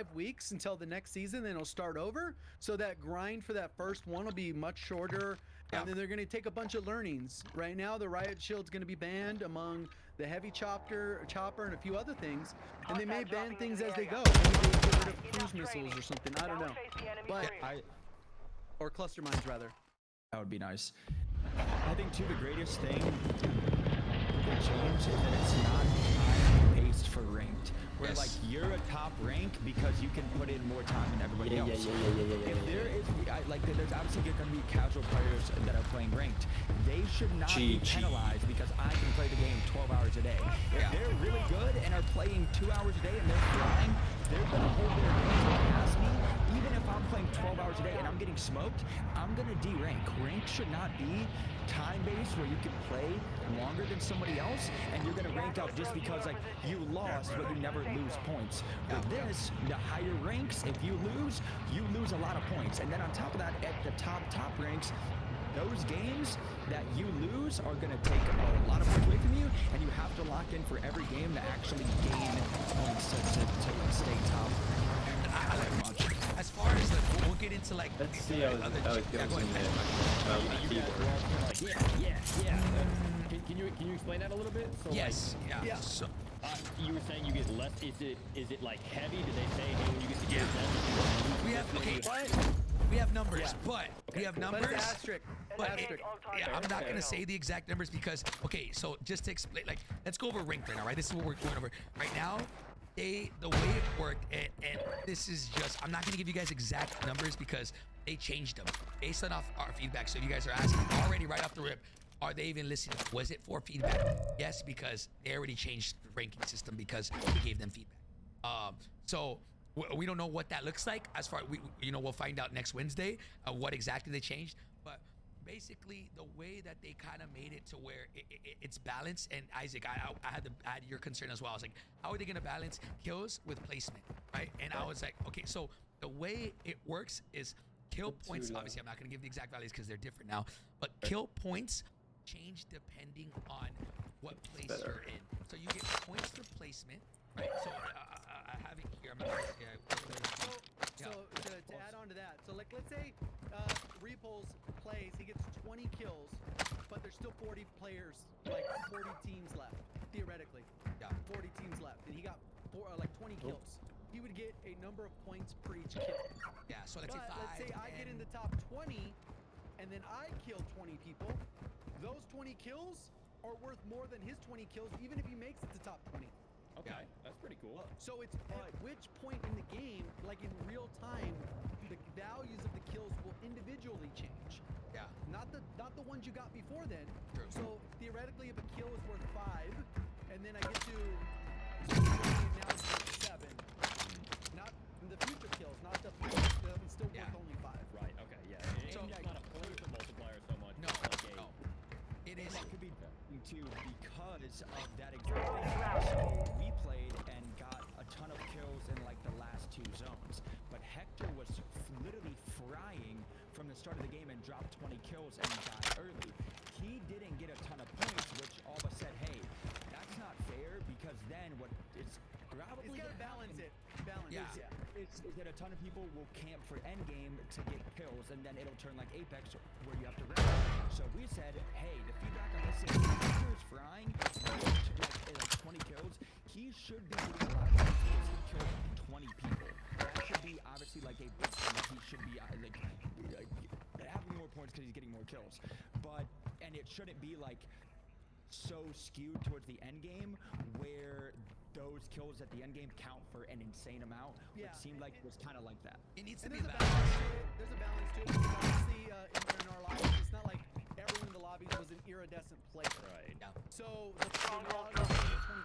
5 weeks until the next season, then it'll start over. So that grind for that first one will be much shorter, and then they're going to take a bunch of learnings. Right now, the riot shield's going to be banned among the heavy chopper, and a few other things, and they may ban things as they go. Maybe they get rid of cruise missiles or something. I don't know, but or cluster mines rather. That would be nice. I think too the greatest thing they changed is that it's not time-based for ranked. Where like you're a top rank because you can put in more time than everybody else. If there is like there's obviously going to be casual players that are playing ranked. They should not be penalized because I can play the game 12 hours a day. If they're really good and are playing 2 hours a day and they're flying, they're going to hold their games past me. Even if I'm playing 12 hours a day and I'm getting smoked, I'm going to de-rank. Rank should not be time-based where you can play longer than somebody else and you're going to rank out just because like you lost but you never lose points. With this, the higher ranks, if you lose a lot of points. And then on top of that, at the top ranks, those games that you lose are going to take a lot of points away from you, and you have to lock in for every game to actually gain points to stay top. I like much. As far as like, we'll get into like. Let's see how it goes in there. Can you explain that a little bit? So yes. Like, yeah. So, you were saying you get less. Is it like heavy? Did they say hey when you get to get less? We have we have numbers, but we have numbers. But asterisk. I'm not gonna say the exact numbers because so just to explain, like let's go over ranked right now, right? This is what we're going over right now. The way it worked, and this is just, I'm not gonna give you guys exact numbers because they changed them based on our feedback. So if you guys are asking already right off the rip, are they even listening? Was it for feedback? Yes, because they already changed the ranking system because we gave them feedback. So we don't know what that looks like as far we'll find out next Wednesday what exactly they changed. But basically the way that they kind of made it to where it's balanced, and Isaac, I had your concern as well. I was like, how are they going to balance kills with placement, right? And I was like, okay, so the way it works is kill points. Obviously, I'm not going to give the exact values because they're different now, but kill points change depending on what place you're in. So you get points for placement, right? So I have it here. I'm not So to add on to that, so like let's say Repulse plays, he gets 20 kills, but there's still 40 players, like 40 teams left, theoretically. 40 teams left, and he got 20 kills. He would get a number of points per each kill. So let's say I get in the top 20, and then I kill 20 people. Those 20 kills are worth more than his 20 kills, even if he makes it to top 20. Okay, that's pretty cool. So it's at which point in the game, like in real time, the values of the kills will individually change. Not the ones you got before then. True. So theoretically, if a kill is worth 5, and then I get to now it's worth 7. Not the future kills, not the it's still worth only 5. Right. Okay. Yeah. It's not a point multiplier so much. No. It is. That could be too because of that exact thing. So we played and got a ton of kills in like the last 2 zones, but Hector was literally frying from the start of the game and dropped 20 kills and died early. He didn't get a ton of points, which all of us said, hey, that's not fair because then what it's probably gotta balance it. It's that a ton of people will camp for endgame to get kills, and then it'll turn like Apex where you have to rank. So we said, hey, the feedback on this is Hector is frying, like 20 kills. He should be getting a lot of points because he killed 20 people. That should be obviously like a big thing. He should be having more points because he's getting more kills. And it shouldn't be like so skewed towards the end game where those kills at the end game count for an insane amount. It seemed like it was kind of like that. It needs to And be there's balanced. There's a balance to it. Because obviously, in our lives, it's not like everyone in the lobbies was an iridescent player. Right. So the 20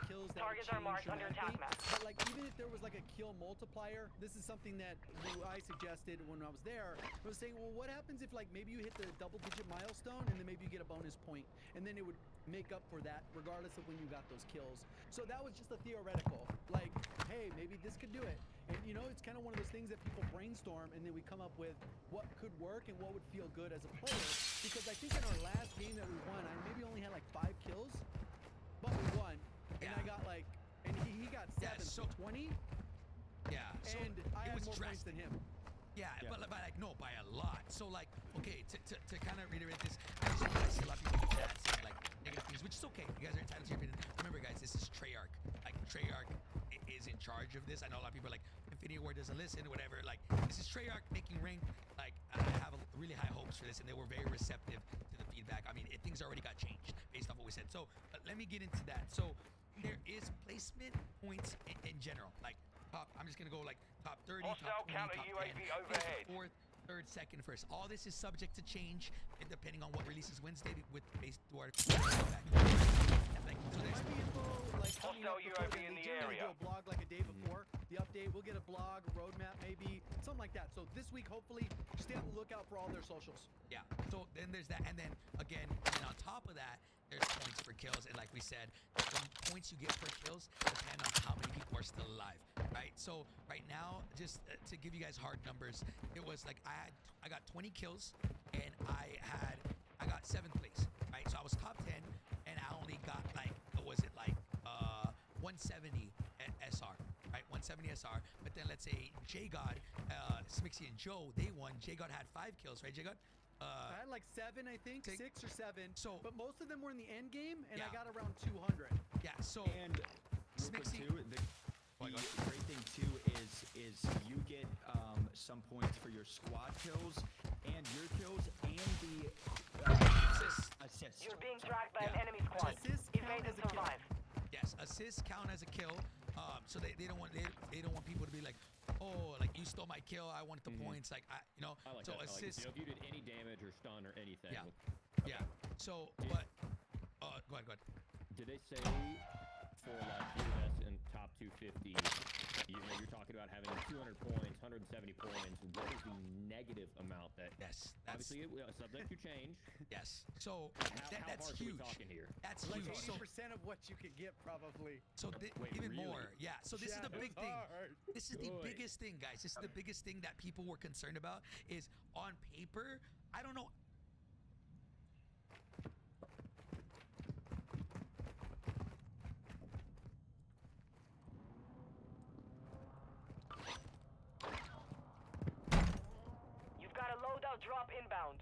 kills that Targets are marked under attack map. But like even if there was like a kill multiplier, this is something that I suggested when I was there. I was saying, well, what happens if like maybe you hit the double-digit milestone and then maybe you get a bonus point, and then it would make up for that regardless of when you got those kills. So that was just a theoretical. Like, hey, maybe this could do it. And you know, it's kind of one of those things that people brainstorm, and then we come up with what could work and what would feel good as a player. Because I think in our last game that we won, I maybe only had like 5 kills, but we won. And I got like, and he got 7, so 20. Yeah, so and I it had was more points drastic. than him. Yeah, but like no, by a lot. So like, okay, to kind of reiterate this, I just realized see a lot of people get mad saying like negative things, which is okay. You guys are entitled to your opinion. Remember, guys, this is Treyarch. Like Treyarch is in charge of this. I know a lot of people are like Infinity Ward doesn't listen, whatever. Like this is Treyarch making Ring. Like I have really high hopes for this, and they were very receptive to the feedback. I mean, things already got changed based off what we said. So let me get into that. So there is placement points in general, like. I'm just gonna go like top 30, top 20, top 10, fifth, fourth, third, second, first. All this is subject to change depending on what releases Wednesday with based to our feedback. Like, so There there's might be info like coming up before then. They generally do a blog like a day before the update. We'll get a blog, roadmap maybe, something like that. So this week, hopefully, stay on the lookout for all their socials. yeah. So then there's that, and then again, and on top of that, there's points for kills, and like we said, the points you get per kills depend on how many people are still alive, right? So right now, just to give you guys hard numbers, it was like I got 20 kills, and I got 7th place, right? So I was top 10, and I only got like, what was it like 170 SR, right? 170 SR. But then let's say J-God, Smixy and Joe, they won. J-God had 5 kills, right, J-God? I had like 7, I think, 6 or 7. So, but most of them were in the end game, and I Yeah. got around 200. Yeah, so And real quick Smixy, too, the great thing too is you get some points for your squad kills and your kills and the assists. You're being tracked by Yeah. an enemy squad. Assists Evade count and as a kill. survive. yes, assists count as a kill. So they don't want people to be like, oh, like you stole my kill, I wanted the points, like I like so that. I like it. assists, You know, if you did any damage or stun or anything. Yeah. Okay. yeah. So, but go ahead. Did they say for like US and top 250, you know, you're talking about having 200 points, 170 points. What is the negative amount that? Yes, that's Obviously, subject to change. yes. So How that's harsh are we huge. talking here? That's Like huge. So 80% of what you could get, probably. Even really? more, yeah. So this is the big thing. hard. This is the Good. biggest thing, guys. This is the biggest thing that people were concerned about. Is on paper, I don't know. You've got a loadout drop inbound.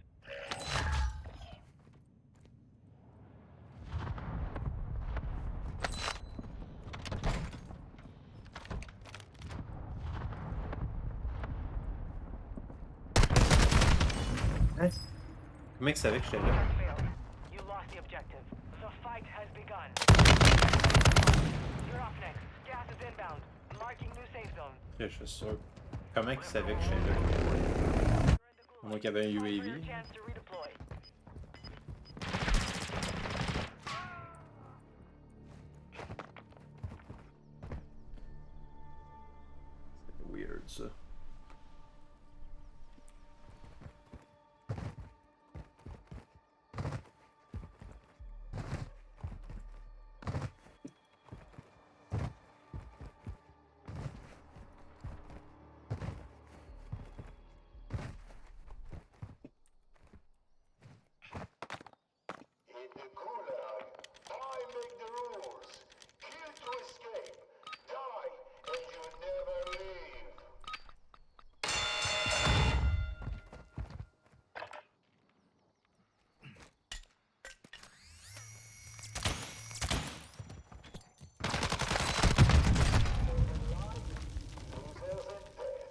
Nice. Comment que ça avec j'étais là? Attack failed. You lost the objective. The fight has begun. You're up next. Gas is inbound. Marking new safe zone. Je suis sûr. Comment qu'il savait que j'étais là? You're in the gulag. À moins qu'il y avait un Time for your UAV. chance to redeploy. C'est weird ça. In the gulag, I make the rules. Kill to escape. Die and you never leave.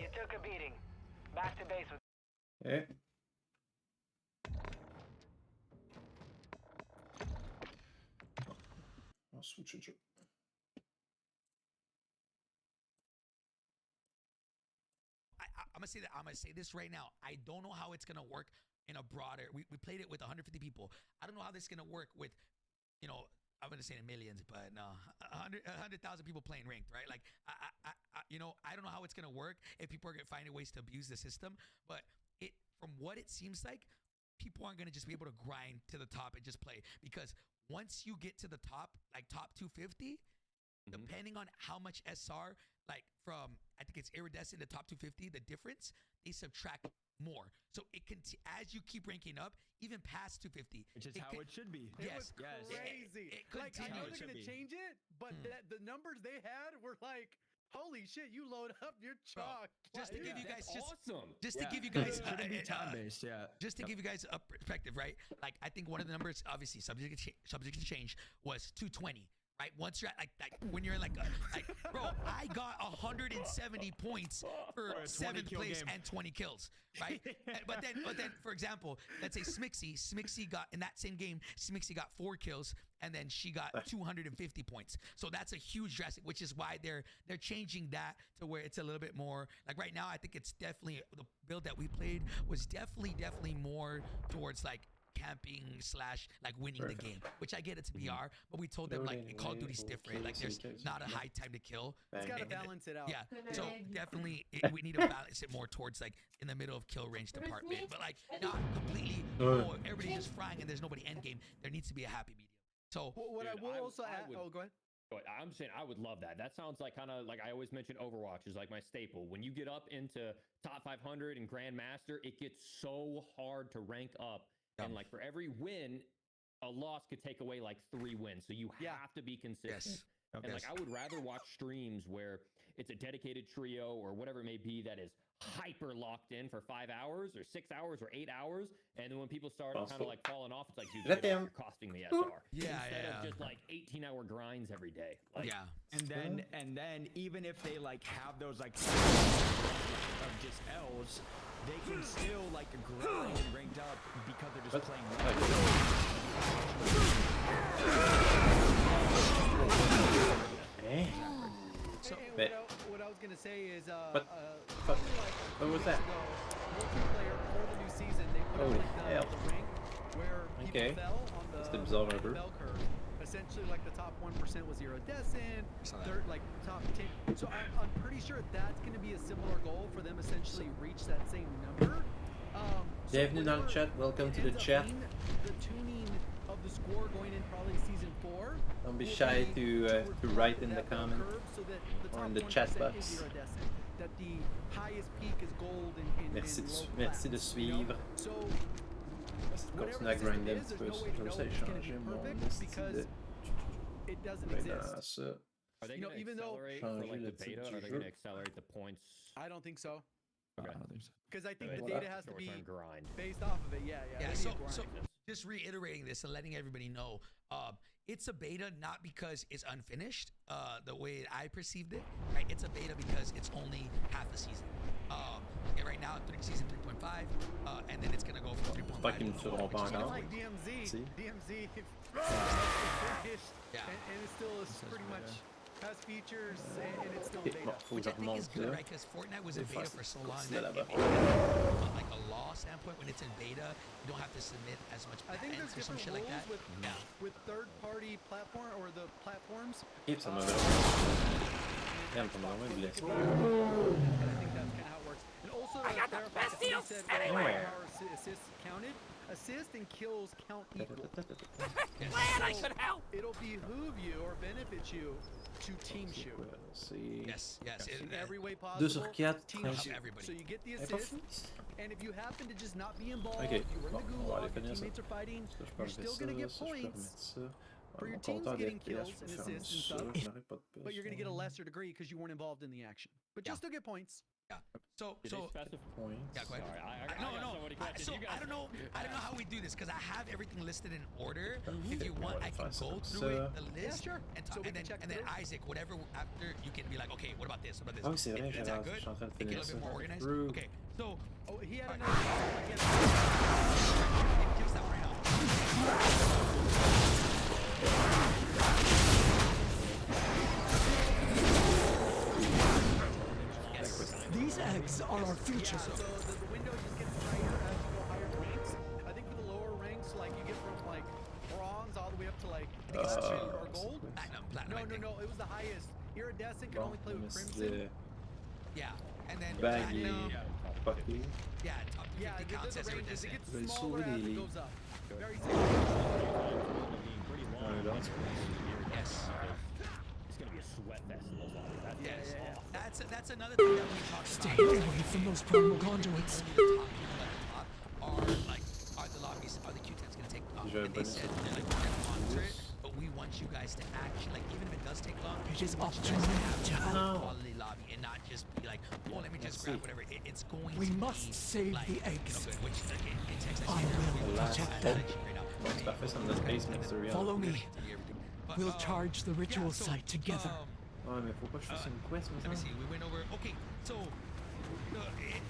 You took a beating. Back to base with. Eh? I'll switch it. I'm gonna say that. I'm gonna say this right now. I don't know how it's gonna work in a broader. We played it with 150 people. I don't know how this is gonna work with, I'm gonna say in millions, but no, 100,000 people playing ranked, right? Like, I don't know how it's gonna work if people are gonna find ways to abuse the system. But from what it seems like, people aren't gonna just be able to grind to the top and just play, because once you get to the top, like top 250. Depending on how much SR, like from, I think it's iridescent to top 250, the difference, they subtract more. So it can, as you keep ranking up, even past 250. Which is how it should be. It Yes. was crazy. It Like, I know continues. they're going to change it, but the numbers they had were like Holy shit, you load up your chalk. Just to give you guys awesome. just to give you guys Shouldn't be time-based, yeah. just to give you guys a perspective, right? Like I think one of the numbers, obviously subject to change, was 220. Right, once you're at like when you're in like bro, I got 170 points for 7th place game. and 20 kills, right? but then, for example, let's say Smixy got in that same game, Smixy got 4 kills, and then she got 250 points. So that's a huge drastic, which is why they're changing that to where it's a little bit more like right now. I think it's definitely the build that we played was definitely more towards like camping / like winning the game, which I get it's BR, but we told them like Call of Duty's different. Like there's not a high time to kill. It's got to balance it out. Yeah, so definitely we need to balance it more towards like in the middle of kill range department, but like not completely. Oh, everybody's just frying and there's nobody end game. There needs to be a happy medium. So What I Dude, will I- also I add. would- Oh, go ahead. But I'm saying I would love that. That sounds like kind of like I always mention Overwatch is like my staple. When you get up into top 500 and Grandmaster, it gets so hard to rank up. Yeah. And like for every win, a loss could take away like 3 wins. So you Yeah. have to be consistent. Yes. And like I would rather watch streams where it's a dedicated trio or whatever it may be that is hyper locked in for 5 hours or 6 hours or 8 hours, and then when people start kind of like falling off, it's like, dude, you're costing me SR. Yeah, Instead yeah. of just like 18-hour grinds every day. Like, yeah. And then even if they like have those like of just L's, they can still like grind and ranked up because they're just playing So And what I was gonna say is, But- probably like what was 2 that? weeks ago, multiplayer for the new season, they put Holy out like hell. the rank where people Okay. fell on That's the the bizarre number. bell curve. Essentially, like the top 1% was iridescent, Saw that. third, like top 10. So I'm pretty sure that's gonna be a similar goal for them. Essentially, reach that same number. So Bienvenue dans le whatever chat. Welcome it to the ends up chat. being, the tuning of the score going in probably season 4. Don't be will shy be to reflect write in the that bell comment curve so that the or in top the chat 1% box. is iridescent, that the highest peak is gold and Merci and de- low merci de flats, you know? suivre. So Merci de whatever continuer à the system grinder un is, petit there's peu. no way J'aimerais to know ça if it's gonna échanger be mon perfect esti because de... it doesn't Ouais, exist. dans ça. Are they You know, going to even though- accelerate for Changer like le the titre beta? du Are they jeu. going to accelerate the points? I don't think so, Okay. I don't think so. because I think the Voilà. data has to be Short-term grind. based off of it. Yeah, Yeah, they so need to so grind. just reiterating this and letting everybody know, it's a beta not because it's unfinished, the way I perceived it, right? It's a beta because it's only half the season. And right now, season 3.5, and then it's gonna go from 3.5 Pas qu'ils me to feront 4, pas which is encore. It's like gonna DMZ. See? DMZ finished, Yeah. and it still is says pretty beta. much has features, and it's still Ok, beta. bon, faut que which je I think is remonte good, là. right? Because Fortnite was in C'est beta facile. for so long Continuer that là-bas. from like a law standpoint, when it's in beta, you don't have to submit as much I think there's patents or some different shit like rules that. with third-party platform or the platforms. Et ça m'a uh, Merde, ça m'a vraiment Xbox, blessé. and I think that's kind of how it works. And also, to clarify, somebody said power assists counted. Assist and kills count equal. Glad I could help. It'll behoove you or benefit you to team shoot C'est... Yes, yes. in every way 2 possible. sur 4. Team Help shoot. everybody. So you get the Elle est pas assist, finie? and if you happen to just not be involved, Ok, you were in bon, the on va aller gulag, finir your ça. teammates are fighting, Ça, je peux you're enlever still gonna ça, get ça, je peux points remettre ça. for Ouais, your mon team's compteur getting d'FPS, kills je peux and fermer assists and ça, stuff, je n'aurai pas de place. but you're gonna get a lesser degree because you weren't involved in the action. But you'll Yeah. still get points. Yeah. So Did so they specify? Points. yeah, go ahead. Sorry, I No, got no. so many questions. So You guys- I don't know how we do this because I have everything listed in order. If you On want, va I can faire ça go comme through ça. it, the list, sure. and, So we can check and then through. Isaac, whatever after you can be like, okay, what about this? What about this? Ah oui, c'est vrai, Is that je good? suis en train de Make it a finir little ça. bit more organized. True. Okay, so Oh, he had Alright. another. Again, give us that one right now. Yes. These eggs are our future. yeah, so the window just gets tighter as you go higher ranks. I think for the lower ranks, like you get from like bronze all the way up to like I think it's silver or gold. Platinum, I think. No, it was the highest. Iridescent can Bon, only play on with met crimson. Yeah, and then Baggy. platinum. Fucky. Yeah, top 50 Yeah, counts there's as a range. It iridescent. gets Very smaller as solid. it goes up. Very simple. Pretty long. Ouais, là, Yes. It's gonna be a sweat fest in those lobbies. That's Yes, awesome. that's another thing that we talked Stay about. away from those primal conduits. The top people at the top are the lobbies, are the Q10s gonna take long? Déjà And they bonus. said they're like, we're gonna monitor it, but we want you guys to actually, like, even if it does take long, It is we want up you to guys to me have to a help. quality lobby. and not just be like, oh, let me just grab whatever. It's going We to must be save like, the you know, eggs. good, which again, in Texas, I will protect them. Stuff is in this basement, it's the real. Follow me. But, We'll charge the ritual so, site together. Oh, mais faut pas que je fasse une quest, mais Let me ça. see. We went over. Okay, so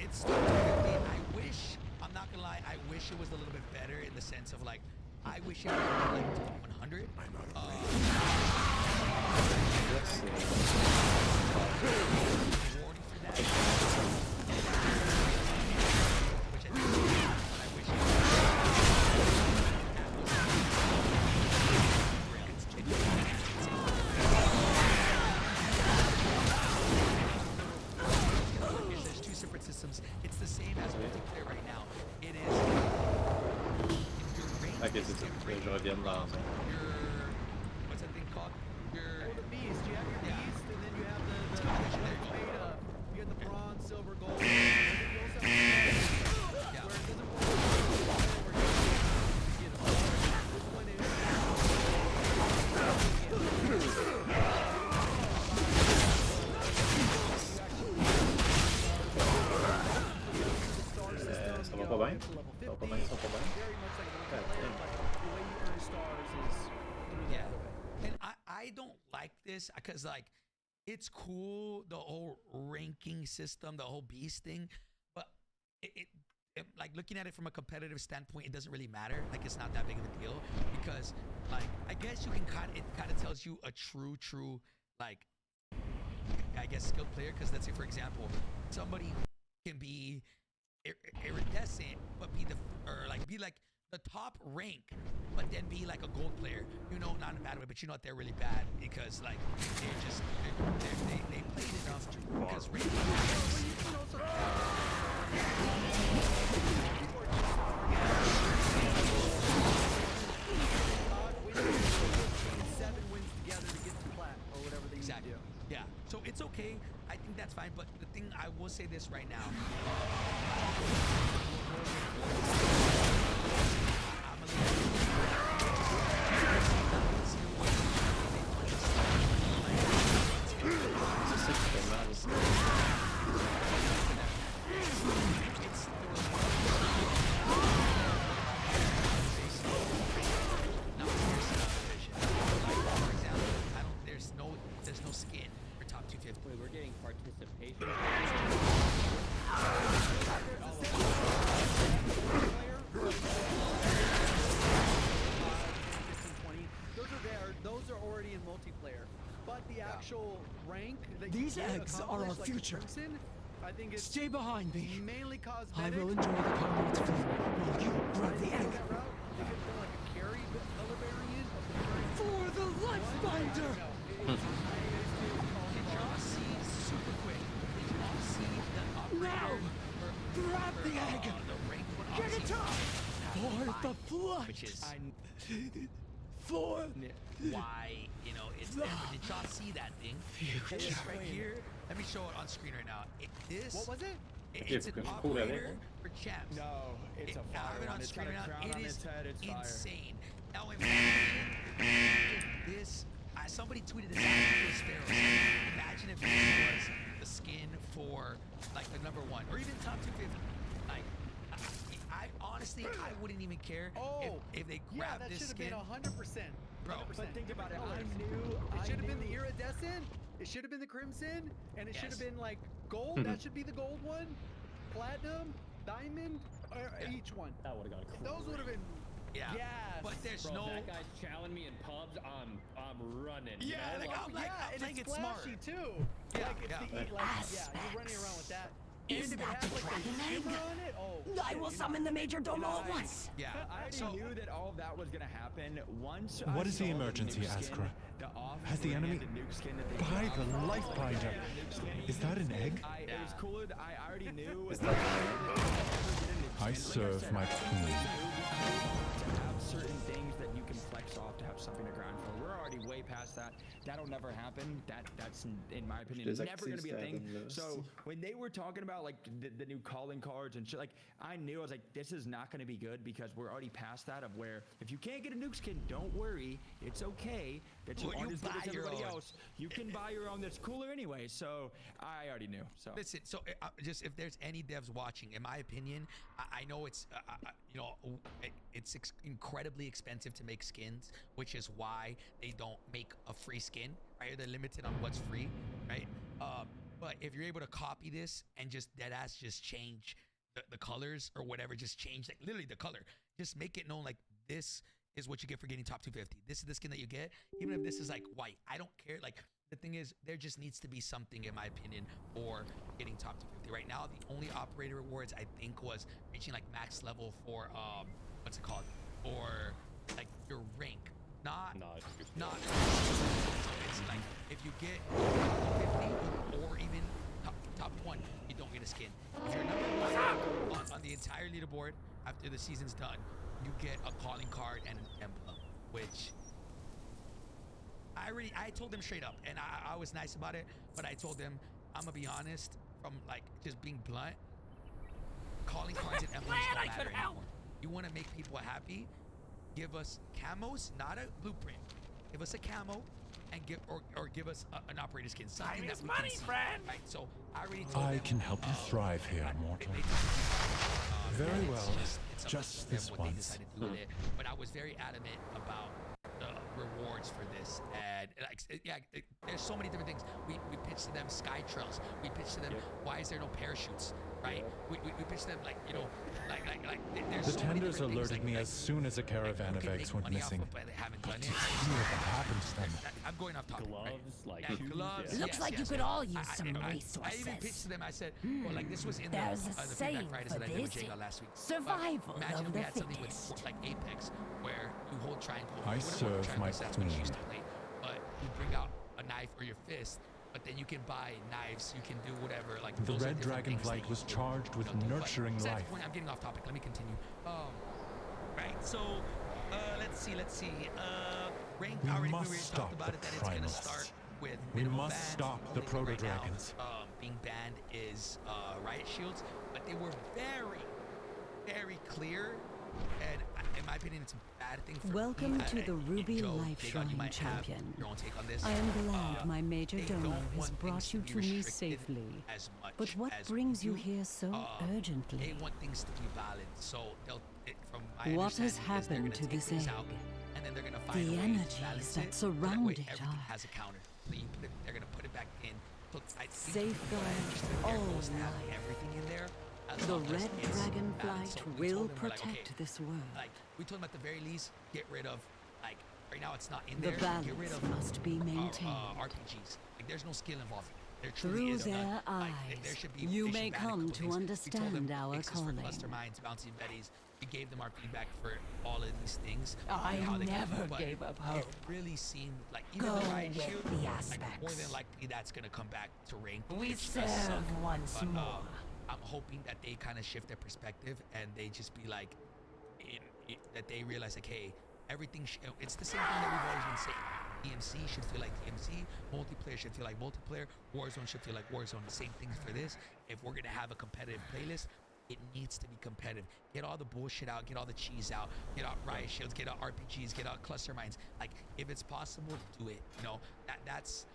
it's still 250. I wish. I'm not gonna lie. I wish it was a little bit better in the sense of like, I wish it would be like top 100. Let's see. Rewarding for that. Which I think is what I wish it there's two separate systems. It's the same as multiplayer right now. It is. I guess it's je reviens dans un. What's that thing called? Your The beast. You have your beast, and then you have the made up. You have the bronze, silver, gold. And then you also have where it doesn't work. Where you get a star. This one is. Ça va pas bien? Ça va pas bien, ça va pas bien? Very much like a multiplayer, but the way you earn stars is through the other way. And I don't like this because like it's cool, the whole ranking system, the whole beast thing, but it like looking at it from a competitive standpoint, it doesn't really matter. Like it's not that big of a deal because like I guess you can it kind of tells you a true like I guess skilled player, because let's say for example somebody can be iridescent but be like the top rank but then be like a gold player, you know, not in a bad way, but you know what, they're really bad because like they played enough because rank Seven wins together to get to plat or whatever they exactly. need to do. Yeah, so it's okay. I think that's fine. But the thing I will say this right now. I'm a there's no skin for top 250. Wait, we're getting participation. Those are already in multiplayer. But the actual rank that These you can eggs are accomplish, our like future. Crimson, I think it's Stay behind me. mainly I cosmetic. will enjoy the combat flame while you grab the egg. That route, they could put like a carry color variant of the carry. For the life binder! Did y'all see super quick? Did y'all see the Now! Grab the egg! The rank one Get it up! For the flood! which is For why, you know, it's there. But did y'all see that thing? future. It's right here. Let me show it on screen right now. What was it? It's an It's cool, that operator thing. for champs. No, it's a I have fire it one. on It's screen got a right now. crown It on is its head. It's fire. insane. Now imagine if this. Somebody tweeted this out. It was Sparrow. Imagine if this was the skin for like the number one or even top 250. Like, I honestly, I wouldn't even care if they Yeah, grabbed that this should have skin. been 100%. Bro, 100%. But think about it. Colors. It should have been the iridescent. It should have been the crimson, and it should have Yes. been like gold. That should be the gold one, platinum, diamond, or each one. That would have gone crazy. Those would have been. Yeah. Yes. But there's Bro, no. if that guy's challenging me in pubs, I'm running. Yeah, man. like, I'm like, yeah, I'm and playing it's it smart. flashy too. Yeah, like, yeah. You're running around with that. Is and if that it the has like dragon a egg? shimmer on it, I will summon the Major Domo at once. Yeah. I already So, knew that all of that was gonna happen. Once What I is the saw emergency, nuke skin, Askra? the Has the enemy- By the life binder. Is that an egg? It was cool. I already knew. I serve my queen. To have certain things that you can can flex off to have something to grind for. We're already way past that. That'll never happen. That's in my opinion never gonna be a thing. So when they were talking about like the new calling cards and shit, like I knew, I was like, this is not gonna be good because we're already past that of where if you can't get a nuke skin, don't worry, it's okay. That you aren't as good as everybody else. You can buy your own that's cooler anyway. So I already knew. So listen, so just if there's any devs watching, in my opinion, I know it's you know, it's incredibly expensive to make skins, which is why they don't make a free skin, right? They're limited on what's free, right? But if you're able to copy this and just deadass just change the colors or whatever, just change like literally the color, just make it known like this is what you get for getting top 250. This is the skin that you get, even if this is like white. I don't care. Like the thing is, there just needs to be something, in my opinion, for getting top 250. Right now, the only operator rewards I think was reaching like max level for what's it called? For like your rank. Not. It's like if you get top 50 or even top 1, you don't get a skin. If you're number 1 on the entire leaderboard after the season's done, you get a calling card and an emblem, which I told them straight up, and I was nice about it, but I told them, I'm gonna be honest, from like just being blunt, calling cards and emblems don't matter anymore. You want to make people happy, give us camos, not a blueprint. Give us a camo and give us an operator skin. Something that we can see, right? So I already told them, I can help you thrive here, mortal. Very well. Just this what they once. decided to do with it. But I was very adamant about the rewards for this, and like there's so many different things. We pitched to them sky trails. We pitched to them why is there no parachutes, right? We pitched them like, you know, like there's The so many tenders different things, alerted me as soon as a caravan of eggs went missing. But they haven't done it. See what happened to them. I'm going off topic. Gloves, right? like Yeah, shoes, gloves. yeah. Looks like you could all use some I even resources. pitched to them. I said, well, like this was in There's the a feedback saying Fridays for that I did with this. Jago last week. Survival Imagine of if we the had something fittest. with like Apex, where you hold triangle. I you wouldn't hold serve triangle, my that's what you queen. used to play, but you bring out a knife or your fist. But then you can buy knives, you can do whatever. Like The those are red different things dragonflight that was you do, charged with you know, but nurturing besides the life. point, I'm getting off topic. Let me continue. Right. So, let's see. Rank We already must we stop talked about the it. That it's gonna primals. start with We minimal must bans. stop The the only thing right now, proto-dragons. being banned is riot shields, but they were very clear, and in my opinion, it's a bad thing for Welcome me. to the Ruby Joe, Life Jago, you Shrine, might have champion. your own take on this. I am glad my major They domo don't has want brought things you be to me restricted safely. as much But what as brings you we do. here so They urgently? want things to be balanced, so from my What has understanding is they're happened gonna to take this things egg? out, and then they're gonna find The a way to energies balance that it, surround that way it everything are- has a counter. So you put it, they're gonna put it back in. So I think Safeguard what I understood there all was to have life. everything in there. as The long as red it's balanced. dragonflight So we will told them, we're like, protect okay, this world. like we told them at the very least, get rid of like right now it's not in The there. Get rid balance of must be maintained. RPGs. Like there's no skill involved. There truly Through is none. their Like, eyes, there should be, you they may should ban a come couple to things. We told understand them our fixes for calling. cluster mines, bouncy betties. We gave them our feedback for all of these things. I and how they never can, but gave up It hope. really seemed like even Go the riot with shield, the like more aspects. than likely that's gonna come back to rank. We which does serve suck. once But, more. I'm hoping that they kind of shift their perspective and they just be like, that they realize like, hey, everything. It's the same thing that we've always been saying. DMC should feel like DMC. Multiplayer should feel like multiplayer. Warzone should feel like Warzone. The same things for this. If we're gonna have a competitive playlist, it needs to be competitive. Get all the bullshit out. Get all the cheese out. Get out riot shields. Get out RPGs. Get out cluster mines. Like, if it's possible, do it. You know, that's.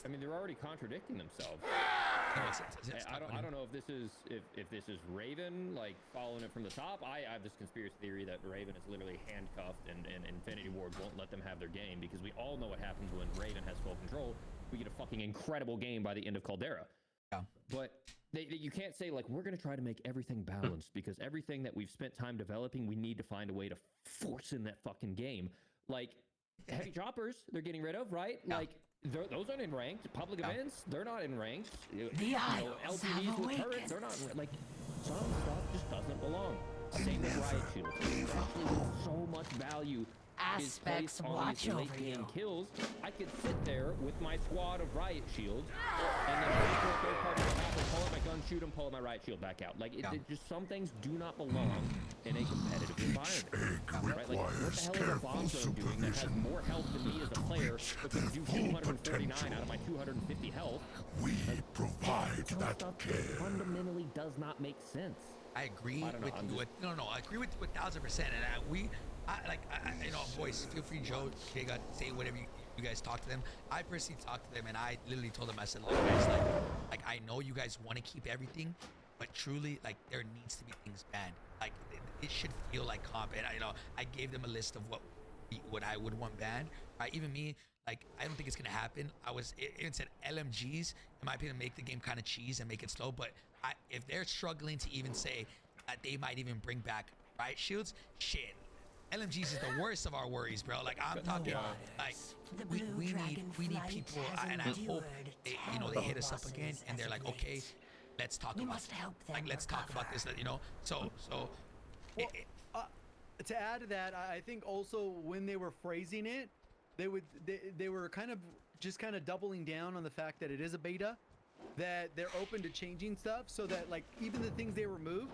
I mean, they're already contradicting themselves. No, I don't know if this is Raven like following it from the top. I have this conspiracy theory that Raven is literally handcuffed and Infinity Ward won't let them have their game, because we all know what happens when Raven has full control. We get a fucking incredible game by the end of Caldera. Yeah. But you can't say like we're gonna try to make everything balanced because everything that we've spent time developing, we need to find a way to force in that fucking game. Like heavy choppers, they're getting rid of, right? Yeah. Like. Those aren't in ranked. Public events, they're not in ranked. The Isles have LTVs with turrets, awakened. they're not in, like some stuff just doesn't belong. Same with riot shields. Especially with so much value aspects on watch these over late game you. kills, I could sit there with my squad of riot shields and then wait for a third party to happen, pull out my gun, shoot him, pull out my riot shield back out. Like, just some things do not belong in a competitive environment. Right? Like, what the hell is a bomb zone doing that has more health than me as a player, but can do 249 out of my 250 health? We provide that care. Fundamentally does not make sense. I agree I don't know, with I'm you. just- No, I agree with you 1,000%. And you know, boys, feel free, Joe, Jay, say whatever you guys talk to them. I personally talked to them, and I literally told them, I said, look, guys, like I know you guys want to keep everything, but truly, like, there needs to be things banned. Like, it should feel like comp. And I gave them a list of what I would want banned. Even me, like, I don't think it's gonna happen. It said LMGs, in my opinion, make the game kind of cheese and make it slow. But if they're struggling to even say that they might even bring back riot shields, shit. LMGs is the worst of our worries, bro. Like, I'm talking, like, we need people, and I hope they hit us up again and they're like, okay, let's talk about let's talk about this, So to add to that, I think also when they were phrasing it, they were kind of doubling down on the fact that it is a beta, that they're open to changing stuff, so that, like, even the things they removed,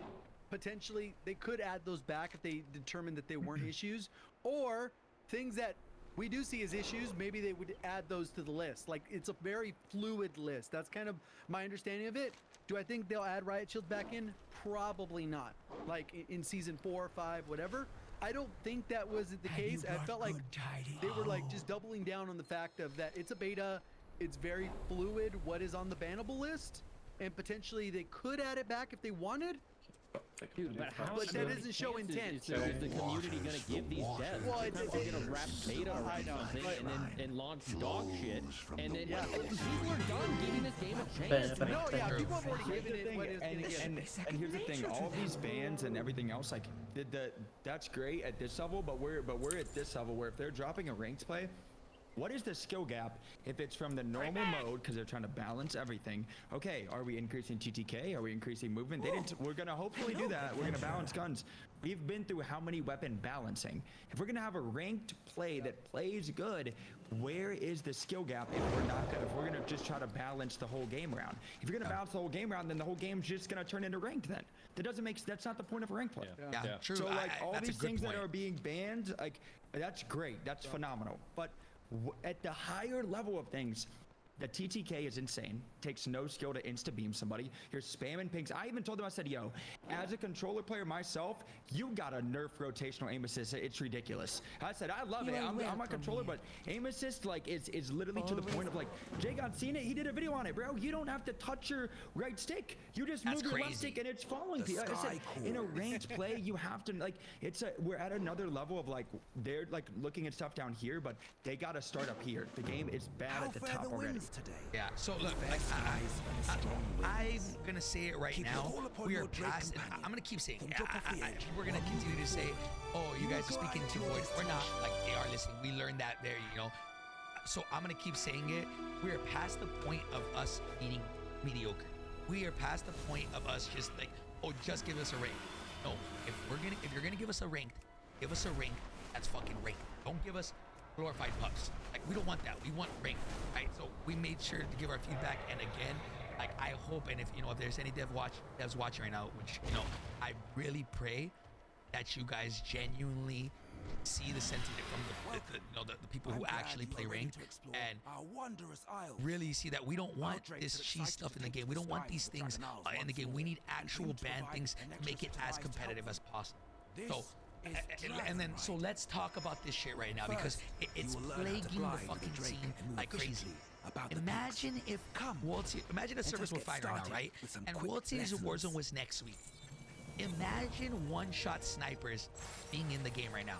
potentially they could add those back if they determined that they weren't issues, or things that we do see as issues, maybe they would add those to the list. Like, it's a very fluid list. That's kind of my understanding of it. Do I think they'll add riot shields back in? Probably not. Like in season 4 or 5, whatever. I don't think that was the case. I felt like they were like just doubling down on the fact of that it's a beta. It's very fluid what is on the bannable list, and potentially they could add it back if they wanted. Dude, but how? But that doesn't show intent. Is the community gonna give these devs? Well, they're gonna wrap beta around something and launch dog shit, and then people are done giving this game a chance. No, yeah, people have already given it what it's gonna get. And here's the thing: all these bans and everything else, like that's great at this level, but we're at this level where if they're dropping a ranked play. What is the skill gap if it's from the normal mode, because they're trying to balance everything? Okay, are we increasing TTK? Are we increasing movement? We're going to hopefully do that. We're going to balance guns. We've been through how many weapon balancing? If we're going to have a ranked play that plays good, where is the skill gap if we're going to just try to balance the whole game round? If you're going to balance the whole game round, then the whole game's just going to turn into ranked then. That's not the point of a ranked play. Yeah, true. So, like, all that's these a good things point. that are being banned, like, that's great. That's phenomenal. But at the higher level of things, the TTK is insane. Takes no skill to insta-beam somebody. You're spamming pings. I even told them, I said, yo, as a controller player myself, you got a nerf rotational aim assist. It's ridiculous. I said, I love it. I'm a controller, but aim assist, like, is literally to the point of, like, Jay got seen it. He did a video on it, bro. You don't have to touch your right stick. You just move your left stick and it's following people. Like I said, in a ranked play, you have to, like, we're at another level of, like, they're, like, looking at stuff down here, but they got to start up here. The game is bad at the top already. Yeah, so look, like, I'm gonna say it right now. We are past it. I'm gonna keep saying it. We're gonna continue to say, oh, you guys are speaking too voice. We're not. Like, they are listening. We learned that there, So I'm gonna keep saying it. We are past the point of us being mediocre. We are past the point of us just like, oh, just give us a rank. No, if you're gonna give us a rank, give us a rank that's fucking ranked. Don't give us glorified pups. Like, we don't want that. We want rank, right? So we made sure to give our feedback. And again, like, I hope, and if there's any devs watching right now, which I really pray that you guys genuinely see the sentiment from the people who actually play ranked, and really see that we don't want this cheese stuff in the game. We don't want these things in the game. We need actual banned things to make it as competitive as possible. So. So let's talk about this shit right now, because it's plaguing the fucking scene like crazy. Imagine if imagine a service we're fighting right now, right? And World Series of Warzone was next week. Imagine one-shot snipers being in the game right now.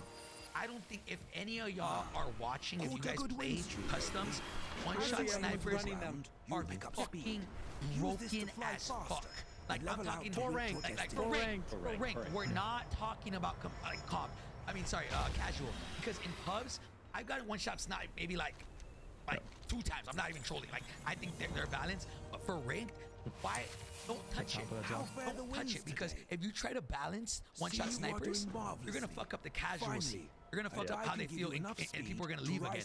I don't think if any of y'all are watching, if you guys play customs, one-shot snipers are fucking broken as fuck. Like, I'm talking for rank, for rank. We're not talking about comp. I mean, sorry, casual. Because in pubs, I've got one-shot snipe maybe like 2 times. I'm not even trolling. Like, I think they're balanced. But for ranked, why? Don't touch it. Don't touch it, because if you try to balance one-shot snipers, you're gonna fuck up the casual scene. You're gonna fuck up how they feel, and people are gonna leave again.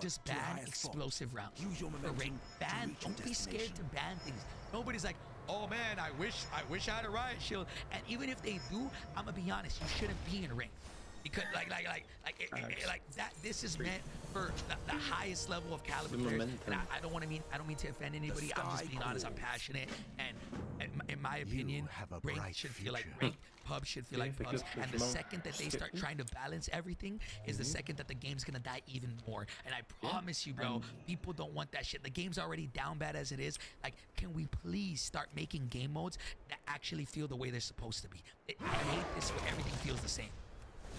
Just ban explosive rounds. For rank, ban. Don't be scared to ban things. Nobody's like, oh man, I wish I had a riot shield. And even if they do, I'm gonna be honest, you shouldn't be in rank. Because like that, this is meant for the highest level of caliber players. And I don't mean to offend anybody. I'm just being honest. I'm passionate, and in my opinion, rank should feel like rank. Pubs should feel like pubs. And the second that they start trying to balance everything is the second that the game's gonna die even more. And I promise you, bro, people don't want that shit. The game's already down bad as it is. Like, can we please start making game modes that actually feel the way they're supposed to be? I hate this where everything feels the same.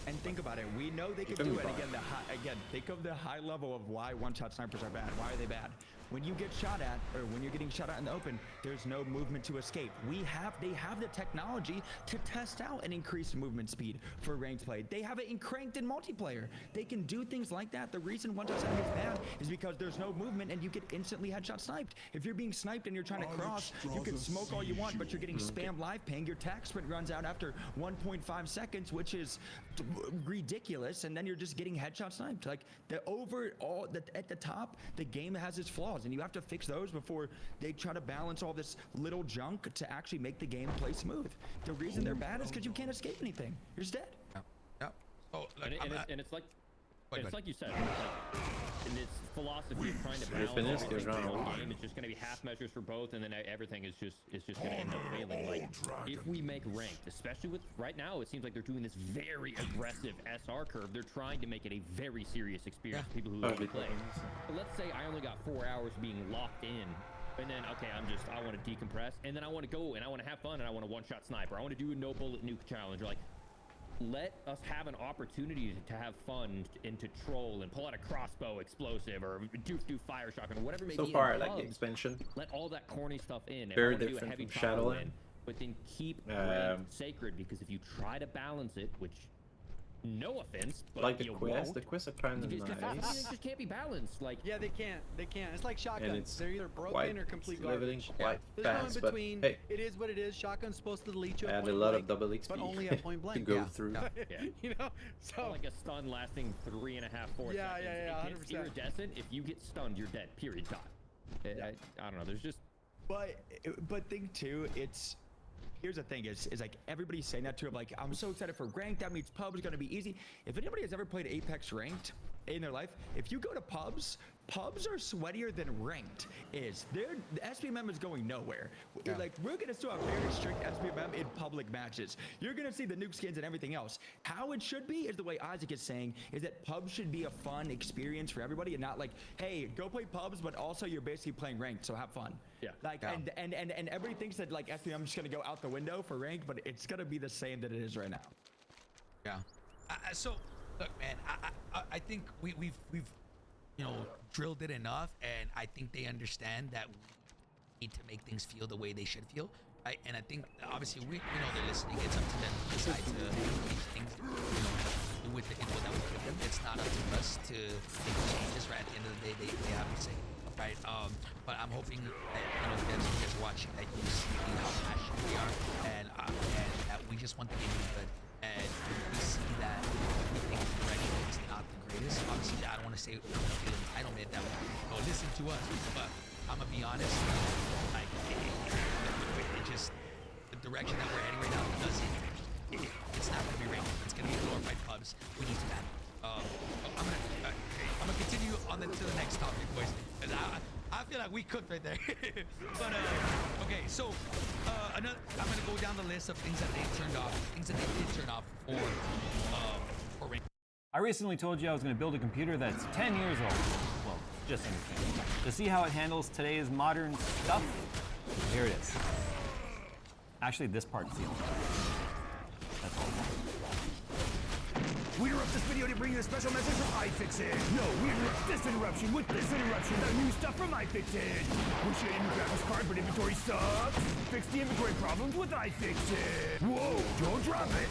And think about it. We know they can do it. Again, think of the high level of why one-shot snipers are bad. Why are they bad? When you get shot at, or when you're getting shot at in the open, there's no movement to escape. They have the technology to test out an increased movement speed for ranked play. They have it cranked in multiplayer. They can do things like that. The reason one-shot sniper is bad is because there's no movement and you get instantly headshot sniped. If you're being sniped and you're trying to cross, you can smoke all you want, but you're getting spam live ping. Your tac sprint runs out after 1.5 seconds, which is ridiculous, and then you're just getting headshot sniped. Like, at the top, the game has its flaws, and you have to fix those before they try to balance all this little junk to actually make the game play smooth. The reason they're bad is because you can't escape anything. You're just dead. Yep. Oh, and it's like you said, in this philosophy of trying to balance everything for the whole game, it's just going to be half measures for both, and then everything is just going to end up failing. Like, if we make ranked, especially with right now, it seems like they're doing this very aggressive SR curve. They're trying to make it a very serious experience for people who like to play. But let's say I only got 4 hours being locked in, and then okay, I want to decompress, and then I want to go and I want to have fun, and I want to one-shot sniper. I want to do a no bullet nuke challenge. Or like, let us have an opportunity to have fun and to troll and pull out a crossbow explosive or do fire shotgun or whatever it may be. So far, like the expansion, let all that corny stuff in. very and different do a heavy from Shadowland. but then keep rank sacred, because if you try to balance it, which no offense, but like the you quests won't, are kind of nice. It just can't be balanced. Like, yeah, they can't. It's like shotguns. They're either broken quite or complete leveling garbage. quite There's fast, no in but between. hey, It is what it is. Shotgun's supposed to lead you I at had a point lot blank, of double XP but only at point blank. to go through. You know, so like a stun lasting 3.5, 4 seconds. Yeah, It gets 100%. iridescent. If you get stunned, you're dead. Period. Dot. I don't know. There's just. But think too, here's the thing is like everybody's saying that too. I'm like, I'm so excited for ranked. That means pubs is gonna be easy. If anybody has ever played Apex ranked in their life, if you go to pubs are sweatier than ranked is. The SPMM is going nowhere. Like, we're gonna still have very strict SPMM in public matches. You're gonna see the nuke skins and everything else. How it should be is the way Isaac is saying, is that pubs should be a fun experience for everybody, and not like, hey, go play pubs, but also you're basically playing ranked, so have fun. And everybody thinks that like SPMM is just gonna go out the window for ranked, but it's gonna be the same that it is right now. Yeah. So look, man, I think we've drilled it enough, and I think they understand that we need to make things feel the way they should feel. Right? And I think obviously we know they're listening. It's up to them to decide to make things do with the input that we give them. It's not up to us to make changes. Right? At the end of the day, they have to say. Right, but I'm hoping that you guys watching, that you see how passionate we are, and that we just want the game to be good. And we see that we think the direction is not the greatest. Obviously, I don't want to say entitlement that listen to us, but I'm gonna be honest. Like, it just the direction that we're heading right now doesn't. It's not gonna be ranked. It's gonna be glorified pubs. We need to ban. I'm gonna continue on to the next topic, boys. I feel like we cooked right there. But okay, so I'm gonna go down the list of things that they turned off, things that they did turn off for rank. I recently told you I was going to build a computer that's 10 years old. Well, just under 10. To see how it handles today's modern stuff, here it is. Actually, this part's the only one. That's all. We interrupt this video to bring you a special message from iFixit. No, we interrupt this interruption with this interruption. The new stuff from iFixit. Wish you had a new graphics card, but inventory sucks? Fix the inventory problems with iFixit. Whoa, don't drop it.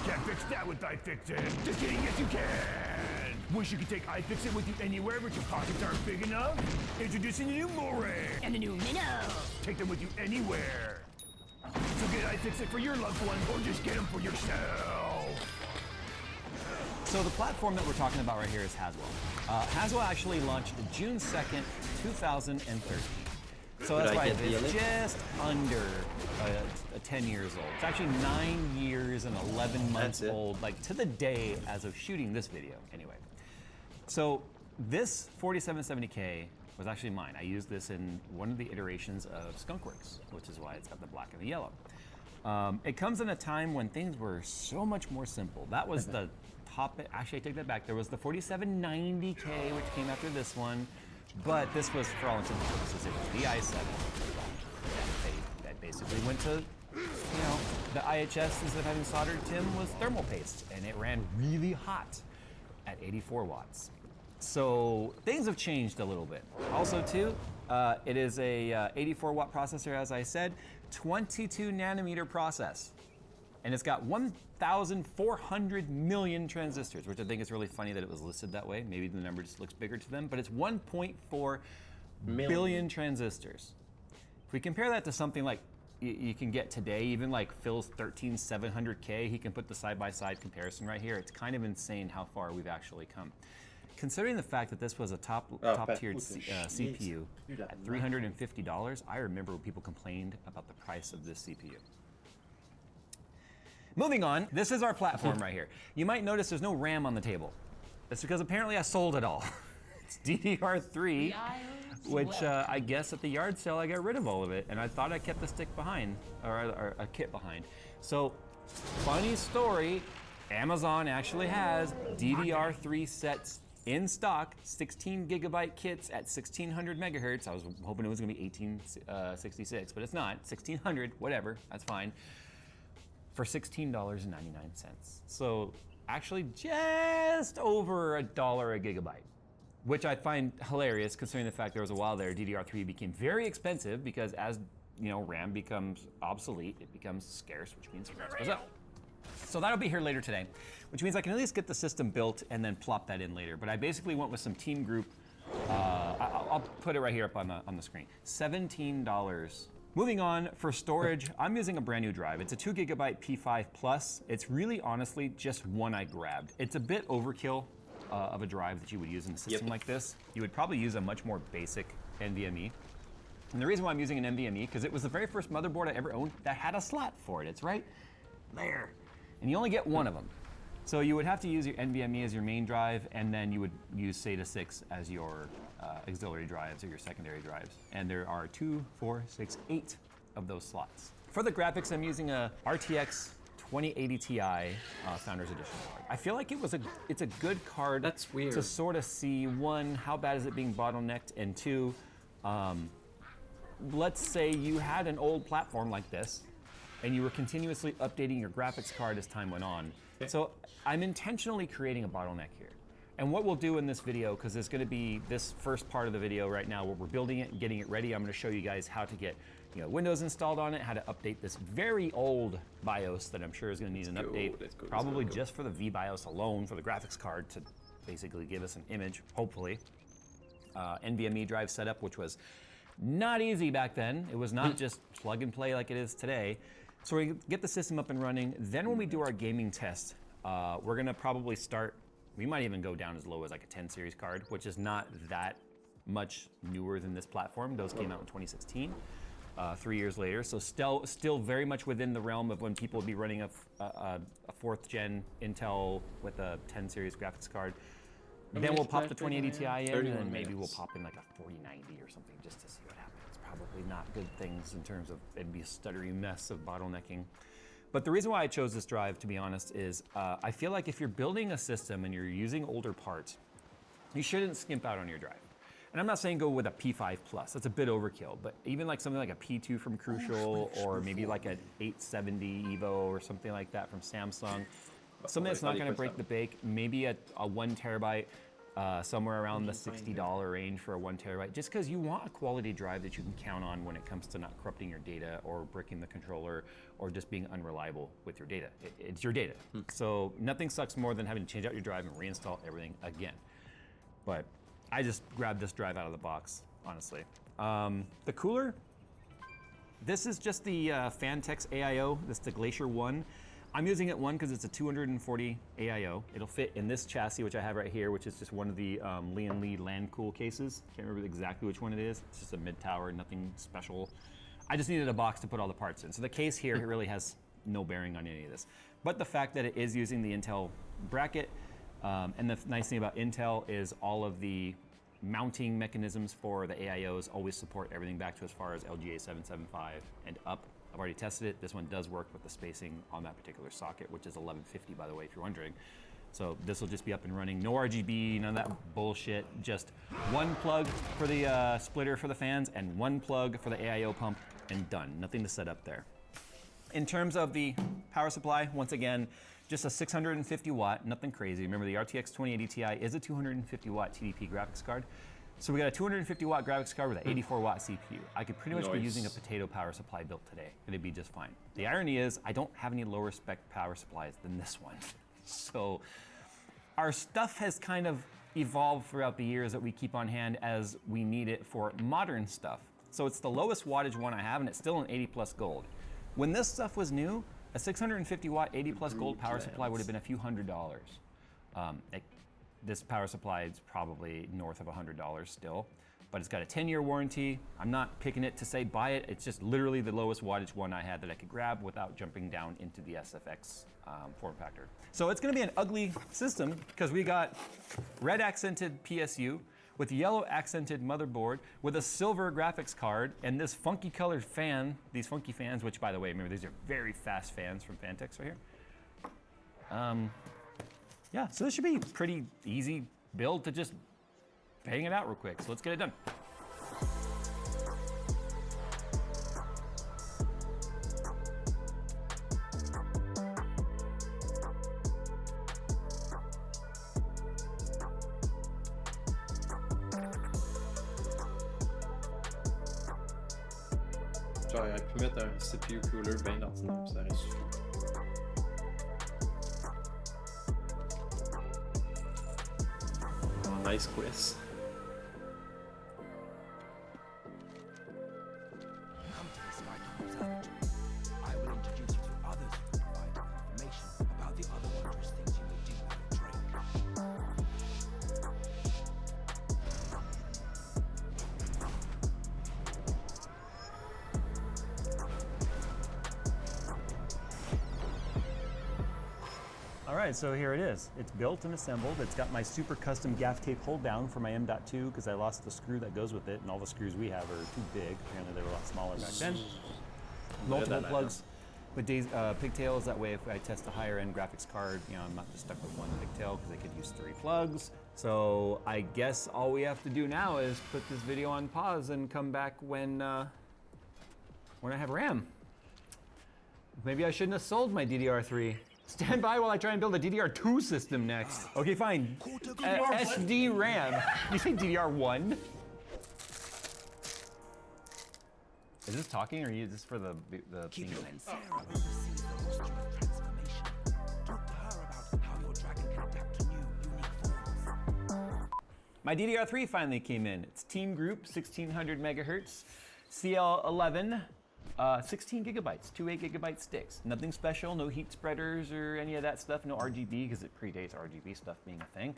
Can't fix that with iFixit. Just kidding, yes you can. Wish you could take iFixit with you anywhere, but your pockets aren't big enough? Introducing the new More And the new Minnow. Take them with you anywhere. So get iFixit for your loved one, or just get them for yourself. So the platform that we're talking about right here is Haswell. Haswell actually launched June 2nd, 2013. So that's why it's just under 10 years old. It's actually 9 years and 11 months old, like to the day as of shooting this video, anyway. So this 4770K was actually mine. I used this in one of the iterations of Skunkworks, which is why it's got the black and the yellow. It comes in a time when things were so much more simple. That was the top, actually I take that back. There was the 4790K, which came after this one. But this was, for all intents and purposes, it was the i7 that basically went to, you know, the IHS, instead of having soldered tin, was thermal paste, and it ran really hot at 84 watts. So things have changed a little bit. Also, too, it is a 84 watt processor, as I said, 22 nanometer process, and it's got 1,400 million transistors, which I think is really funny that it was listed that way. Maybe the number just looks bigger to them, but it's 1.4 billion transistors. If we compare that to something like you can get today, even like Phil's 13700K, he can put the side-by-side comparison right here. It's kind of insane how far we've actually come. Considering the fact that this was a top-tiered CPU at $350, I remember when people complained about the price of this CPU. Moving on, this is our platform right here. You might notice there's no RAM on the table. That's because apparently I sold it all. It's DDR3, which I guess at the yard sale I got rid of all of it, and I thought I kept the stick behind, or a kit behind. So, funny story, Amazon actually has DDR3 sets in stock, 16 gigabyte kits at 1600 megahertz. I was hoping it was gonna be 1866, but it's not. 1600, whatever, that's fine. For $16.99. So actually just over $1 a gigabyte, which I find hilarious considering the fact there was a while there DDR3 became very expensive because as you know RAM becomes obsolete, it becomes scarce, which means the price goes up. So that'll be here later today, which means I can at least get the system built and then plop that in later. But I basically went with some Team Group. I'll put it right here up on the screen. $17. Moving on, for storage, I'm using a brand new drive. It's a 2 gigabyte P5 Plus. It's really honestly just one I grabbed. It's a bit overkill of a drive that you would use in a system like this. You would probably use a much more basic NVMe. And the reason why I'm using an NVMe, because it was the very first motherboard I ever owned that had a slot for it. It's right there. And you only get one of them. So you would have to use your NVMe as your main drive, and then you would use SATA 6 as your auxiliary drives or your secondary drives. And there are 2, 4, 6, 8 of those slots. For the graphics, I'm using a RTX 2080 Ti Founders Edition card. I feel like it's a good card. That's weird. To sort of see, one, how bad is it being bottlenecked, and two, let's say you had an old platform like this, and you were continuously updating your graphics card as time went on. So I'm intentionally creating a bottleneck here. And what we'll do in this video, because there's gonna be this first part of the video right now where we're building it and getting it ready, I'm gonna show you guys how to get Windows installed on it, how to update this very old BIOS that I'm sure is gonna need an update, probably just for the VBIOS alone for the graphics card to basically give us an image, hopefully. NVMe drive setup, which was not easy back then. It was not just plug and play like it is today. So we get the system up and running. Then when we do our gaming test, we're gonna probably start, we might even go down as low as like a 10 series card, which is not that much newer than this platform. Those came out in 2016, 3 years later. So still very much within the realm of when people would be running a 4th gen Intel with a 10 series graphics card. Then we'll pop the 2080 Ti in, and then maybe we'll pop in like a 4090 or something just to see what happens. Probably not good things in terms of, it'd be a stuttery mess of bottlenecking. But the reason why I chose this drive, to be honest, is I feel like if you're building a system and you're using older parts, you shouldn't skimp out on your drive. And I'm not saying go with a P5 Plus, that's a bit overkill, but even like something like a P2 from Crucial, or maybe like an 870 Evo or something like that from Samsung, something that's not gonna break the bank, maybe a 1 terabyte, somewhere around the $60 range for a 1 terabyte, just because you want a quality drive that you can count on when it comes to not corrupting your data or breaking the controller or just being unreliable with your data. It's your data. So nothing sucks more than having to change out your drive and reinstall everything again. But I just grabbed this drive out of the box, honestly. The cooler, this is just the Fantex AIO, this is the Glacier 1. I'm using it because it's a 240 AIO. It'll fit in this chassis, which I have right here, which is just one of the Lee Land Cool cases. Can't remember exactly which one it is. It's just a mid tower, nothing special. I just needed a box to put all the parts in. So the case here really has no bearing on any of this. But the fact that it is using the Intel bracket, and the nice thing about Intel is all of the mounting mechanisms for the AIOs always support everything back to as far as LGA 775 and up. I've already tested it. This one does work with the spacing on that particular socket, which is 1150 by the way, if you're wondering. So this will just be up and running. No RGB, none of that bullshit. Just one plug for the splitter for the fans and one plug for the AIO pump and done. Nothing to set up there. In terms of the power supply, once again, just a 650 watt, nothing crazy. Remember the RTX 2080 Ti is a 250 watt TDP graphics card. So we got a 250 watt graphics card with an 84 watt CPU. I could pretty much be using a potato power supply built today, and it'd be just fine. The irony is I don't have any lower spec power supplies than this one. So our stuff has kind of evolved throughout the years that we keep on hand as we need it for modern stuff. So it's the lowest wattage one I have, and it's still an 80 plus gold. When this stuff was new, a 650 watt 80 plus gold power supply would have been a few $100s. This power supply is probably north of $100 still, but it's got a 10-year warranty. I'm not picking it to say buy it. It's just literally the lowest wattage one I had that I could grab without jumping down into the SFX form factor. So it's gonna be an ugly system because we got red accented PSU with yellow accented motherboard with a silver graphics card and this funky colored fan, these funky fans, which by the way, remember these are very fast fans from Fantex right here. Yeah, so this should be a pretty easy build to just bang it out real quick. So let's get it done. Genre, il peut mettre un CPU cooler bien ordinaire, ça reste fou. Nice quiz. Come to the Sky Observatory. I will introduce you to others who provide information about the other wondrous things you may do while training. All right, so here it is. It's built and assembled. It's got my super custom gaff tape hold down for my M.2 because I lost the screw that goes with it, and all the screws we have are too big. Apparently they were a lot smaller back then. Multiple plugs with pigtails. That way if I test a higher end graphics card, you know, I'm not just stuck with one pigtail because I could use 3 plugs. So I guess all we have to do now is put this video on pause and come back when I have RAM. Maybe I shouldn't have sold my DDR3. Stand by while I try and build a DDR2 system next. Okay, fine. SD RAM. You say DDR1? Is this talking or is this for the Keep thing? your and Sarah oversees the roster of transformation. Talk to her about how your dragon can adapt to new, unique forms. My DDR3 finally came in. It's Team Group 1600 megahertz, CL11. 16 gigabytes, 2 8GB sticks. Nothing special, no heat spreaders or any of that stuff, no RGB because it predates RGB stuff being a thing.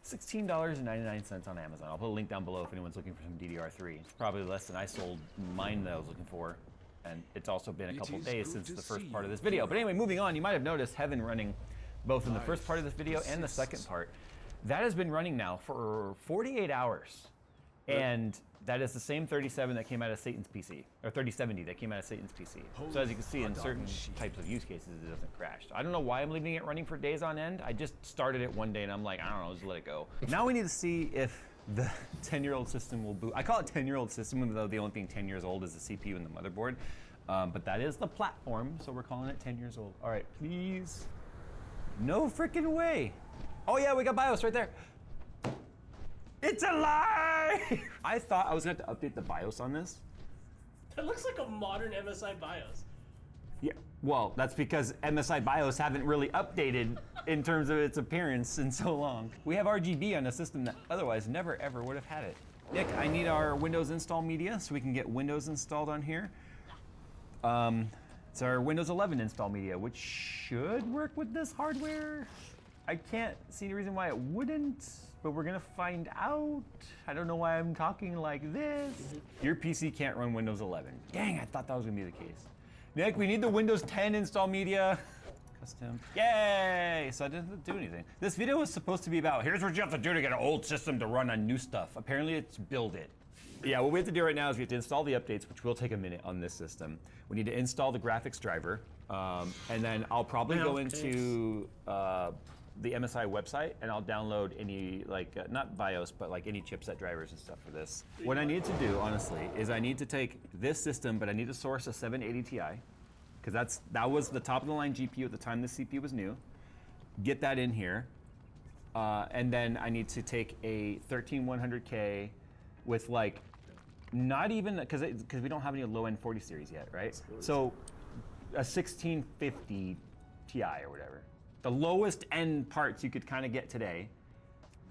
$16.99 on Amazon. I'll put a link down below if anyone's looking for some DDR3. It's probably less than I sold mine that I was looking for. And it's also been a couple days since the first part of this video. But anyway, moving on, you might have noticed Heaven running both in the first part of this video and the second part. That has been running now for 48 hours. And that is the same 37 that came out of Satan's PC, or 3070 that came out of Satan's PC. So as you can see, in certain types of use cases, it doesn't crash. So I don't know why I'm leaving it running for days on end. I just started it one day and I'm like, I don't know, just let it go. Now we need to see if the 10-year-old system will boot. I call it 10-year-old system, even though the only thing 10 years old is the CPU and the motherboard. But that is the platform, so we're calling it 10 years old. All right, please. No freaking way. Oh yeah, we got BIOS right there. It's alive! I thought I was gonna have to update the BIOS on this. That looks like a modern MSI BIOS. Yeah, well, that's because MSI BIOS haven't really updated in terms of its appearance in so long. We have RGB on a system that otherwise never ever would have had it. Nick, I need our Windows install media so we can get Windows installed on here. It's our Windows 11 install media, which should work with this hardware. I can't see any reason why it wouldn't, but we're gonna find out. I don't know why I'm talking like this. Your PC can't run Windows 11. Dang, I thought that was gonna be the case. Nick, we need the Windows 10 install media. Custom. Yay! So I didn't do anything. This video was supposed to be about, here's what you have to do to get an old system to run on new stuff. Apparently it's build it. Yeah, what we have to do right now is we have to install the updates, which will take a minute on this system. We need to install the graphics driver, and then I'll probably go into the MSI website and I'll download any, like, not BIOS, but like any chipset drivers and stuff for this. What I need to do, honestly, is I need to take this system, but I need to source a 780 Ti, because that was the top of the line GPU at the time the CPU was new. Get that in here, and then I need to take a 13100K with like, not even, because we don't have any low-end 40 series yet, right? So a 1650 Ti or whatever. The lowest end parts you could kind of get today,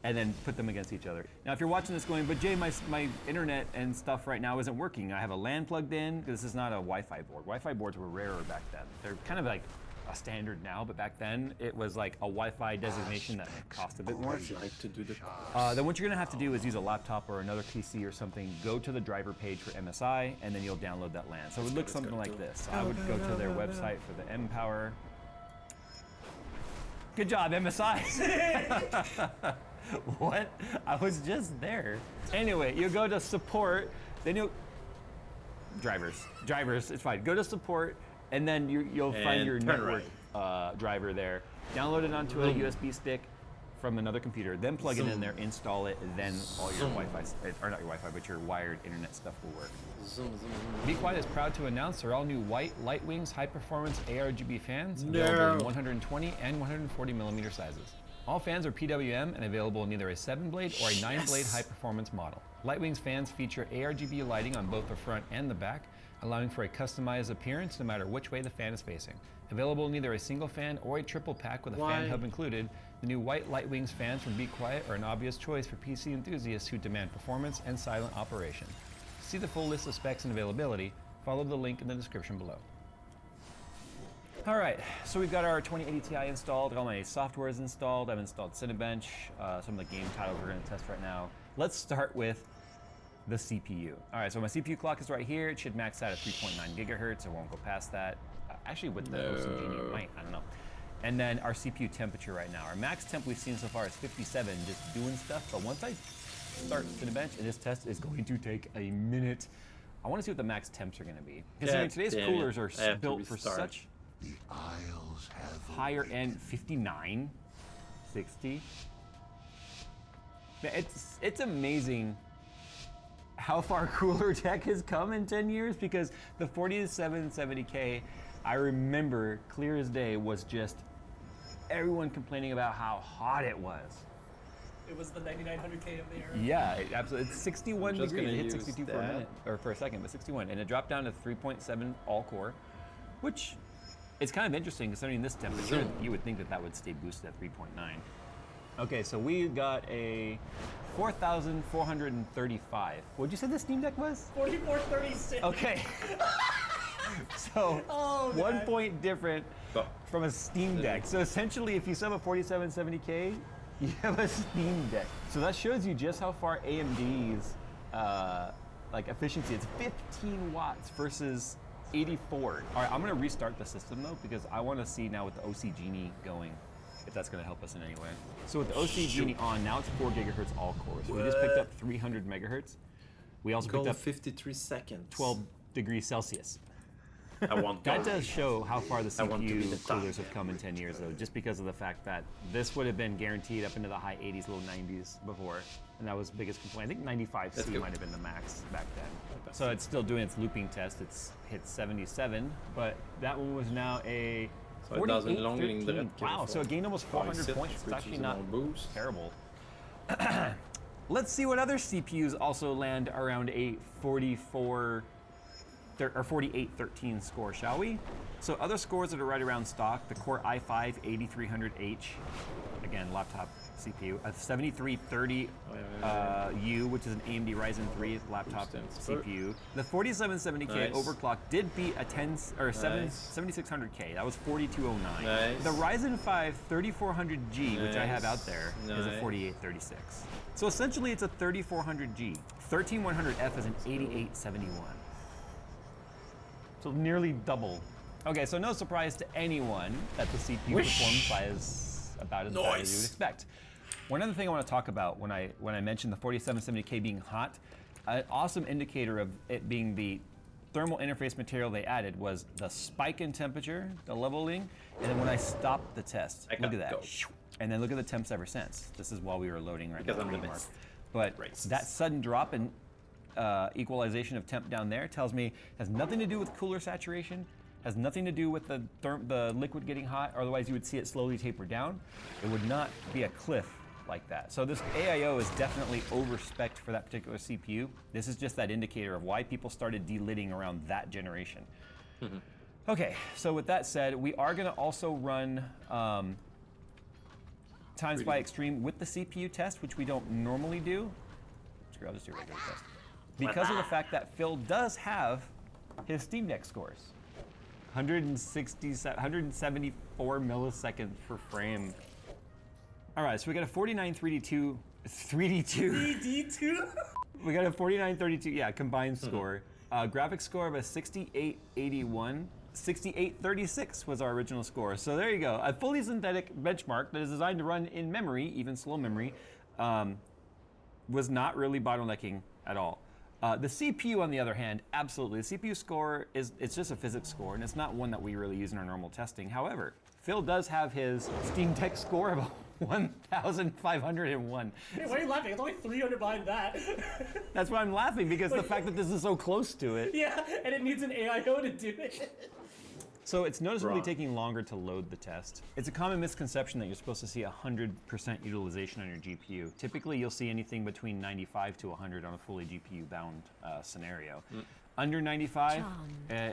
and then put them against each other. Now, if you're watching this going, but Jay, my internet and stuff right now isn't working. I have a LAN plugged in, because this is not a Wi-Fi board. Wi-Fi boards were rarer back then. They're kind of like a standard now, but back then it was like a Wi-Fi designation that cost a bit more. Like to do the then what you're gonna have to do is use a laptop or another PC or something, go to the driver page for MSI, and then you'll download that LAN. So it would look something like this. I would go to their website for the mPower. Good job, MSI. What? I was just there. Anyway, you go to support, then you'll, drivers, it's fine. Go to support, and then you'll find your network driver there. Download it onto a USB stick from another computer, then plug it in there, install it, and then all your Wi-Fi, or not your Wi-Fi, but your wired internet stuff will work. Be Quiet is proud to announce their all-new white Lightwings high-performance ARGB fans, available in 120 and 140 millimeter sizes. All fans are PWM and available in either a 7-blade or a 9-blade high-performance model. Lightwings fans feature ARGB lighting on both the front and the back, allowing for a customized appearance no matter which way the fan is facing. Available in either a single fan or a triple pack with a fan hub included, the new white Lightwings fans from Be Quiet are an obvious choice for PC enthusiasts who demand performance and silent operation. To see the full list of specs and availability, follow the link in the description below. All right, so we've got our 2080 Ti installed, all my software is installed, I've installed Cinebench, some of the game titles we're gonna test right now. Let's start with the CPU. All right, so my CPU clock is right here. It should max out at 3.9 gigahertz. It won't go past that. Actually, with the OCG, it might, I don't know. And then our CPU temperature right now. Our max temp we've seen so far is 57, just doing stuff. But once I start Cinebench, and this test is going to take a minute, I wanna see what the max temps are gonna be. Considering today's coolers are built for such higher end, 59, 60. It's amazing how far cooler tech has come in 10 years, because the 4770K, I remember clear as day, was just everyone complaining about how hot it was. It was the 9900K of the era. Yeah, absolutely. It's 61 degrees. It hit 62 for a minute, or for a second, but 61. And it dropped down to 3.7 all core, which it's kind of interesting considering this temperature. You would think that that would stay boosted at 3.9. Okay, so we got a 4,435. What'd you say the Steam Deck was? 4436. Okay. So, 1 point different from a Steam Deck. So essentially, if you sub a 4770K, you have a Steam Deck. So that shows you just how far AMD's like efficiency. It's 15 watts versus 84. All right, I'm gonna restart the system though, because I wanna see now with the OC Genie going, if that's gonna help us in any way. So with the OC Genie on, now it's 4 gigahertz all cores. So we just picked up 300 megahertz. We also picked up 53 seconds. 12 degrees Celsius. I want that does show how far the CPU coolers have come in 10 years though, just because of the fact that this would have been guaranteed up into the high 80s, low 90s before. And that was the biggest complaint. I think 95C might have been the max back then. So it's still doing its looping test. It's hit 77, but that one was now a 48-13. Wow, so it gained almost 400 points. It's actually not terrible. Let's see what other CPUs also land around a 4813 score, shall we? So other scores that are right around stock, the Core i5 8300H, like again, laptop CPU. A 7330U, which is an AMD Ryzen 3 laptop CPU. The 4770K overclock did beat a 7600K. That was 4209. Nice. The Ryzen 5 3400G, which I have out there, is a 4836. So essentially, it's a 3400G. 13100F is an 8871. So nearly double. Okay, so no surprise to anyone that the CPU performance is about as bad as you would expect. One other thing I want to talk about when I mentioned the 4770K being hot, an awesome indicator of it being the thermal interface material they added was the spike in temperature, the lvling, and then when I stopped the test, look at that. And then look at the temps ever since. This is while we were loading right now. But that sudden drop in equalization of temp down there tells me has nothing to do with cooler saturation, has nothing to do with the liquid getting hot, otherwise you would see it slowly taper down. It would not be a cliff like that. So this AIO is definitely over-spec'd for that particular CPU. This is just that indicator of why people started delidding around that generation. Okay, so with that said, we are gonna also run times by extreme with the CPU test, which we don't normally do. Screw, I'll just do a regular test. Because of the fact that Phil does have his Steam Deck scores. 174 milliseconds per frame. All right, so we got a 49 3D2. We got a 4932, yeah, combined score. Graphics score of a 6881. 6836 was our original score. So there you go. A fully synthetic benchmark that is designed to run in memory, even slow memory, was not really bottlenecking at all. The CPU, on the other hand, absolutely. The CPU score it's just a physics score, and it's not one that we really use in our normal testing. However, Phil does have his Steam Deck score of 1,501. Hey, why are you laughing? It's only 300 behind that. That's why I'm laughing, because the fact that this is so close to it. Yeah, and it needs an AIO to do it. So it's noticeably taking longer to load the test. It's a common misconception that you're supposed to see 100% utilization on your GPU. Typically, you'll see anything between 95 to 100 on a fully GPU-bound scenario. Under 95,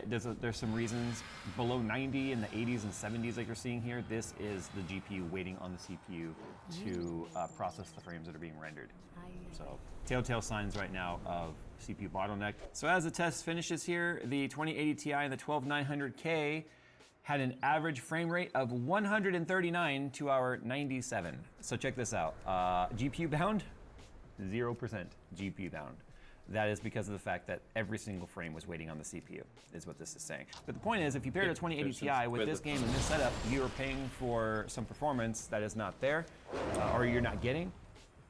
there's some reasons. Below 90 in the 80s and 70s like you're seeing here, this is the GPU waiting on the CPU to process the frames that are being rendered. So telltale signs right now of CPU bottleneck. So as the test finishes here, the 2080 Ti and the 12900K had an average frame rate of 139 to our 97. So check this out. GPU bound, 0% GPU bound. That is because of the fact that every single frame was waiting on the CPU, is what this is saying. But the point is, if you pair a 2080 Ti with this game and this setup, you're paying for some performance that is not there, or you're not getting.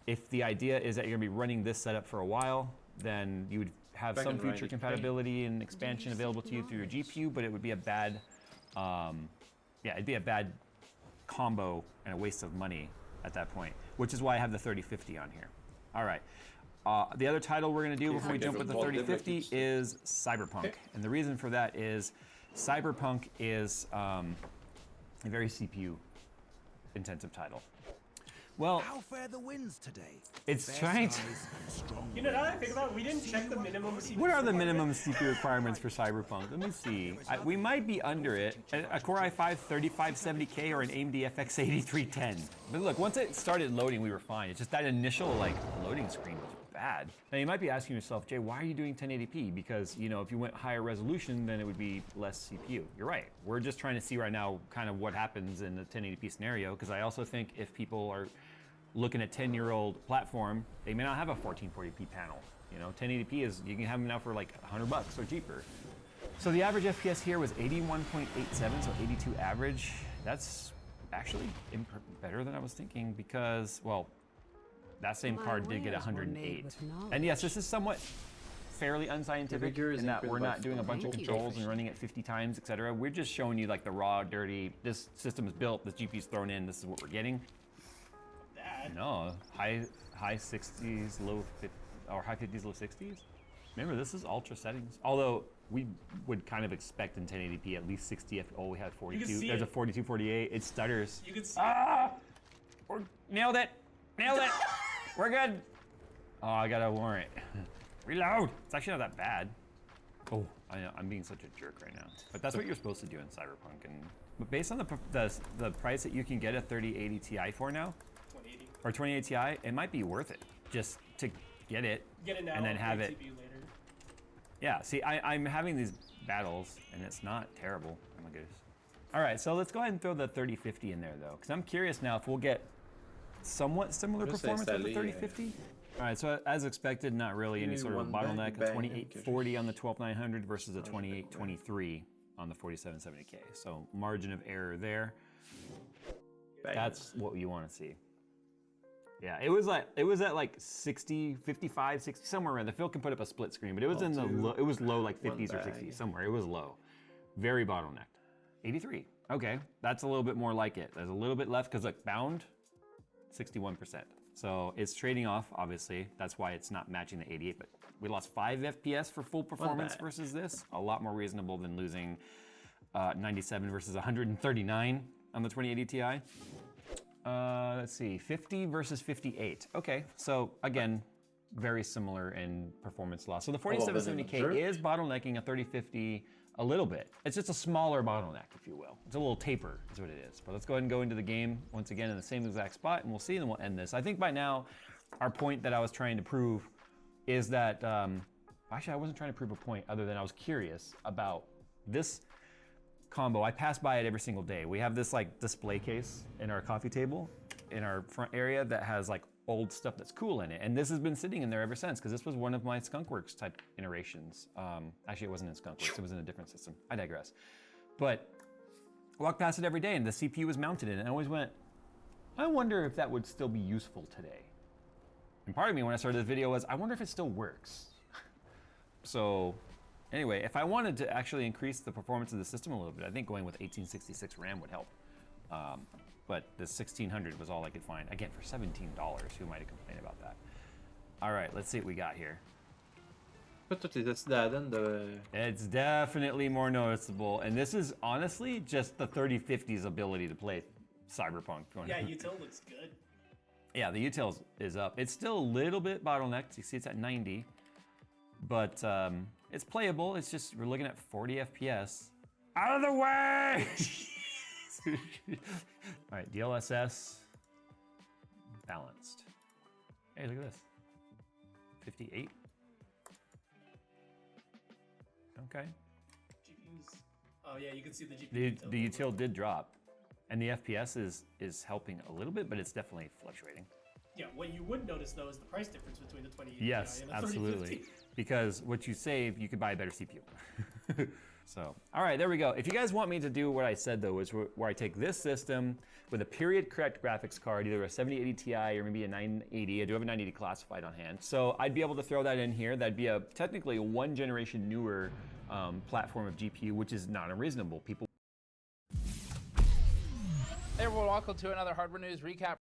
If the idea is that you're gonna be running this setup for a while, then you would have some future compatibility and expansion available to you through your GPU, but it would be a bad, it'd be a bad combo and a waste of money at that point, which is why I have the 3050 on here. All right. The other title we're going to do before we jump with the 3050 is Cyberpunk. And the reason for that is Cyberpunk is a very CPU intensive title. Well, how fare the winds today? It's trying to... You know, now that I think about it, we didn't check the minimum CPU. What are the minimum CPU requirements for Cyberpunk? Let me see. We might be under it. A Core i5 3570K or an AMD FX 8310. But look, once it started loading, we were fine. It's just that initial loading screen was bad. Now you might be asking yourself, Jay, why are you doing 1080p? Because if you went higher resolution, then it would be less CPU. You're right. We're just trying to see right now kind of what happens in the 1080p scenario, because I also think if people are looking at 10-year-old platform, they may not have a 1440p panel. 1080p is, you can have them now for like $100 or cheaper. So the average FPS here was 81.87, so 82 average. That's actually better than I was thinking because, well, that same card did get 108. And yes, this is somewhat fairly unscientific in that we're not doing a bunch of controls and running it 50 times, etc. We're just showing you like the raw, dirty, this system is built, this GPU's thrown in, this is what we're getting. No, high 60s, low 50s, or high 50s, low 60s. Remember, this is ultra settings. Although we would kind of expect in 1080p at least 60. Oh, we had 42. There's a 42, 48. It stutters. You can see. Nailed it. Nailed it. We're good. Oh, I got a warrant. Reload. It's actually not that bad. Oh, I know. I'm being such a jerk right now. But that's what you're supposed to do in Cyberpunk, and But based on the price that you can get a 3080 Ti for now, 2080. or 2080 Ti, it might be worth it just to get it, Get it now. and then have it. CPU later. Yeah, see, I'm having these battles, and it's not terrible. Oh my goodness. All right, so let's go ahead and throw the 3050 in there, though, because I'm curious now if we'll get somewhat similar performance with the 3050. All right, so as expected, not really any sort of bottleneck. A 2840 on the 12900 versus a 2823 on the 4770K. So margin of error there. That's what you want to see. Yeah, it was at like 60, 55, 60, somewhere around. The Phil can put up a split screen, but it was it was low, like 50s or 60s, somewhere. It was low. Very bottlenecked. 83. Okay, that's a little bit more like it. There's a little bit left because like bound, 61%. So it's trading off, obviously. That's why it's not matching the 88, but we lost 5 FPS for full performance versus this. A lot more reasonable than losing 97 versus 139 on the 2080 Ti. Let's see, 50 versus 58. Okay, so again, very similar in performance loss. So the 4770K is bottlenecking a 3050 a little bit. It's just a smaller bottleneck, if you will. It's a little taper, is what it is. But let's go ahead and go into the game once again in the same exact spot, and we'll see, and then we'll end this. I think by now, our point that I was trying to prove is that, actually I wasn't trying to prove a point other than I was curious about this combo. I pass by it every single day. We have this like display case in our coffee table in our front area that has like old stuff that's cool in it. And this has been sitting in there ever since, because this was one of my Skunkworks type iterations. Actually, it wasn't in Skunkworks, it was in a different system. I digress. But I walk past it every day and the CPU was mounted in it. And I always went, I wonder if that would still be useful today. And part of me when I started the video was, I wonder if it still works. So anyway, if I wanted to actually increase the performance of the system a little bit, I think going with 1866 RAM would help. But the 1600 was all I could find. Again, for $17, who might have complained about that? All right, let's see what we got here. It's definitely more noticeable, and this is honestly just the 3050's ability to play Cyberpunk. Yeah, util looks good. Yeah, the util is up. It's still a little bit bottlenecked. You see it's at 90, but it's playable. It's just, we're looking at 40 FPS. Out of the way! All right, DLSS, balanced. Hey, look at this. 58. Okay. GPUs. Oh yeah, you can see the GPU. The util did drop, and the FPS is helping a little bit, but it's definitely fluctuating. Yeah, what you would notice though is the price difference between the 2080 Yes, and the absolutely. 3050. Because what you save, you could buy a better CPU. So, all right, there we go. If you guys want me to do what I said though, is where I take this system with a period correct graphics card, either a 7080 Ti or maybe a 980. I do have a 980 classified on hand. So I'd be able to throw that in here. That'd be technically a 1 generation newer platform of GPU, which is not unreasonable. People. Hey everyone, welcome to another hardware news recap.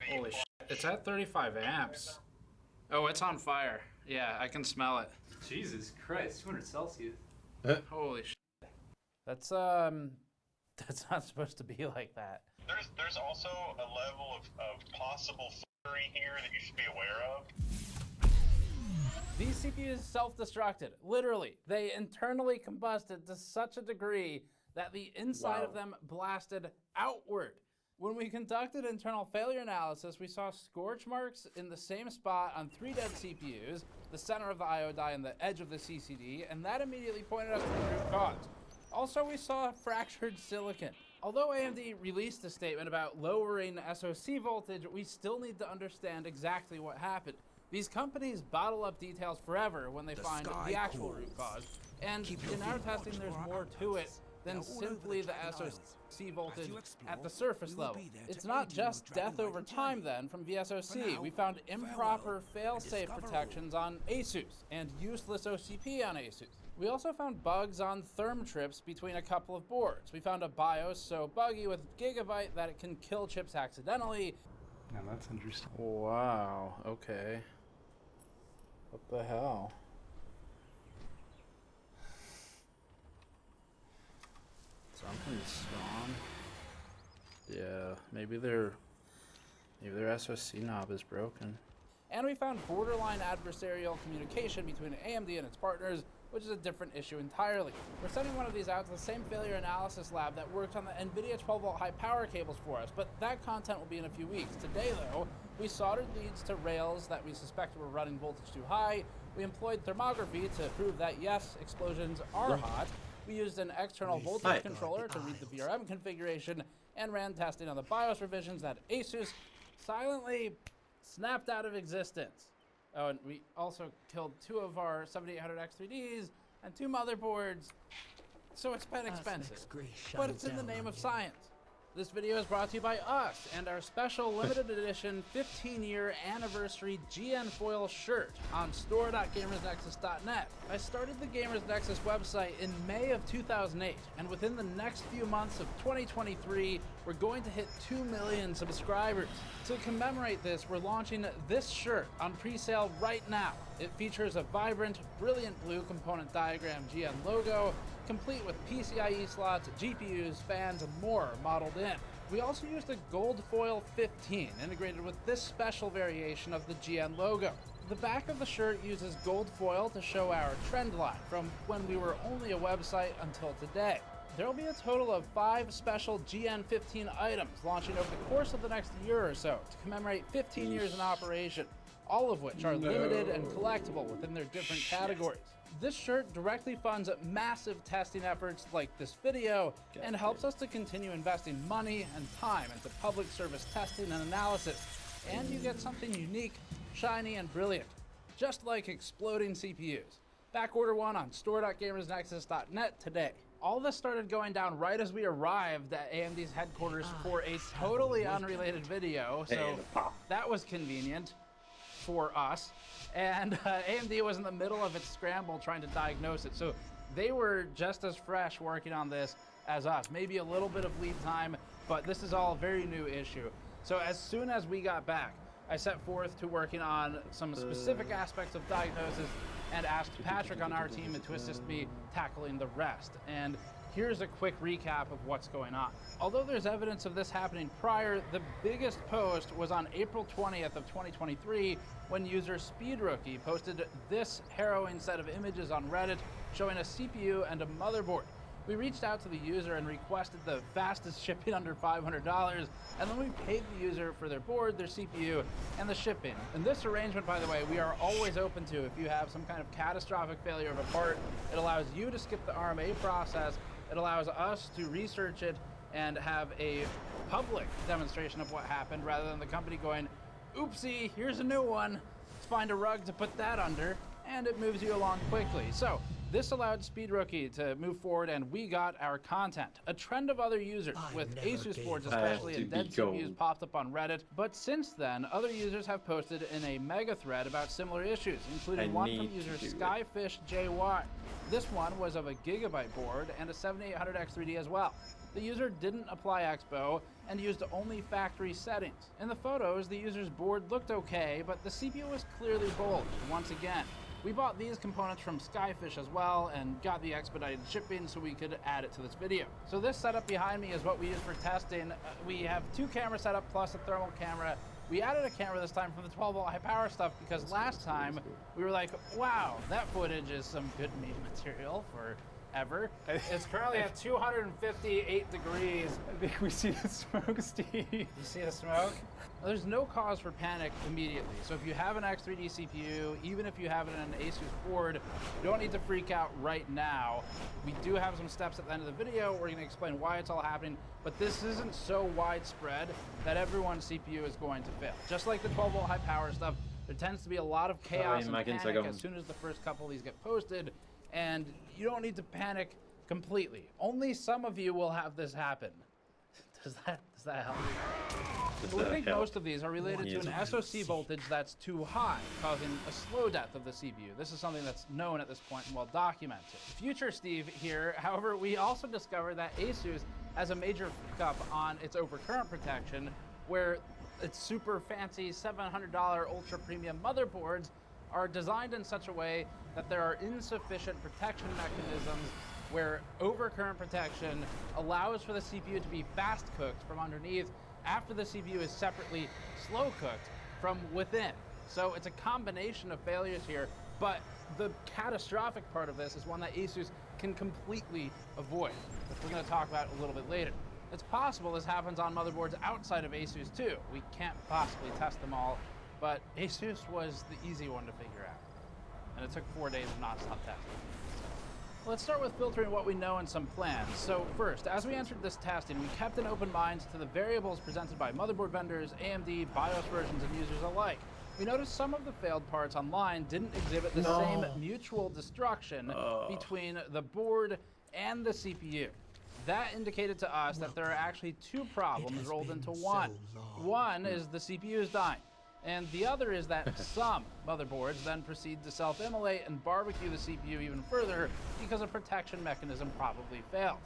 Holy shit, it's at 35 amps. Oh, it's on fire. Yeah, I can smell it. Jesus Christ, 200 Celsius. Holy shit. That's not supposed to be like that. There's also a level of possible fuckery here that you should be aware of. These CPUs self-destructed. Literally, they internally combusted to such a degree that the inside of them blasted outward. When we conducted internal failure analysis, we saw scorch marks in the same spot on 3 dead CPUs, the center of the IO die and the edge of the CCD, and that immediately pointed us to the root cause. Also, we saw fractured silicon. Although AMD released a statement about lowering SoC voltage, we still need to understand exactly what happened. These companies bottle up details forever when they find the actual root cause, and in our testing there's more to it than simply the SoC voltage at the surface level. It's not just death over time then from VSoC. We found improper fail-safe protections on ASUS and useless OCP on ASUS. We also found bugs on therm trips between a couple of boards. We found a BIOS so buggy with Gigabyte that it can kill chips accidentally. Now that's interesting. Wow, okay. What the hell? Something's wrong. Yeah, maybe their SoC knob is broken. And we found borderline adversarial communication between AMD and its partners, which is a different issue entirely. We're sending one of these out to the same failure analysis lab that worked on the NVIDIA 12-volt high power cables for us, but that content will be in a few weeks. Today, though, we soldered leads to rails that we suspected were running voltage too high. We employed thermography to prove that, yes, explosions are hot. We used an external voltage controller to read the VRM configuration and ran testing on the BIOS revisions that Asus silently snapped out of existence. Oh, and we also killed 2 of our 7800X3Ds and 2 motherboards. So it's been expensive, but it's in the name of science. This video is brought to you by us and our special limited edition 15-year anniversary GN foil shirt on store.gamersnexus.net. I started the Gamers Nexus website in May of 2008, and within the next few months of 2023, we're going to hit 2 million subscribers. To commemorate this, we're launching this shirt on pre-sale right now. It features a vibrant, brilliant blue component diagram GN logo, complete with PCIe slots, GPUs, fans, and more modeled in. We also used a gold foil 15 integrated with this special variation of the GN logo. The back of the shirt uses gold foil to show our trend line from when we were only a website until today. There will be a total of 5 special GN 15 items launching over the course of the next year or so to commemorate 15 years in operation, all of which are limited and collectible within their different categories. This shirt directly funds massive testing efforts like this video and helps us to continue investing money and time into public service testing and analysis. And you get something unique, shiny, and brilliant, just like exploding CPUs. Back order one on store.gamersnexus.net today. All this started going down right as we arrived at AMD's headquarters for a totally unrelated video, so that was convenient for us. And AMD was in the middle of its scramble trying to diagnose it, so they were just as fresh working on this as us. Maybe a little bit of lead time, but this is all a very new issue. So as soon as we got back, I set forth to working on some specific aspects of diagnosis and asked Patrick on our team to assist me tackling the rest. And here's a quick recap of what's going on. Although there's evidence of this happening prior, the biggest post was on April 20th of 2023 when user SpeedRookie posted this harrowing set of images on Reddit showing a CPU and a motherboard. We reached out to the user and requested the fastest shipping under $500, and then we paid the user for their board, their CPU, and the shipping. And this arrangement, by the way, we are always open to. If you have some kind of catastrophic failure of a part, it allows you to skip the RMA process. It allows us to research it and have a public demonstration of what happened rather than the company going, oopsie, here's a new one. Let's find a rug to put that under, and it moves you along quickly. So this allowed SpeedRookie to move forward, and we got our content. A trend of other users with Asus boards, especially, and dead CPUs popped up on Reddit. But since then, other users have posted in a mega thread about similar issues, including one from user SkyfishJY. This one was of a Gigabyte board and a 7800X3D as well. The user didn't apply Expo and used only factory settings. In the photos, the user's board looked okay, but the CPU was clearly bulged once again. We bought these components from Skyfish as well and got the expedited shipping so we could add it to this video. So this setup behind me is what we use for testing. We have 2 camera setup plus a thermal camera. We added a camera this time from the 12-volt high power stuff because last time we were like, wow, that footage is some good meat material for ever. It's currently at 258 degrees. I think we see the smoke, Steve. You see the smoke? Well, there's no cause for panic immediately. So if you have an X3D CPU, even if you have it on an Asus board, you don't need to freak out right now. We do have some steps at the end of the video. We're gonna explain why it's all happening, but this isn't so widespread that everyone's CPU is going to fail. Just like the 12-volt high power stuff, there tends to be a lot of chaos and panic as soon as the first couple of these get posted, and you don't need to panic completely. Only some of you will have this happen. Does that help? We think most of these are related to an SoC voltage that's too high, causing a slow death of the CPU. This is something that's known at this point and well documented. Future Steve here, however, we also discovered that Asus has a major fuck up on its overcurrent protection, where its super fancy $700 ultra premium motherboards are designed in such a way that there are insufficient protection mechanisms where overcurrent protection allows for the CPU to be fast cooked from underneath after the CPU is separately slow cooked from within. So it's a combination of failures here, But the catastrophic part of this is one that Asus can completely avoid, which we're going to talk about a little bit later. It's possible this happens on motherboards outside of Asus too. We can't possibly test them all, but Asus was the easy one to figure out. And it took 4 days of non-stop testing. Let's start with filtering what we know and some plans. So first, as we entered this testing, we kept an open mind to the variables presented by motherboard vendors, AMD, BIOS versions, and users alike. We noticed some of the failed parts online didn't exhibit the same mutual destruction between the board and the CPU. That indicated to us that there are actually two problems rolled into one. One is the CPU is dying, and the other is that some motherboards then proceed to self-immolate and barbecue the CPU even further because a protection mechanism probably failed.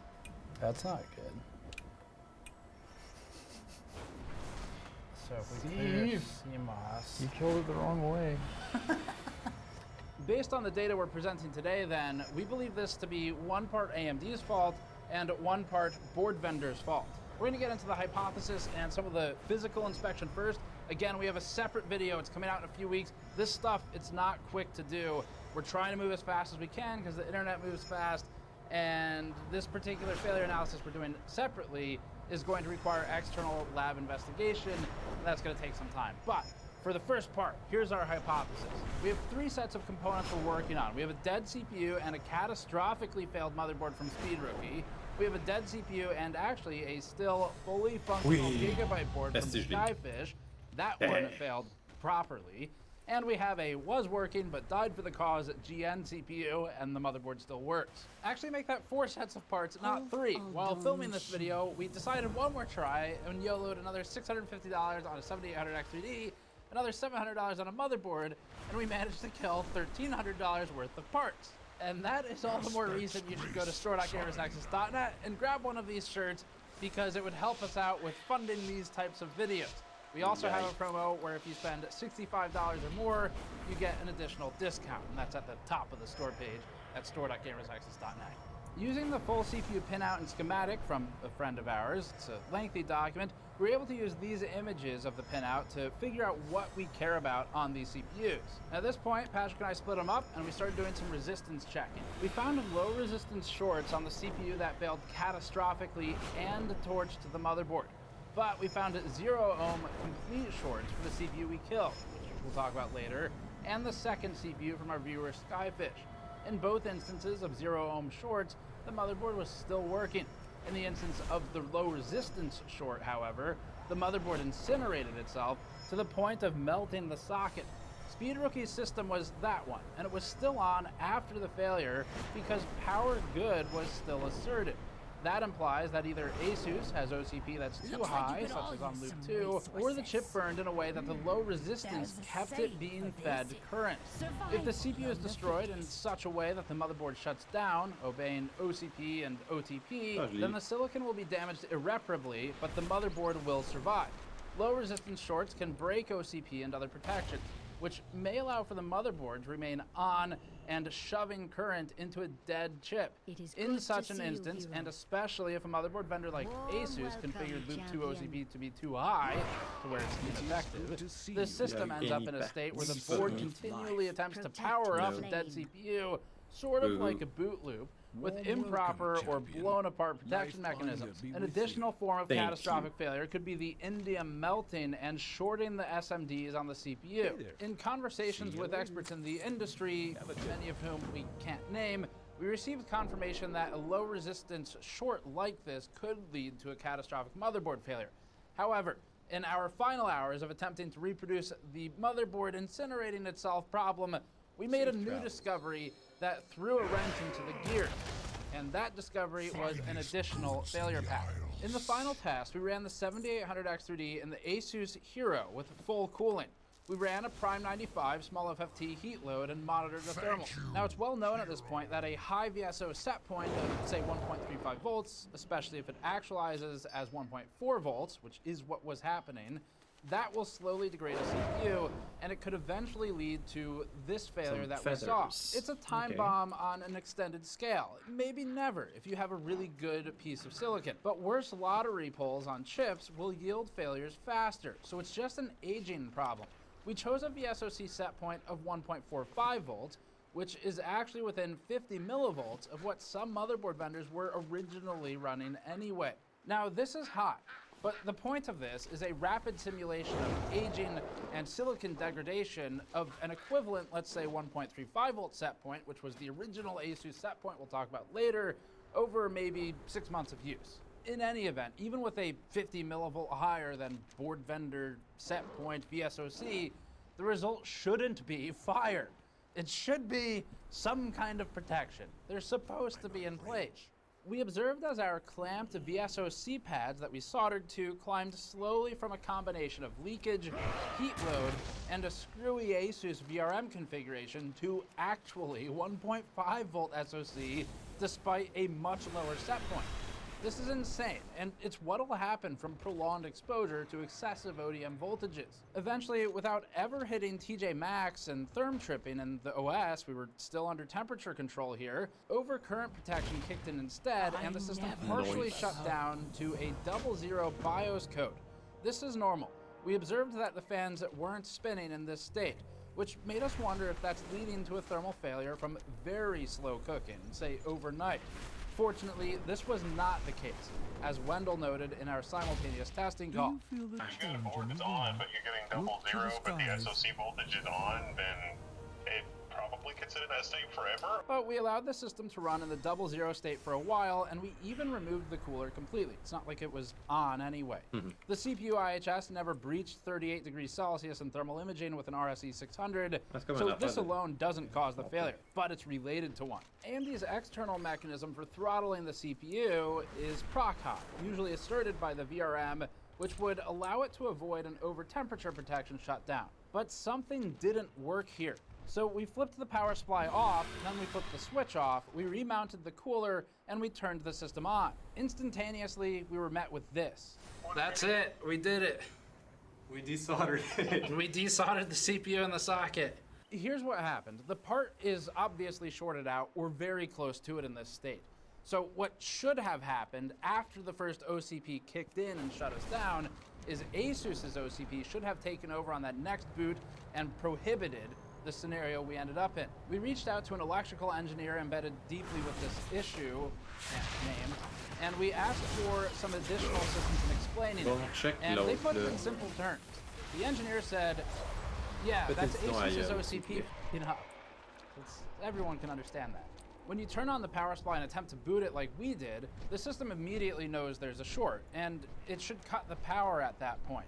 That's not good. So if we clear CMOS. You killed it the wrong way. Based on the data we're presenting today, then, we believe this to be one part AMD's fault and one part board vendor's fault. We're going to get into the hypothesis and some of the physical inspection first. Again, we have a separate video. It's coming out in a few weeks. This stuff, it's not quick to do. We're trying to move as fast as we can because the internet moves fast, and this particular failure analysis we're doing separately is going to require external lab investigation. That's going to take some time. But for the first part, here's our hypothesis. We have three sets of components we're working on. We have a dead CPU and a catastrophically failed motherboard from SpeedRookie. We have a dead CPU and actually a still fully functional Gigabyte board from Skyfish. That one failed properly. And we have a was working but died for the cause GN CPU, and the motherboard still works. Actually make that 4 sets of parts, not 3. While filming this video, we decided one more try and YOLO'd another $650 on a 7800X3D, another $700 on a motherboard, and we managed to kill $1,300 worth of parts. And that is all the more reason you should go to store.gamersnexus.net and grab one of these shirts, because it would help us out with funding these types of videos. We also have a promo where if you spend $65 or more, you get an additional discount, and that's at the top of the store page at store.gamersnexus.net. Using the full CPU pinout and schematic from a friend of ours, it's a lengthy document, we're able to use these images of the pinout to figure out what we care about on these CPUs. At this point, Patrick and I split them up, and we started doing some resistance checking. We found low resistance shorts on the CPU that failed catastrophically and torched the motherboard. But we found 0 ohm complete shorts for the CPU we killed, which we'll talk about later, and the second CPU from our viewer Skyfish. In both instances of 0 ohm shorts, the motherboard was still working. In the instance of the low resistance short, however, the motherboard incinerated itself to the point of melting the socket. SpeedRookie's system was that one, and it was still on after the failure because power good was still asserted. That implies that either Asus has OCP that's too high, such as on loop 2, or the chip burned in a way that the low resistance kept it being fed current. If the CPU is destroyed in such a way that the motherboard shuts down, obeying OCP and OTP, then the silicon will be damaged irreparably, but the motherboard will survive. Low resistance shorts can break OCP and other protections, which may allow for the motherboard to remain on and shoving current into a dead chip. In such an instance, and especially if a motherboard vendor like Asus configured loop 2 OCP to be too high, to where it's ineffective, the system ends up in a state where the board continually attempts to power up a dead CPU, sort of like a boot loop, with improper or blown apart protection mechanisms. An additional form of catastrophic failure could be the indium melting and shorting the SMDs on the CPU. In conversations with experts in the industry, many of whom we can't name, we received confirmation that a low resistance short like this could lead to a catastrophic motherboard failure. However, in our final hours of attempting to reproduce the motherboard incinerating itself problem, we made a new discovery that threw a wrench into the gears, and that discovery was an additional failure path. In the final test, we ran the 7800X3D in the Asus Hero with full cooling. We ran a Prime 95 small FFT heat load and monitored the thermal. Now, it's well known at this point that a high VSO set point of, say, 1.35 volts, especially if it actualizes as 1.4 volts, which is what was happening, that will slowly degrade a CPU, and it could eventually lead to this failure that we saw. It's a time bomb on an extended scale. Maybe never if you have a really good piece of silicon. But worse lottery pulls on chips will yield failures faster, so it's just an aging problem. We chose a VSOC set point of 1.45 volts, which is actually within 50 millivolts of what some motherboard vendors were originally running anyway. Now, this is high, but the point of this is a rapid simulation of aging and silicon degradation of an equivalent, let's say 1.35 volt set point, which was the original ASUS set point we'll talk about later, over maybe 6 months of use. In any event, even with a 50 millivolt higher than board vendor set point VSOC, the result shouldn't be fire. It should be some kind of protection. They're supposed to be in place. We observed as our clamped VSOC pads that we soldered to climbed slowly from a combination of leakage, heat load, and a screwy ASUS VRM configuration to actually 1.5 volt SoC despite a much lower set point. This is insane, and it's what'll happen from prolonged exposure to excessive ODM voltages. Eventually, without ever hitting TJ Max and therm tripping in the OS, we were still under temperature control here, overcurrent protection kicked in instead, and the system partially shut down to a 00 BIOS code. This is normal. We observed that the fans weren't spinning in this state, which made us wonder if that's leading to a thermal failure from very slow cooking, say overnight. Fortunately, this was not the case, as Wendell noted in our simultaneous testing call. If you got a board that's on, but you're getting 00, but the SoC voltage is on, then it probably could sit in that state forever. But we allowed the system to run in the 00 state for a while, and we even removed the cooler completely. It's not like it was on anyway. The CPU IHS never breached 38 degrees Celsius in thermal imaging with an RSE 600, so this alone doesn't cause the failure, but it's related to one. AMD's external mechanism for throttling the CPU is proc high, usually asserted by the VRM, which would allow it to avoid an over-temperature protection shutdown. But something didn't work here. So we flipped the power supply off, then we flipped the switch off, we remounted the cooler, and we turned the system on. Instantaneously, we were met with this. That's it. We did it. We desoldered it. We desoldered the CPU in the socket. Here's what happened. The part is obviously shorted out. We're very close to it in this state. So what should have happened after the first OCP kicked in and shut us down is ASUS's OCP should have taken over on that next boot and prohibited the scenario we ended up in. We reached out to an electrical engineer embedded deeply with this issue, named, and we asked for some additional assistance in explaining it. And they put it in simple terms. The engineer said, yeah, that's ASUS's OCP. You know, everyone can understand that. When you turn on the power supply and attempt to boot it like we did, the system immediately knows there's a short, and it should cut the power at that point.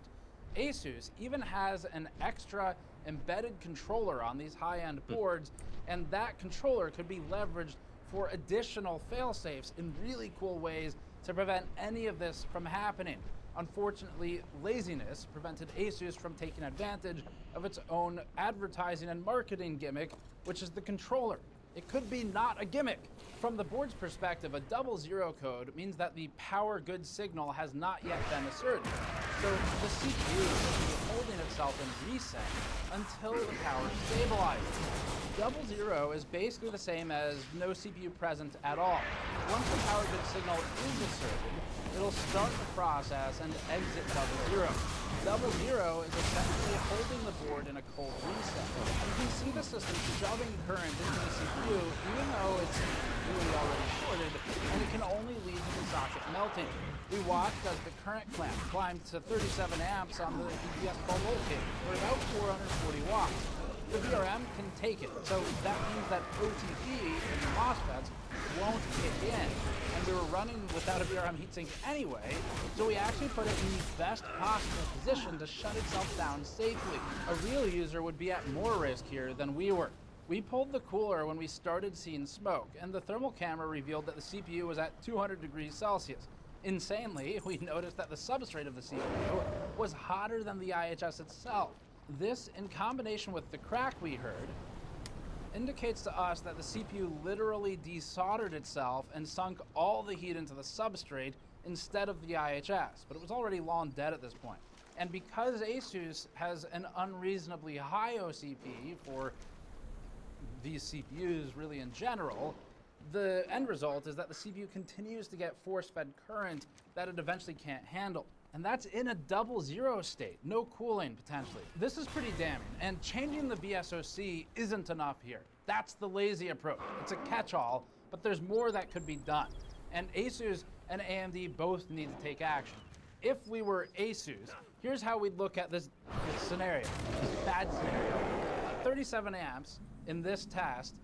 ASUS even has an extra embedded controller on these high-end boards, and that controller could be leveraged for additional fail-safes in really cool ways to prevent any of this from happening. Unfortunately, laziness prevented ASUS from taking advantage of its own advertising and marketing gimmick, which is the controller. It could be not a gimmick. From the board's perspective, a 00 code means that the power good signal has not yet been asserted. So the CPU will be holding itself in reset until the power stabilizes. 00 is basically the same as no CPU present at all. Once the power good signal is asserted, it'll start the process and exit 00. 00 is essentially holding the board in a cold reset. You can see the system shoving current into the CPU even though it's really already shorted, and it can only lead to the socket melting. We watched as the current clamp climbed to 37 amps on the EPS 12 volt cable, or about 440 watts. The VRM can take it, so that means that OTP and the MOSFETs won't kick in. And we were running without a VRM heatsink anyway, so we actually put it in the best possible position to shut itself down safely. A real user would be at more risk here than we were. We pulled the cooler when we started seeing smoke, and the thermal camera revealed that the CPU was at 200 degrees Celsius. Insanely, we noticed that the substrate of the CPU was hotter than the IHS itself. This, in combination with the crack we heard, indicates to us that the CPU literally desoldered itself and sunk all the heat into the substrate instead of the IHS, but it was already long dead at this point. And because ASUS has an unreasonably high OCP for these CPUs really in general, the end result is that the CPU continues to get force-fed current that it eventually can't handle. And that's in a double zero state, no cooling potentially. This is pretty damning, and changing the VSOC isn't enough here. That's the lazy approach. It's a catch-all, but there's more that could be done. And Asus and AMD both need to take action. If we were Asus, here's how we'd look at this scenario, this bad scenario. 37 amps in this test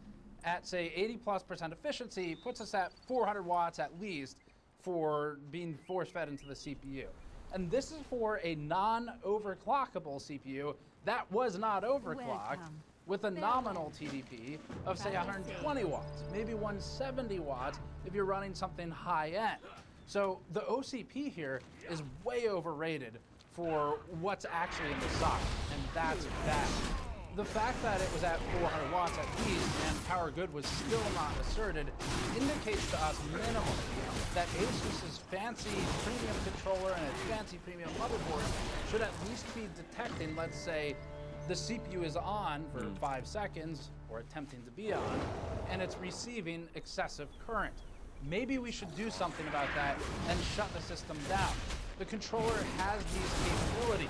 at say 80+% efficiency puts us at 400 watts at least for being force-fed into the CPU. And this is for a non-overclockable CPU that was not overclocked with a nominal TDP of say 120 watts, maybe 170 watts if you're running something high-end. So the OCP here is way overrated for what's actually in the socket, and that's bad. The fact that it was at 400 watts at least and power good was still not asserted indicates to us minimally that Asus's fancy premium controller and its fancy premium motherboard should at least be detecting, let's say, the CPU is on for 5 seconds, or attempting to be on, and it's receiving excessive current. Maybe we should do something about that and shut the system down. The controller has these capabilities.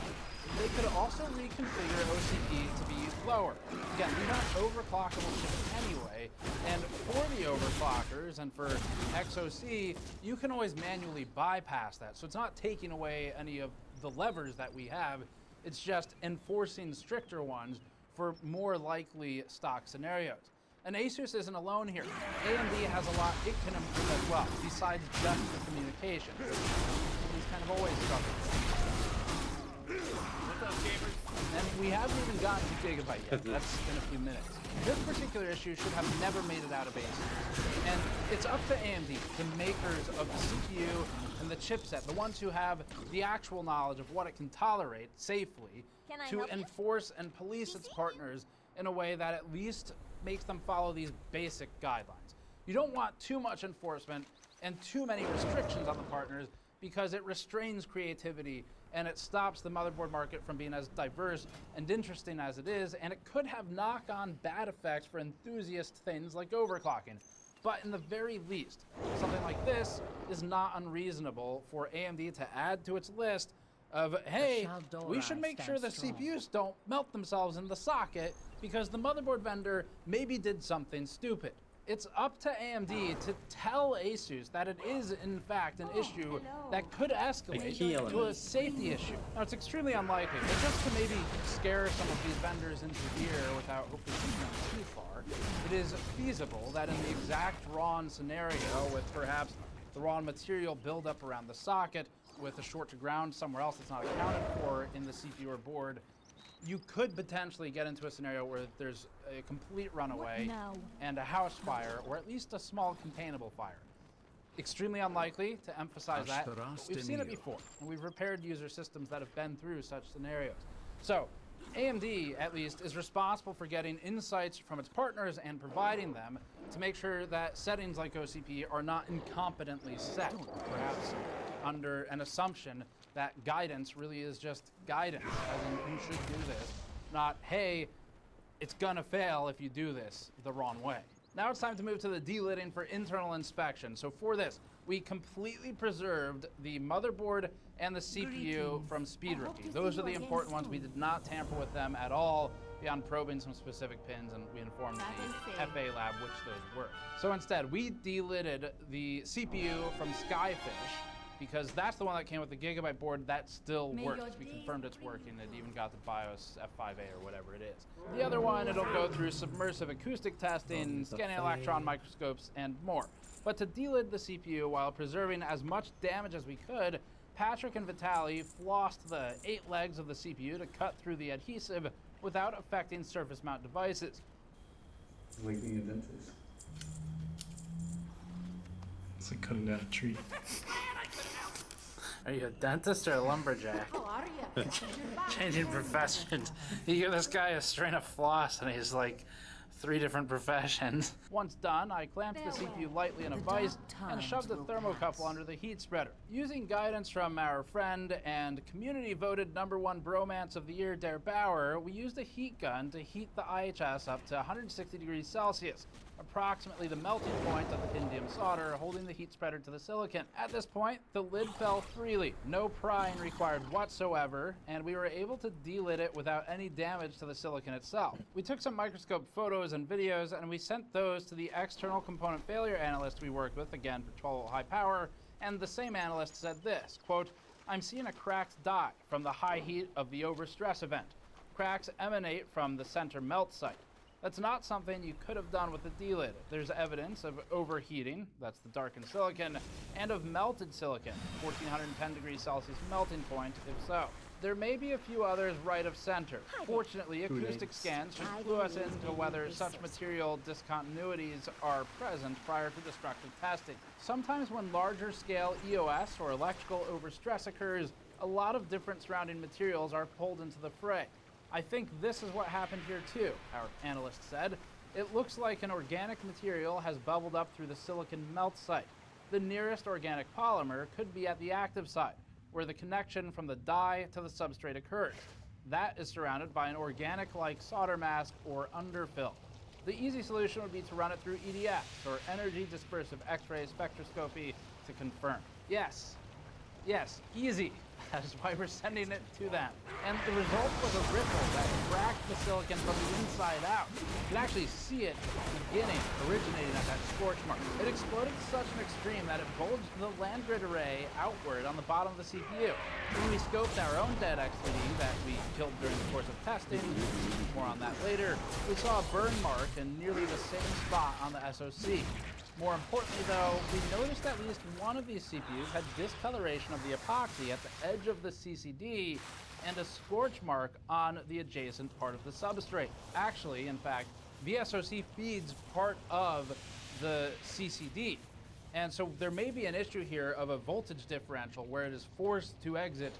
They could also reconfigure OCP to be lower. Again, these aren't overclockable chips anyway, and for the overclockers and for XOC, you can always manually bypass that. So it's not taking away any of the levers that we have, it's just enforcing stricter ones for more likely stock scenarios. And Asus isn't alone here. AMD has a lot it can improve as well, besides just the communication. He's kind of always struggling. And we haven't even gotten to Gigabyte yet. That's in a few minutes. This particular issue should have never made it out of Asus. And it's up to AMD, the makers of the CPU and the chipset, the ones who have the actual knowledge of what it can tolerate safely, to enforce and police its partners in a way that at least makes them follow these basic guidelines. You don't want too much enforcement and too many restrictions on the partners because it restrains creativity and it stops the motherboard market from being as diverse and interesting as it is, and it could have knock-on bad effects for enthusiast things like overclocking. But in the very least, something like this is not unreasonable for AMD to add to its list of, hey, we should make sure the CPUs don't melt themselves in the socket because the motherboard vendor maybe did something stupid. It's up to AMD to tell Asus that it is, in fact, an issue that could escalate to a safety issue. Now, it's extremely unlikely, but just to maybe scare some of these vendors into gear without hopefully taking them too far, it is feasible that in the exact wrong scenario with perhaps the raw material buildup around the socket with a short to ground somewhere else that's not accounted for in the CPU or board, you could potentially get into a scenario where there's a complete runaway and a house fire, or at least a small containable fire. Extremely unlikely, to emphasize that, but we've seen it before, and we've repaired user systems that have been through such scenarios. So, AMD, at least, is responsible for getting insights from its partners and providing them to make sure that settings like OCP are not incompetently set, perhaps under an assumption that guidance really is just guidance, as in you should do this, not, hey, it's gonna fail if you do this the wrong way. Now it's time to move to the delidding for internal inspection. So for this, we completely preserved the motherboard and the CPU from SpeedRookie. Those are the important ones. We did not tamper with them at all beyond probing some specific pins, and we informed the FA lab which those were. So instead, we delidded the CPU from Skyfish, because that's the one that came with the Gigabyte board that still works. We confirmed it's working. It even got the BIOS F5A or whatever it is. The other one, it'll go through submersive acoustic testing, scanning electron microscopes, and more. But to delid the CPU while preserving as much damage as we could, Patrick and Vitaly flossed the 8 legs of the CPU to cut through the adhesive without affecting surface mount devices. Like being a dentist. It's like cutting down a tree. Are you a dentist or a lumberjack? Changing professions. You give this guy a strain of floss and he's like 3 different professions. Once done, I clamped the CPU lightly in a vise and shoved a thermocouple under the heat spreader. Using guidance from our friend and community-voted #1 bromance of the year, Dare Bauer, we used a heat gun to heat the IHS up to 160 degrees Celsius, approximately the melting point of the indium solder, holding the heat spreader to the silicon. At this point, the lid fell freely, no prying required whatsoever, and we were able to delid it without any damage to the silicon itself. We took some microscope photos and videos, and we sent those to the external component failure analyst we worked with, again for 12-volt high power, and the same analyst said this, quote, "I'm seeing a cracked die from the high heat of the overstress event. Cracks emanate from the center melt site. That's not something you could have done with the delid. There's evidence of overheating, that's the darkened silicon, and of melted silicon, 1410 degrees Celsius melting point, if so. There may be a few others right of center. Fortunately, acoustic scans should clue us into whether such material discontinuities are present prior to destructive testing. Sometimes when larger scale EOS or electrical overstress occurs, a lot of different surrounding materials are pulled into the fray. I think this is what happened here too," our analyst said. "It looks like an organic material has bubbled up through the silicon melt site. The nearest organic polymer could be at the active side, where the connection from the die to the substrate occurs. That is surrounded by an organic-like solder mask or underfill. The easy solution would be to run it through EDX, or energy dispersive X-ray spectroscopy, to confirm." Yes, easy. That is why we're sending it to them. And the result was a ripple that cracked the silicon from the inside out. You can actually see it originating at that scorch mark. It exploded to such an extreme that it bulged the land grid array outward on the bottom of the CPU. When we scoped our own dead X3D that we killed during the course of testing, more on that later, we saw a burn mark in nearly the same spot on the SoC. More importantly though, we noticed at least one of these CPUs had discoloration of the epoxy at the edge of the CCD and a scorch mark on the adjacent part of the substrate. Actually, in fact, the SoC feeds part of the CCD. And so there may be an issue here of a voltage differential where it is forced to exit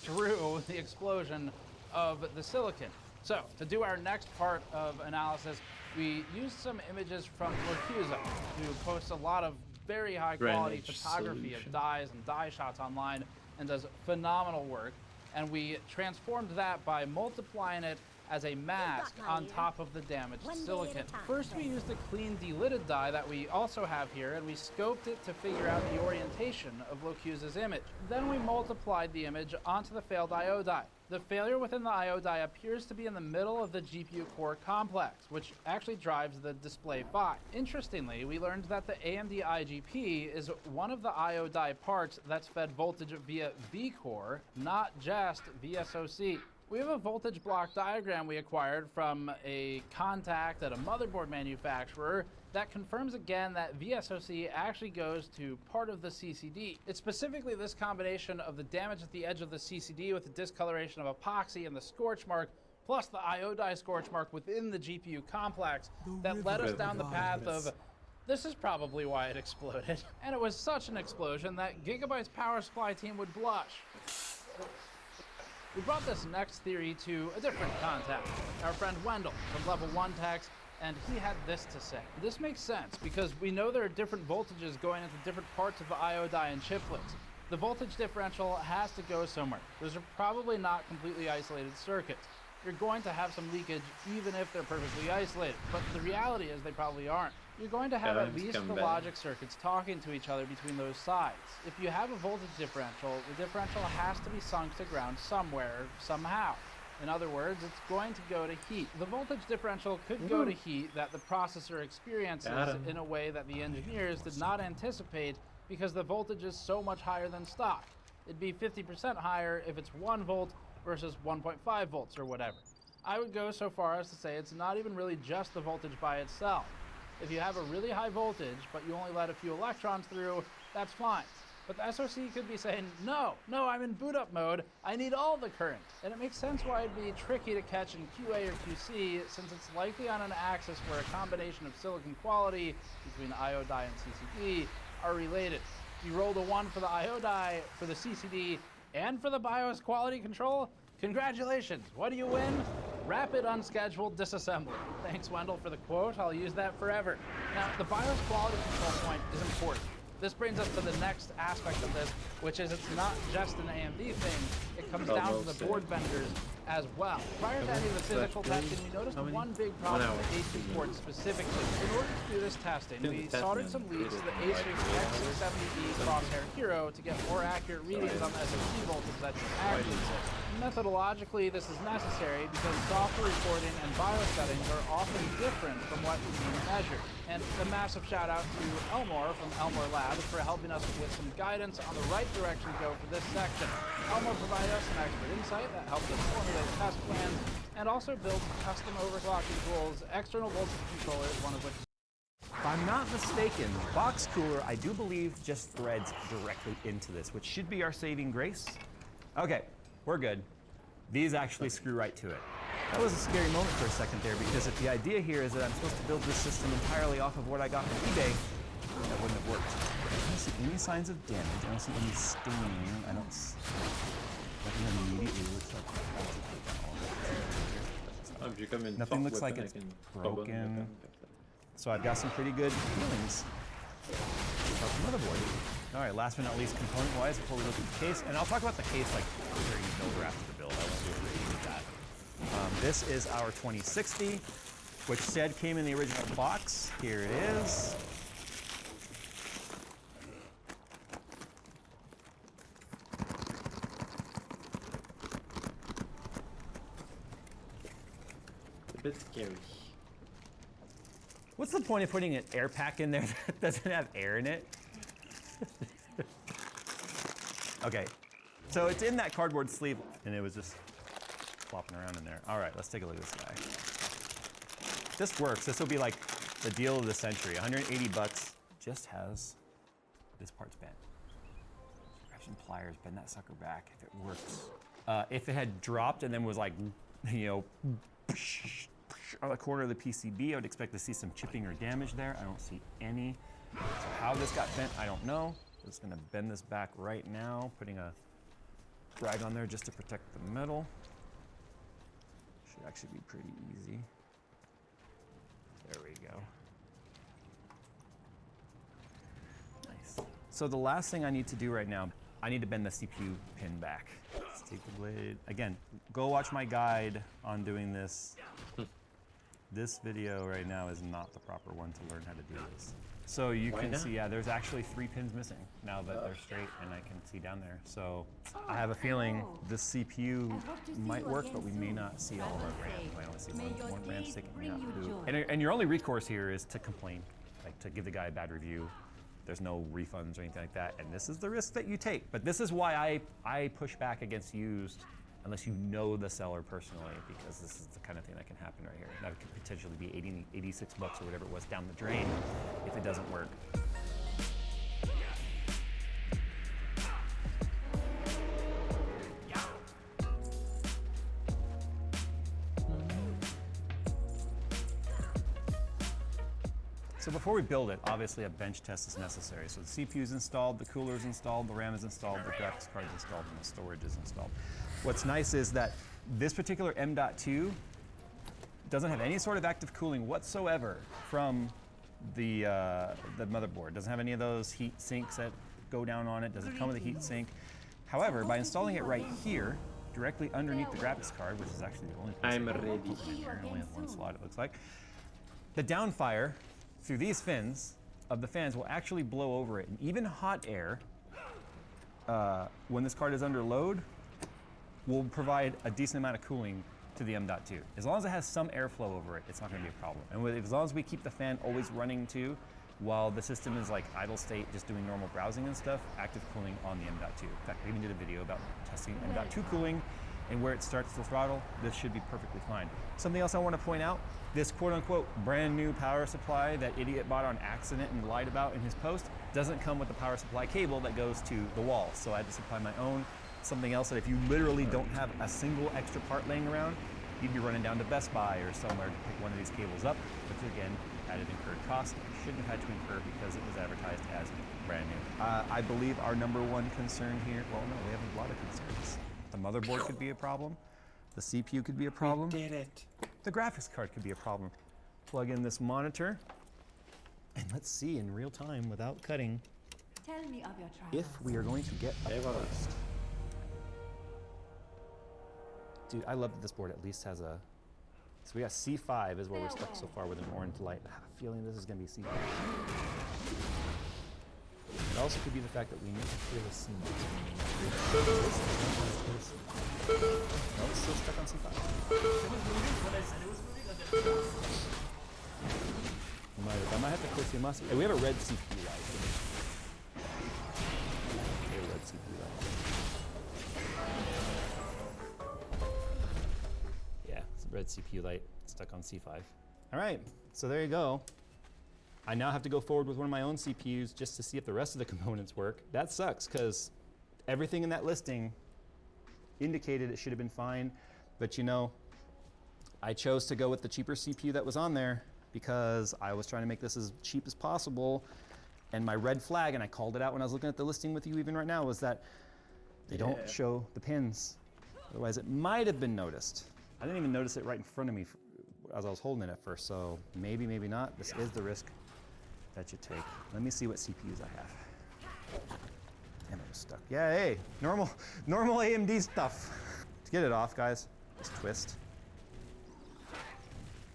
through the explosion of the silicon. So, to do our next part of analysis, we used some images from Lorcuza, who posts a lot of very high quality photography of dies and die shots online and does phenomenal work. And we transformed that by multiplying it as a mask on top of the damaged silicon. First, we used a clean delidded die that we also have here, and we scoped it to figure out the orientation of Lorcuza's image. Then we multiplied the image onto the failed I/O die. The failure within the I/O die appears to be in the middle of the GPU core complex, which actually drives the display PHY. Interestingly, we learned that the AMD IGP is one of the I/O die parts that's fed voltage via vCore, not just VSOC. We have a voltage block diagram we acquired from a contact at a motherboard manufacturer that confirms again that VSOC actually goes to part of the CCD. It's specifically this combination of the damage at the edge of the CCD with the discoloration of epoxy and the scorch mark, plus the I/O die scorch mark within the GPU complex that led us down the path of, this is probably why it exploded. And it was such an explosion that Gigabyte's power supply team would blush. We brought this next theory to a different contact, our friend Wendell from Level 1 Techs, and he had this to say. This makes sense because we know there are different voltages going into different parts of the I/O die and chiplets. The voltage differential has to go somewhere. Those are probably not completely isolated circuits. You're going to have some leakage even if they're perfectly isolated, but the reality is they probably aren't. You're going to have at least the logic circuits talking to each other between those sides. If you have a voltage differential, the differential has to be sunk to ground somewhere, somehow. In other words, it's going to go to heat. The voltage differential could go to heat that the processor experiences in a way that the engineers did not anticipate because the voltage is so much higher than stock. It'd be 50% higher if it's 1 volt versus 1.5 volts or whatever. I would go so far as to say it's not even really just the voltage by itself. If you have a really high voltage, but you only let a few electrons through, that's fine. But the SoC could be saying, no, I'm in boot up mode, I need all the current. And it makes sense why it'd be tricky to catch in QA or QC, since it's likely on an axis where a combination of silicon quality between I/O die and CCD are related. You rolled a 1 for the I/O die, for the CCD, and for the BIOS quality control? Congratulations, what do you win? Rapid unscheduled disassembly. Thanks, Wendell, for the quote. I'll use that forever. Now, the BIOS quality control point is important. this brings us to the next aspect of this, which is it's not just an AMD thing. It comes down to the board vendors as well. Prior to any of the physical testing, we noticed one big problem with the A2 board specifically. In order to do this testing, we soldered some leads to the A6 X670E Crosshair Hero to get more accurate readings on the SoC voltage that you actually set. Methodologically, this is necessary because software recording and BIOS settings are often different from what is being measured. And a massive shout out to Elmore from Elmore Labs for helping us with some guidance on the right direction to go for this section. Elmore provided us some expert insight that helped us formulate test plans and also build custom overclocking tools, external voltage controllers, one of which. If I'm not mistaken, the box cooler, I do believe, just threads directly into this, which should be our saving grace. Okay, we're good. These actually screw right to it. That was a scary moment for a second there, because if the idea here is that I'm supposed to build this system entirely off of what I got from eBay, that wouldn't have worked. I don't see any signs of damage. I don't see any staining. I don't see nothing immediately looks like. Nothing looks like it's broken. So I've got some pretty good feelings about the motherboard. All right, last but not least, component-wise, before we look at the case, and I'll talk about the case like during the build or after the build. I won't do anything with that. This is our 2060, which said came in the original box. Here it is. A bit scary. What's the point of putting an air pack in there that doesn't have air in it? Okay, so it's in that cardboard sleeve, and it was just flopping around in there. All right, let's take a look at this guy. This works. This will be like the deal of the century. 180 bucks. Just has this part's bent. Grab some pliers, bend that sucker back if it works. If it had dropped and then was like, you know, on the corner of the PCB, I would expect to see some chipping or damage there. I don't see any. So how this got bent, I don't know. I'm just gonna bend this back right now, putting a rag on there just to protect the metal. Should actually be pretty easy. There we go. Nice. So the last thing I need to do right now, I need to bend the CPU pin back. Let's take the blade. Again, go watch my guide on doing this. This video right now is not the proper one to learn how to do this. So you can see, yeah, there's actually 3 pins missing now that they're straight and I can see down there. So I have a feeling this CPU might work, but we may not see all of our RAMs. I only see one RAM sticking out. And your only recourse here is to complain, like to give the guy a bad review. There's no refunds or anything like that. And this is the risk that you take. But this is why I push back against used unless you know the seller personally, because this is the kind of thing that can happen right here. That could potentially be 86 bucks or whatever it was down the drain if it doesn't work. So before we build it, obviously a bench test is necessary. So the CPU is installed, the cooler is installed, the RAM is installed, the graphics card is installed, and the storage is installed. What's nice is that this particular M.2 doesn't have any sort of active cooling whatsoever from the motherboard. It doesn't have any of those heat sinks that go down on it. Doesn't come with a heat sink. However, by installing it right here, directly underneath the graphics card, which is actually the only place I'm ready. Here, only has one slot, it looks like. The downfire through these fins of the fans will actually blow over it. And even hot air, when this card is under load, will provide a decent amount of cooling to the M.2. As long as it has some airflow over it, it's not gonna be a problem. And as long as we keep the fan always running too, while the system is like idle state, just doing normal browsing and stuff, active cooling on the M.2. In fact, I even did a video about testing M.2 cooling and where it starts to throttle. This should be perfectly fine. Something else I want to point out, this quote unquote brand new power supply that idiot bought on accident and lied about in his post doesn't come with the power supply cable that goes to the wall. So I had to supply my own. Something else that if you literally don't have a single extra part laying around, you'd be running down to Best Buy or somewhere to pick one of these cables up, which again, added incurred cost. You shouldn't have had to incur because it was advertised as brand new. I believe our #1 concern here, well no, we have a lot of concerns. The motherboard could be a problem. The CPU could be a problem. We did it. The graphics card could be a problem. Plug in this monitor, and let's see in real time without cutting Tell me of your trials. if we are going to get up first. Dude, I love that this board at least has a... So we got C5 is where we're stuck so far with an orange light. I have a feeling this is going to be C5. It also could be the fact that we need to clear the scene. No, it's still stuck on C5. It was moving when I said it was moving. I didn't. I might have to clear CMOS. Hey, we have a red CPU light. Okay, a red CPU light. Yeah, it's a red CPU light stuck on C5. All right, so there you go. I now have to go forward with one of my own CPUs just to see if the rest of the components work. That sucks, because everything in that listing indicated it should have been fine, but you know, I chose to go with the cheaper CPU that was on there because I was trying to make this as cheap as possible, and my red flag, and I called it out when I was looking at the listing with you even right now, was that they don't show the pins. Otherwise, it might have been noticed. I didn't even notice it right in front of me as I was holding it at first, so maybe, maybe not. This is the risk that you take. Let me see what CPUs I have. Damn, it was stuck. Yeah, hey, normal AMD stuff. To get it off, guys, just twist.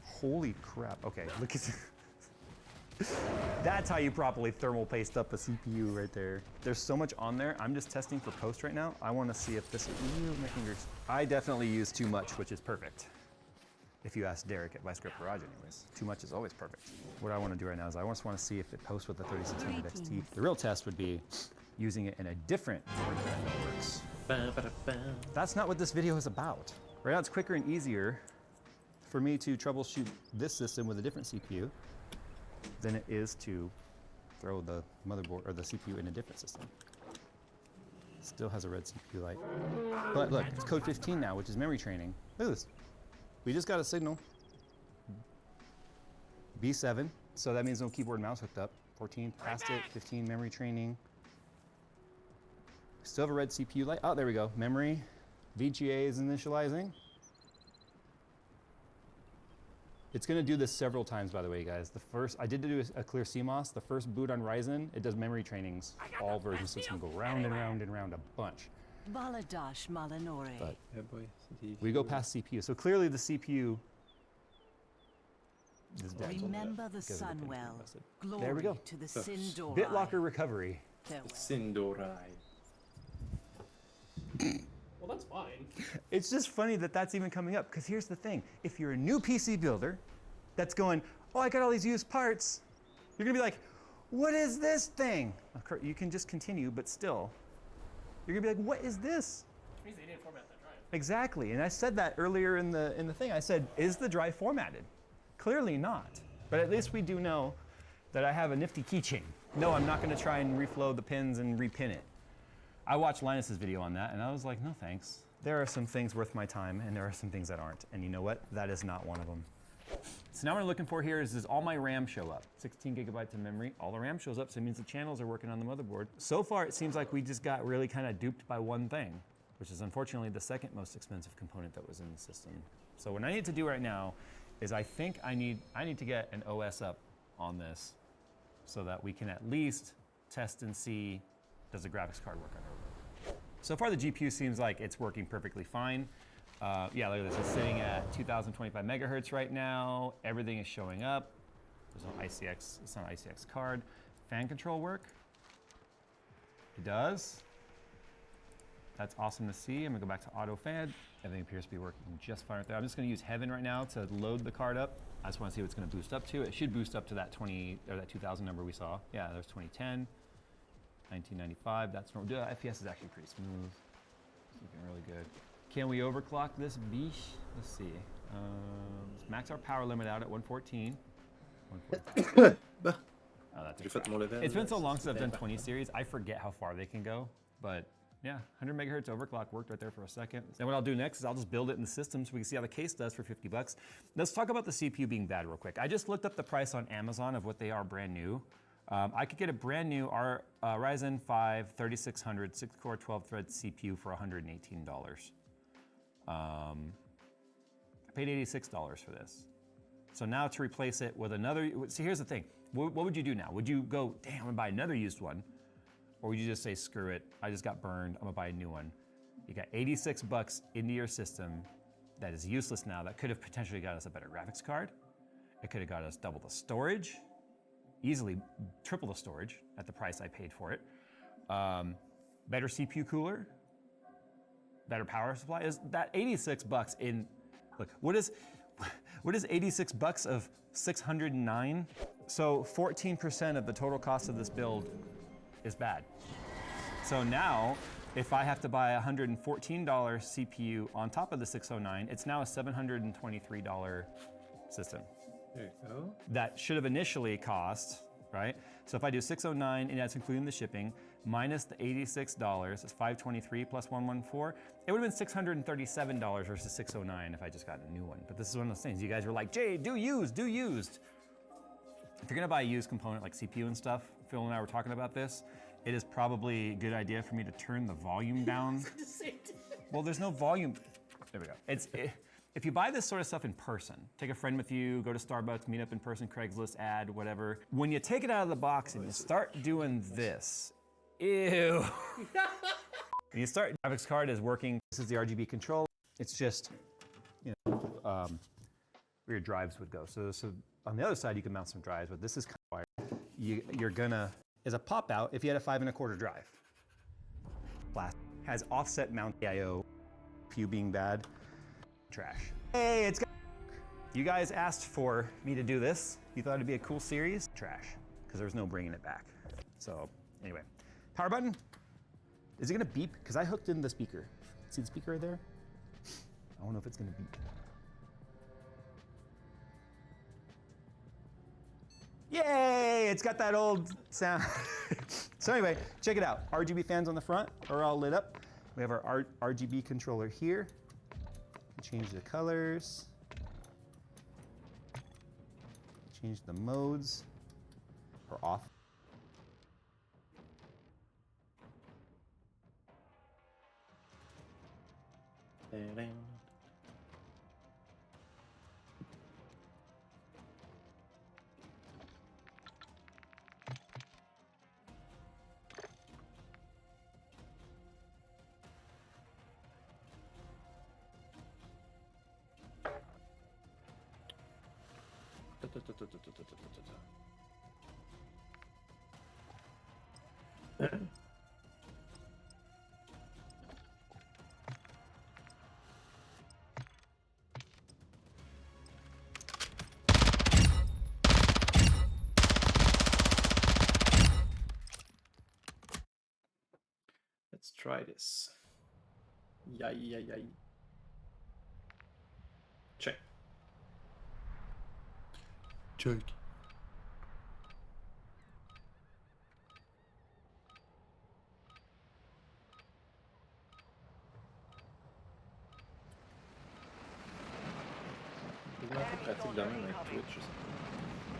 Holy crap. Okay, look at that's how you properly thermal paste up a CPU right there. There's so much on there. I'm just testing for post right now. I want to see if this, my fingers. I definitely use too much, which is perfect. If you ask Derek at Script Garage anyways. Too much is always perfect. What I want to do right now is I just want to see if it posts with the 3600 XT. The real test would be using it in a different board that works. That's not what this video is about. Right now it's quicker and easier for me to troubleshoot this system with a different CPU than it is to throw the motherboard or the CPU in a different system. Still has a red CPU light. But look, it's code 15 now, which is memory training. Look at this. We just got a signal. B7, so that means no keyboard and mouse hooked up. 14, passed it. 15, memory training. Still have a red CPU light. Oh, there we go. Memory. VGA is initializing. It's going to do this several times, by the way, guys. The first, I did do a clear CMOS. The first boot on Ryzen, it does memory trainings. All versions, so it's going to go round and round and round a bunch. Baladash Malanore. But we go past CPU. So clearly the CPU is dead. Remember the sun well. Glory there we go. To the Sindorai. BitLocker recovery. Sindorai. Well, that's fine. It's just funny that that's even coming up, because here's the thing. If you're a new PC builder that's going, oh, I got all these used parts, you're going to be like, what is this thing? You can just continue, but still, you're going to be like, what is this? It means they didn't format that drive. Exactly, and I said that earlier in the thing. I said, is the drive formatted? Clearly not, but at least we do know that I have a nifty keychain. No, I'm not going to try and reflow the pins and repin it. I watched Linus's video on that, and I was like, no thanks. There are some things worth my time, and there are some things that aren't. And you know what? That is not one of them. So now what I'm looking for here is does all my RAM show up? 16 gigabytes of memory, all the RAM shows up, so it means the channels are working on the motherboard. So far, it seems like we just got really kind of duped by one thing, which is unfortunately the second most expensive component that was in the system. So what I need to do right now is I think I need to get an OS up on this so that we can at least test and see, does the graphics card work on it? So far the GPU seems like it's working perfectly fine. Yeah, look at this, it's sitting at 2025 megahertz right now. Everything is showing up. There's no ICX, it's not an ICX card. Fan control work? It does. That's awesome to see. I'm gonna go back to auto fan. Everything appears to be working just fine right there. I'm just gonna use Heaven right now to load the card up. I just wanna see what it's gonna boost up to. It should boost up to that 2000 number we saw. Yeah, there's 2010. 1995, that's normal. The FPS is actually pretty smooth. It's looking really good. Can we overclock this beach? Let's see. Let's max our power limit out at 114. 114. Oh, that's it's been so long since I've done 20 series, I forget how far they can go. But yeah, 100 megahertz overclock worked right there for a second. And what I'll do next is I'll just build it in the system so we can see how the case does for 50 bucks. Let's talk about the CPU being bad real quick. I just looked up the price on Amazon of what they are brand new. I could get a brand new Ryzen 5 3600 6-core 12-thread CPU for $118. I paid $86 for this. So now to replace it with another, see here's the thing. What would you do now? Would you go, damn, I'm gonna buy another used one? or would you just say, screw it, I just got burned, I'm gonna buy a new one? You got 86 bucks into your system that is useless now, that could have potentially got us a better graphics card. It could have got us double the storage, easily triple the storage at the price I paid for it. Better CPU cooler, better power supply. Is that 86 bucks in, look, what is 86 bucks of 609? So 14% of the total cost of this build is bad. So now, if I have to buy a $114 CPU on top of the 609, it's now a $723 system. There you go. That should have initially cost, right? So if I do 609, and that's including the shipping, minus the $86, it's 523 plus 114, it would have been $637 versus 609 if I just got a new one. But this is one of those things, you guys were like, Jay, do used. If you're gonna buy a used component like CPU and stuff, Phil and I were talking about this, it is probably a good idea for me to turn the volume down. Well, there's no volume. There we go. If you buy this sort of stuff in person, take a friend with you, go to Starbucks, meet up in person, Craigslist, ad, whatever. When you take it out of the box and you start doing this, ew. When you start, graphics card is working. This is the RGB control. It's just, you know, where your drives would go. So on the other side, you can mount some drives, but this is kind of wired. You're gonna, as a pop out, if you had a 5 1/4 drive, plastic, has offset mount IO, PU being bad, trash. Hey, it's got, you guys asked for me to do this. You thought it'd be a cool series? Trash, because there was no bringing it back. So anyway, power button. Is it gonna beep? Because I hooked in the speaker. See the speaker right there? I don't know if it's gonna beep. Yay, it's got that old sound. So anyway, check it out. RGB fans on the front are all lit up. We have our RGB controller here. Change the colors. Change the modes or off. Let's try this. Yay. Check. Check. Is that a pratique done like Twitch or something?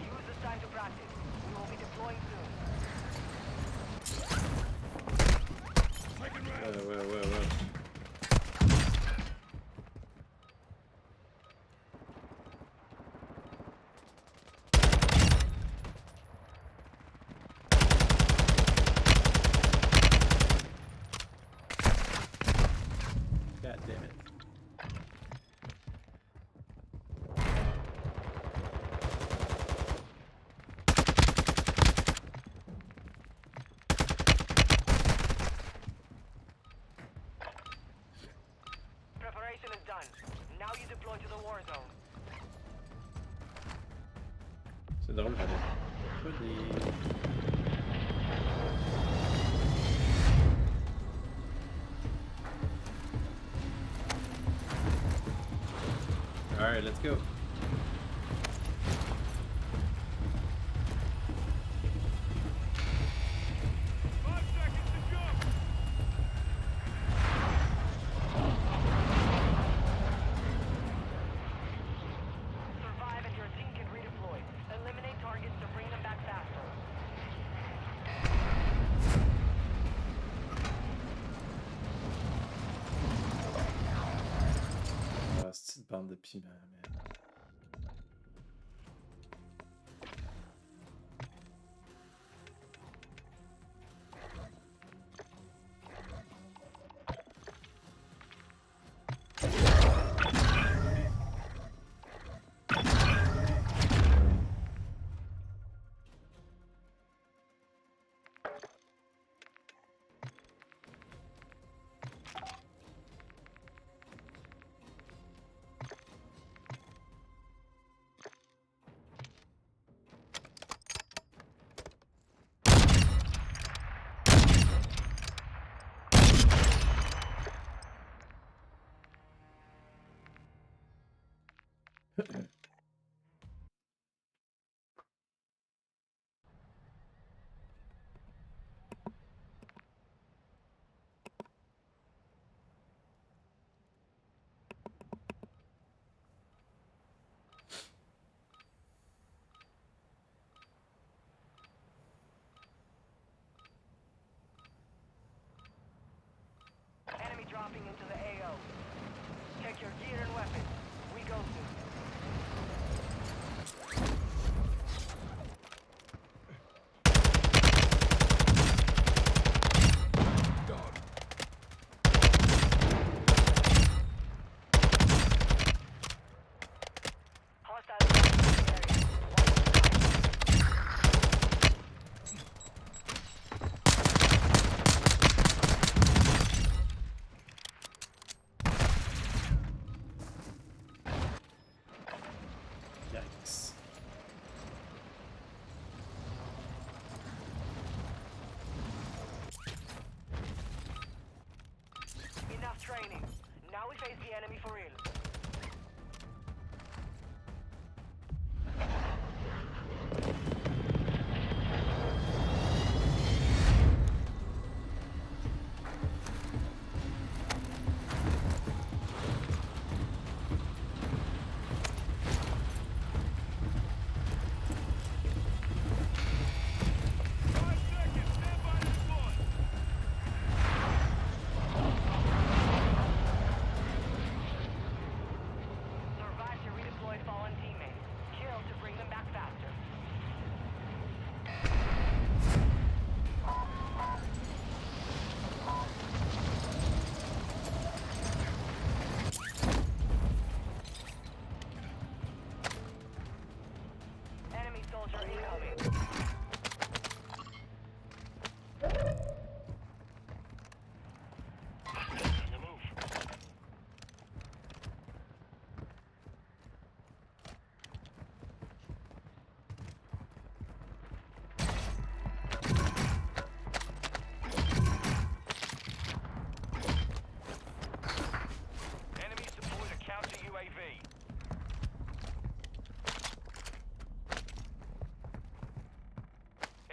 Use this time to practice. We will be deploying soon. Whoa. God damn it. Preparation is done. Now you deploy to the war zone. C'est drôle, j'avais pas des... Alright, let's go. Survive and your team can redeploy. Eliminate targets to bring them back faster. Ah, c'est une bande de piments, merde. Enemy dropping into the AO. Check your gear and weapons. We go soon. Yikes. Enough training. Now we face the enemy for real. Survive to redeploy fallen teammates. Kill to bring them back faster. Enemy soldier incoming. Enemies deployed a counter UAV.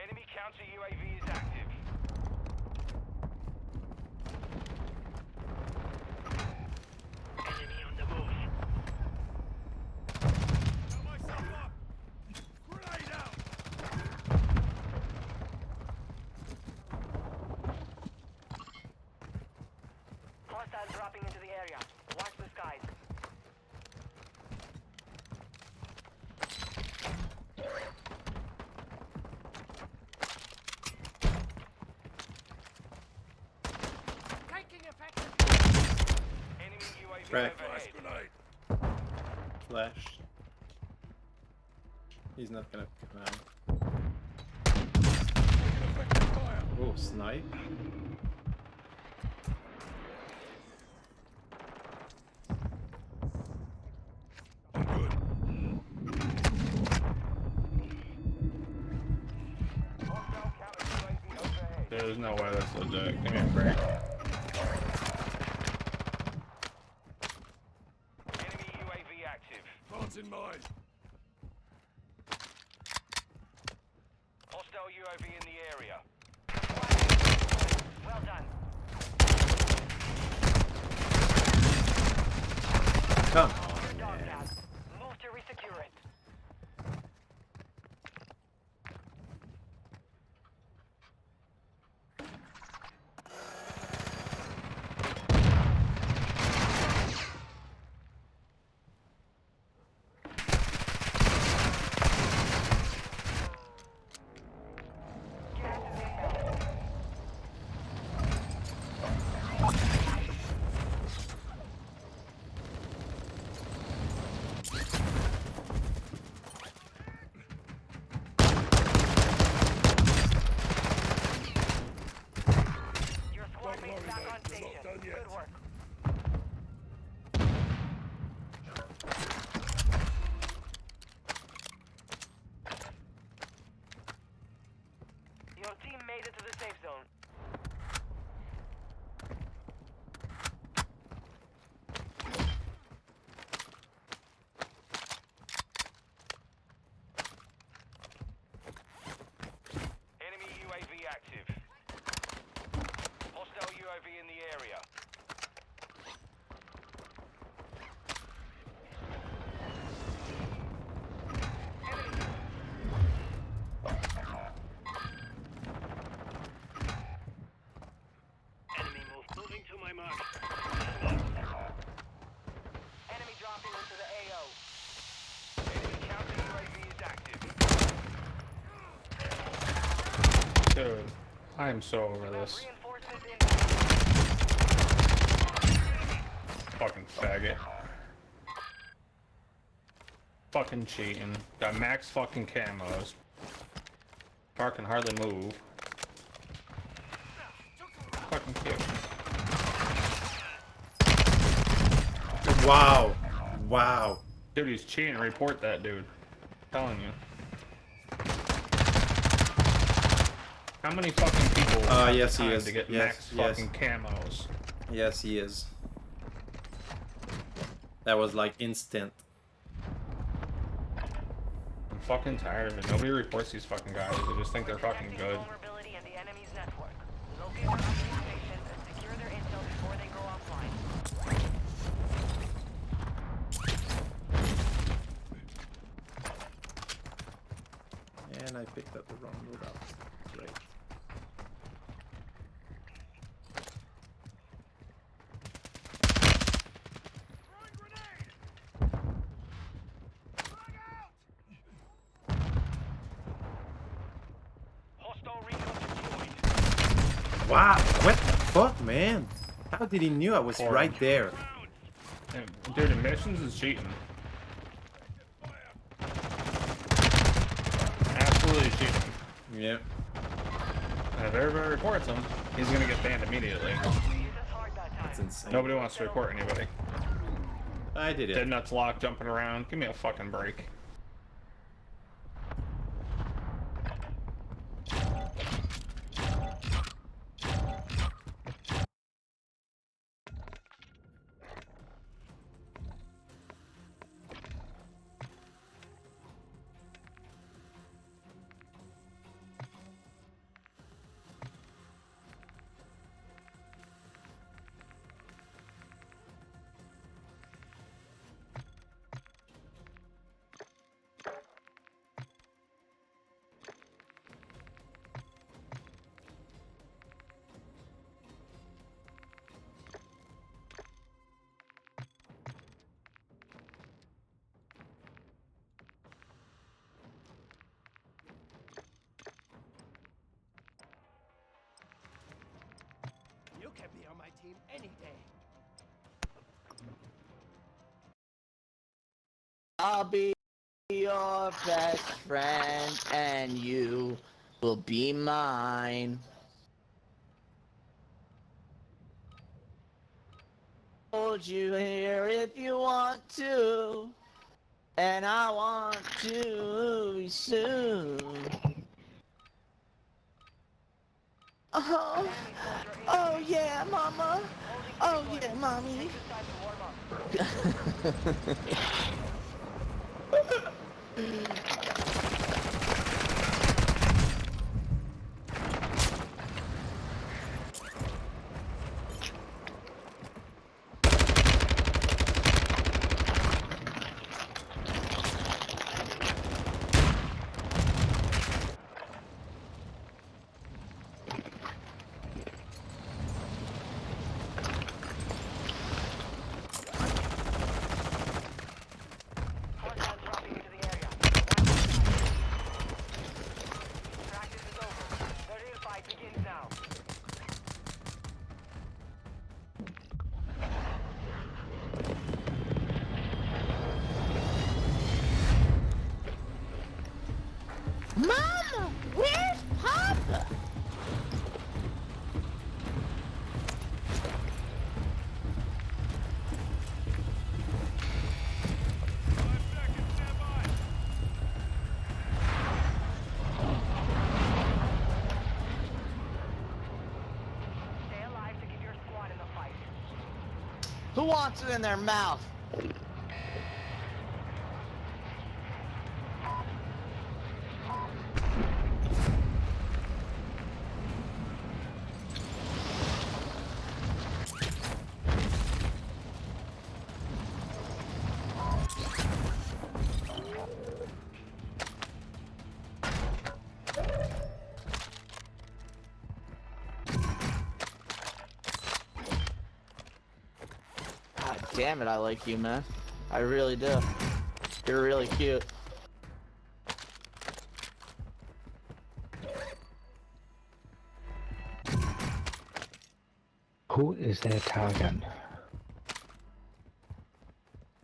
Enemy counter UAV is active. Enemy on the move. Hostiles dropping into the area. Watch the skies. Taking effective. Enemy UAV Crack. overhead. Flash. He's not gonna come out. Oh, snipe. There's no way that's legit. Give me a break. Enemy UAV active. Thoughts in mind. Hostile UAV in the area. Well done. Come Your dog tag. Move to resecure it. Dude, I am so over this. Fucking faggot. Fucking cheating. Got max fucking camos. Car can hardly move. Fucking cute. Wow. Wow. Dude, he's cheating. Report that dude. I'm telling you. How many fucking people have yes, the he time is. to get Yes, max yes. fucking camos? Yes, he is. That was like instant. I'm fucking tired of it. Nobody reports these fucking guys. They just think they're fucking good. And I picked up the wrong loadout. Great. Wow, what the fuck, man? How did he knew I was right there? Dude, admissions is cheating. Absolutely cheating. Yep. And if everybody reports him, he's gonna get banned immediately. That's insane. Nobody wants to report anybody. I did it. Dead nuts locked, jumping around. Give me a fucking break. You can be on my team any day. I'll be your best friend and you will be mine. Hold you here if you want to, and I want to soon. Oh, oh yeah, mama. Oh yeah, mommy. Mama, where's Papa? Who wants it in their mouth? God damn it, I like you, man. I really do. You're really cute. Who is that target?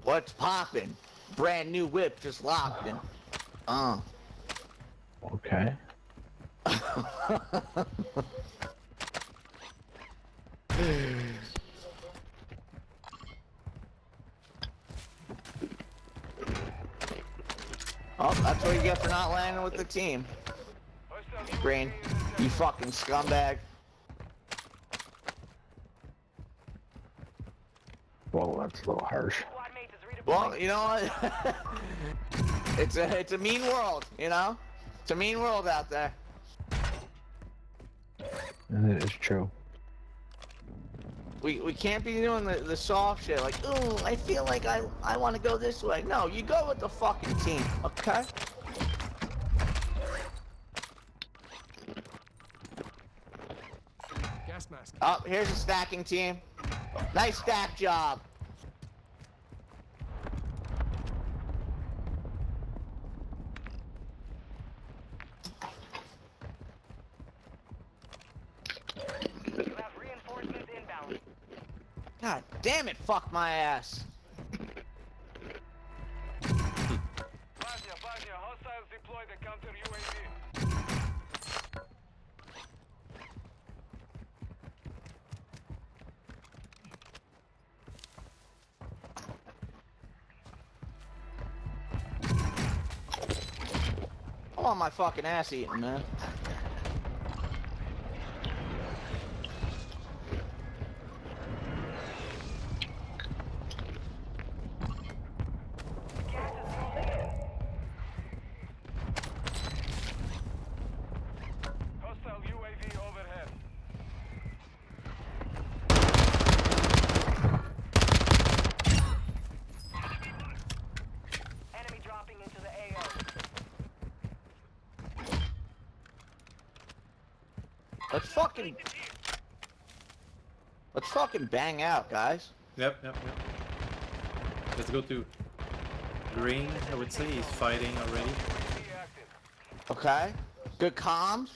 What's poppin'? Brand new whip just locked in. Okay. Oh, that's what you get for not landing with the team. Green, you fucking scumbag. Well, that's a little harsh. Well, you know what? it's a mean world, you know? It's a mean world out there. That is true. We can't be doing the soft shit like, ooh, I feel like I want to go this way. No, you go with the fucking team, okay? Gas mask. Oh, here's a stacking team. Nice stack job. You have reinforcements inbound. God damn it, fuck my ass. Hostiles deploy the counter UAV. I want my fucking ass eaten, man. Hostile UAV overhead. Enemy dropping into the AO. Let's fucking bang out, guys. Yep. Let's go to green. I would say he's fighting already. Okay. Good comms.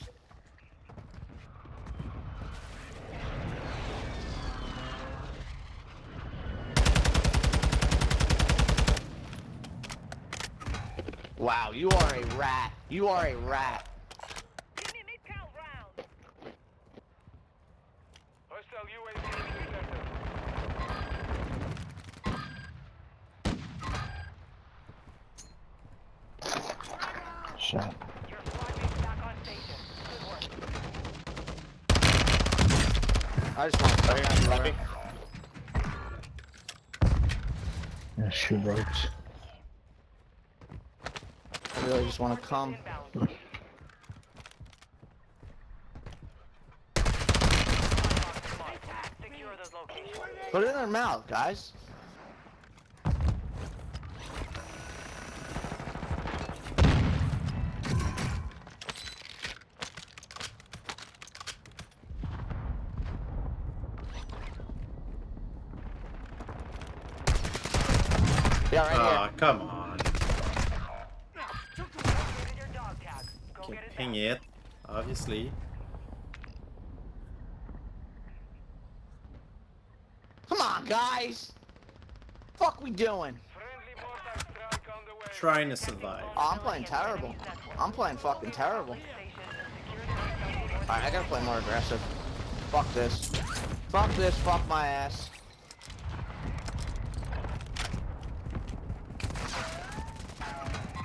Wow, you are a rat. You are a rat. Hostile UAV in the sector. Shot. Your squad mate's back on station. Good work. I just want to play on brother. Yeah, shoe ropes. I really just want to come. Secure those locations. Put it in their mouth, guys. Yeah, right Ah, here. come on. Can't ping it, obviously. Come on, guys. Fuck we doing? Trying to survive. Oh, I'm playing terrible. I'm playing fucking terrible. Alright, I gotta play more aggressive. Fuck this. Fuck this, fuck my ass.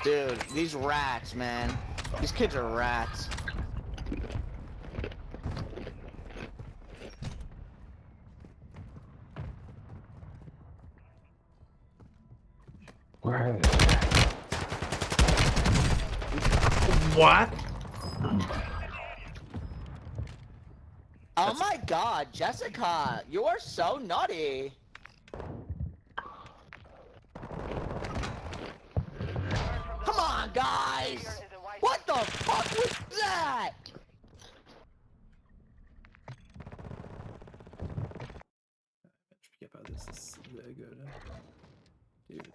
Dude, these rats, man. These kids are rats. Where are they? What? Oh my god, Jessica, you are so nutty. Come on, guys! What the fuck was that? Forget about this. This is very good. Dude.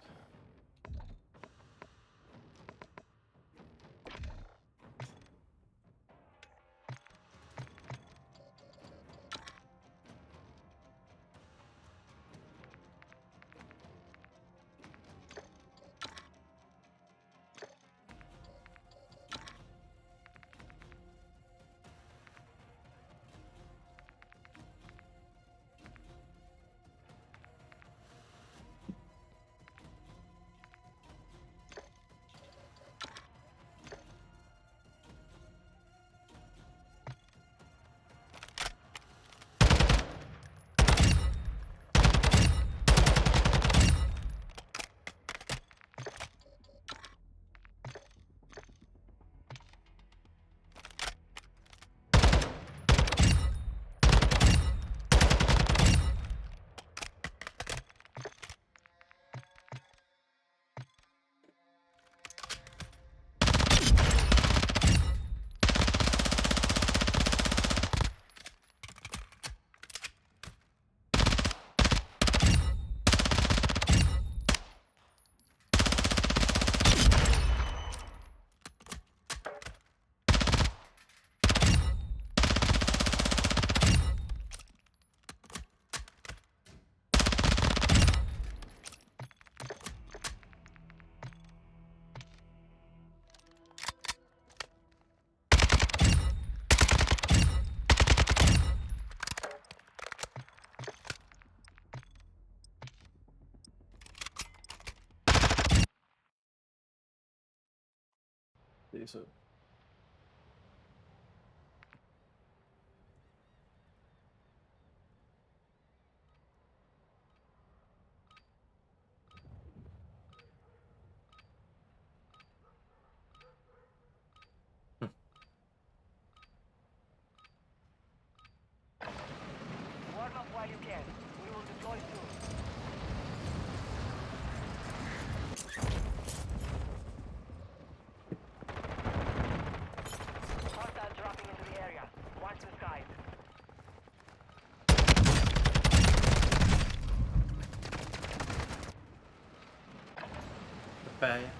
c'est ça. Warm up while you can. We will deploy soon. Hostiles dropping into the area. Watch the skies. Bye.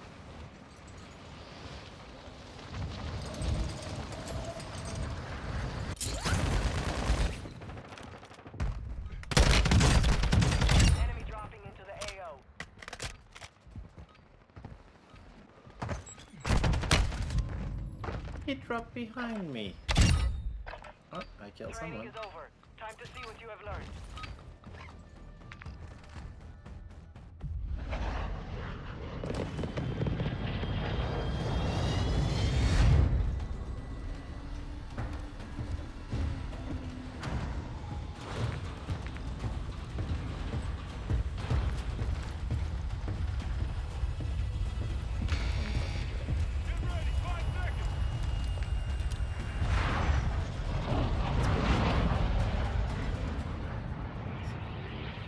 Enemy dropping into the AO. He dropped behind me. Oh, I killed Training someone. is over. Time to see what you have learned.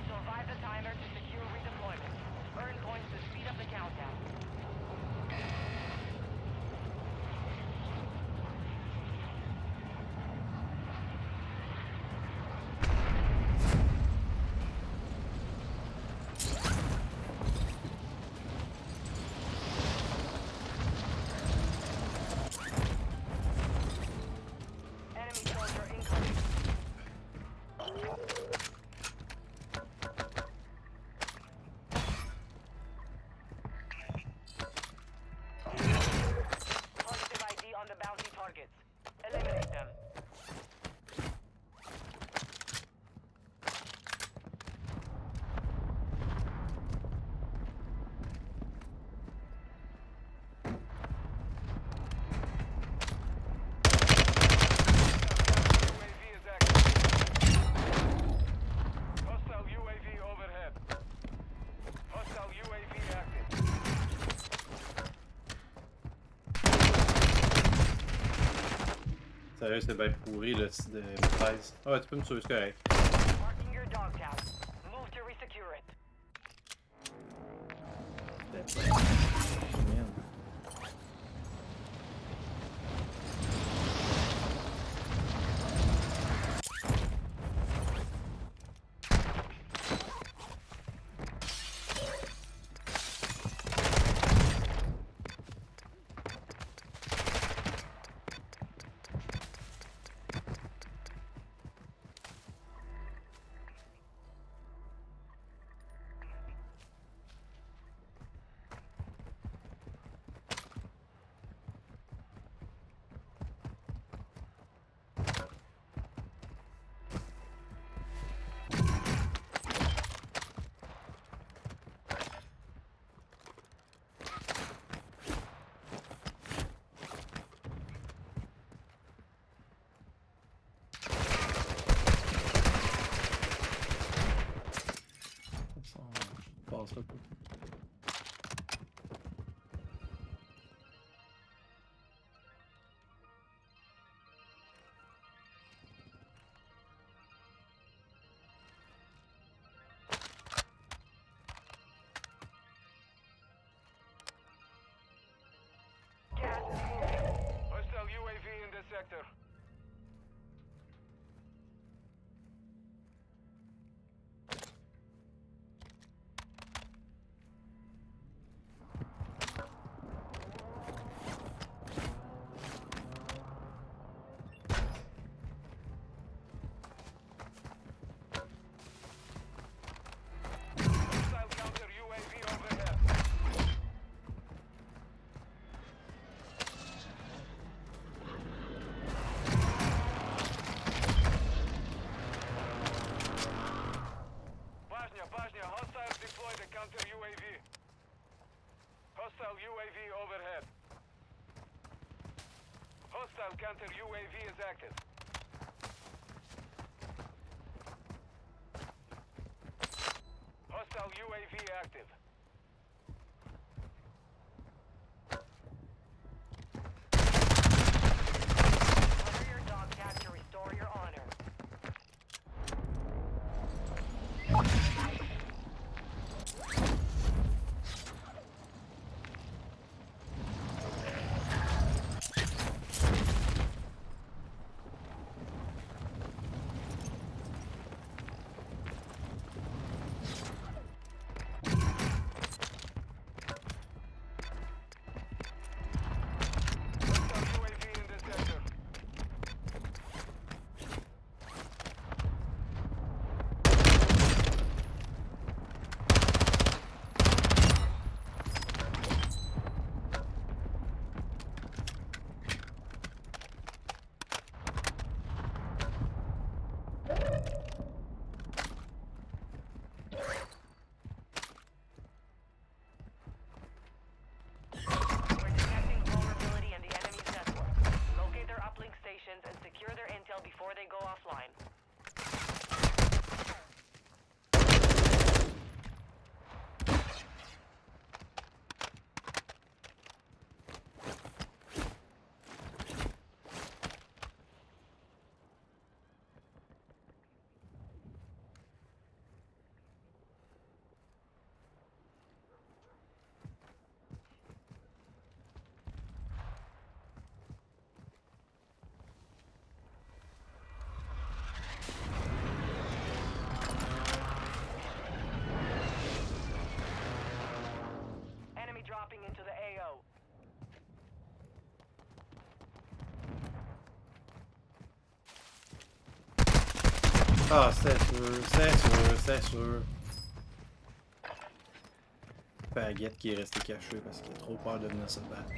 Survive the timer to secure redeployment. Earn points to speed up the countdown. Enemy soldier incoming. Positive ID on the bounty targets. Eliminate them. UAV is active. Hostile UAV overhead. Hostile UAV active. Sérieux, c'est bien pourri le site de 13. Ah ouais, tu peux me sauver, c'est correct. Marking your dog tag. Move to resecure it. Man. Passe un peu. Gas is moving. Hostile UAV in this sector. Hostile counter UAV overhead. Bosnia, hostiles deploy the counter UAV. Hostile UAV overhead. Hostile counter UAV is active. Hostile UAV active. Order your dog tag to restore your honor. And secure their intel before they go offline. Dropping into the AO. Ah, c'est sûr. Baguette qui est restée cachée parce qu'il a trop peur de venir se battre.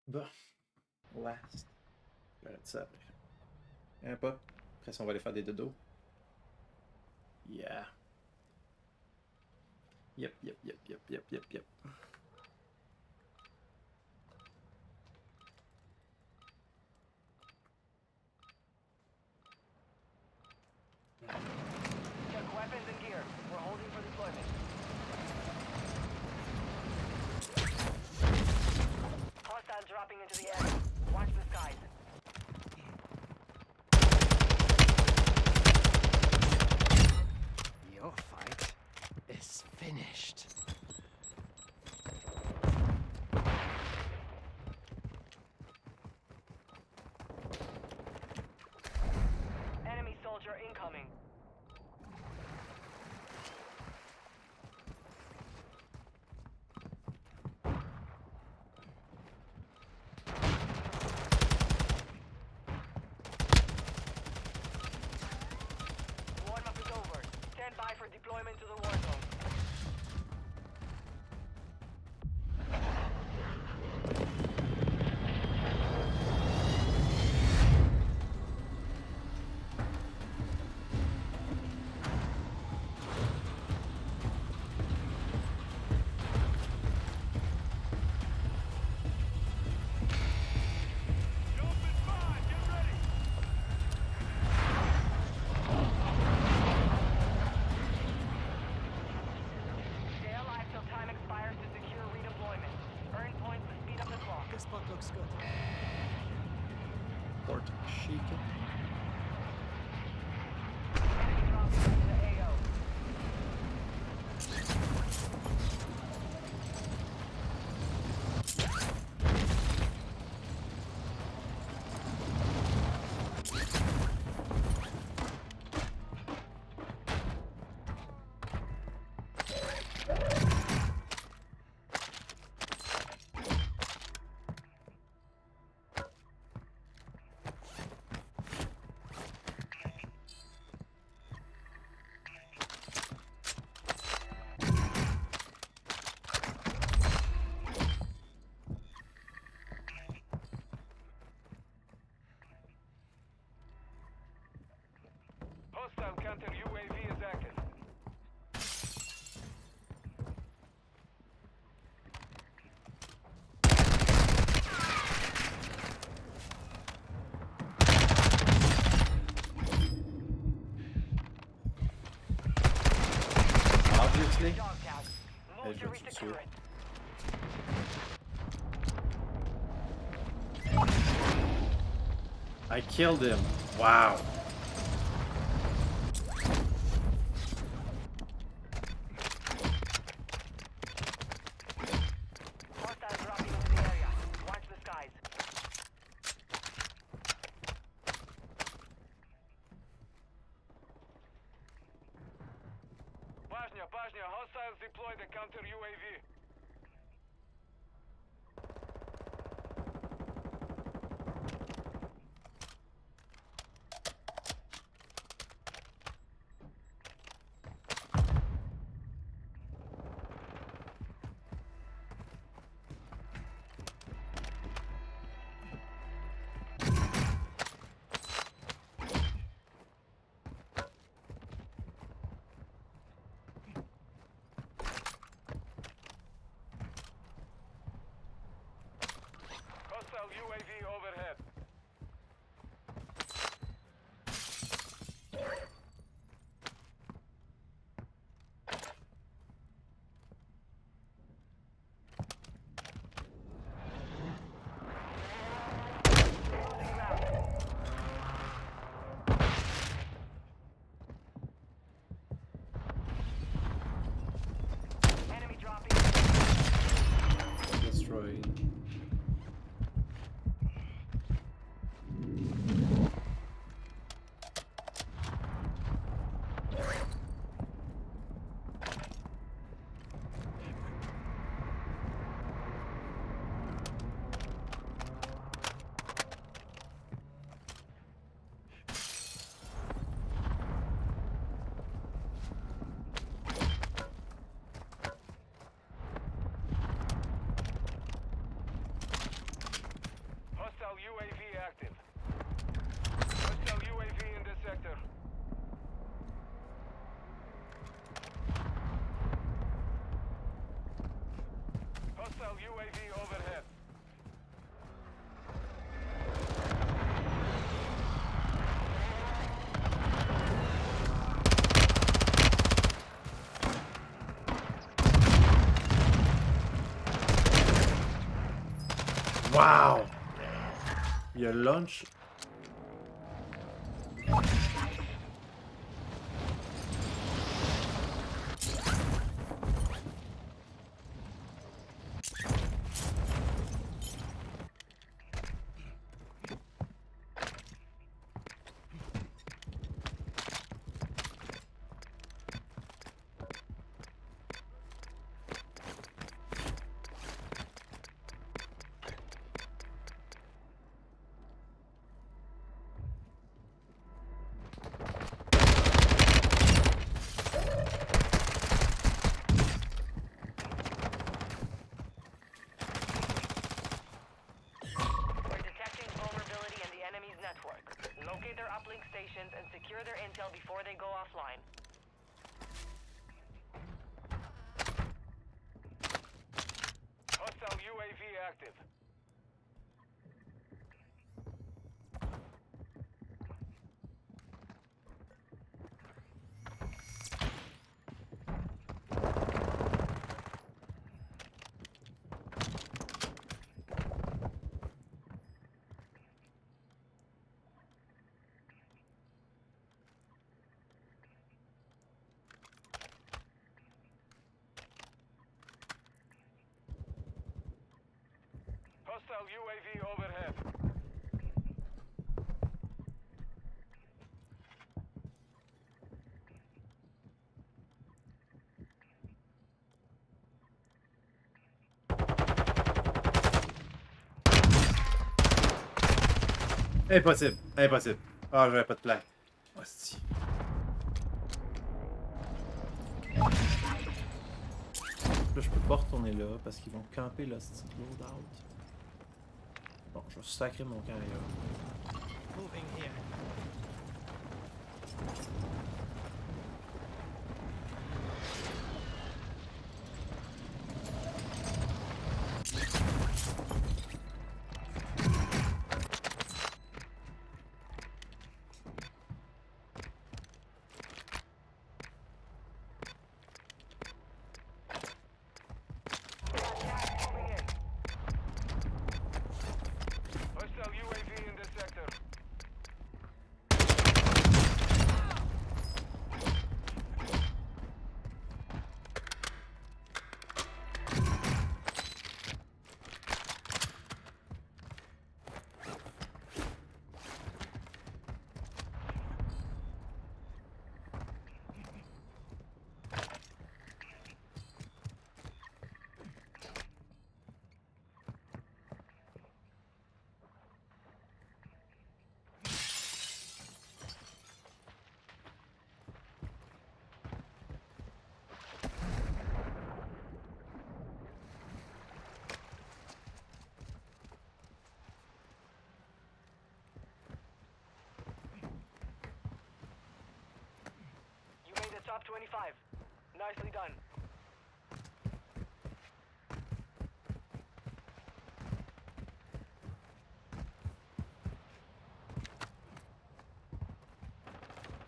Bon. Last. J'arrête ça après. Y'en a pas. Après ça, on va aller faire des dodos. Yeah. Yep. Check weapons and gear. We're holding for deployment. Hostiles dropping into the air. Watch the skies. Your fight is finished. mutiné. Dog tag. Eh, Move je to vais te tuer. resecure it. I killed him. Wow. Hostiles dropping into the area. Watch the skies. Bajnia, hostiles deployed a counter UAV. Hostile UAV overhead. Enemy dropping. Destroyed. Hostile UAV active. Hostile UAV in this sector. Hostile UAV overhead. Wow. Il y a launch. We're detecting vulnerability in the enemy's network. Locate their uplink stations and secure their intel before they go offline. Hostile UAV active. Hostile UAV overhead. Impossible. Impossible. Ah, j'avais pas de plaque. Hostie. Là, je peux pas retourner là parce qu'ils vont camper le style loadout. Bon, je vais sacrer mon camp ailleurs. Moving here. top 25. Nicely done.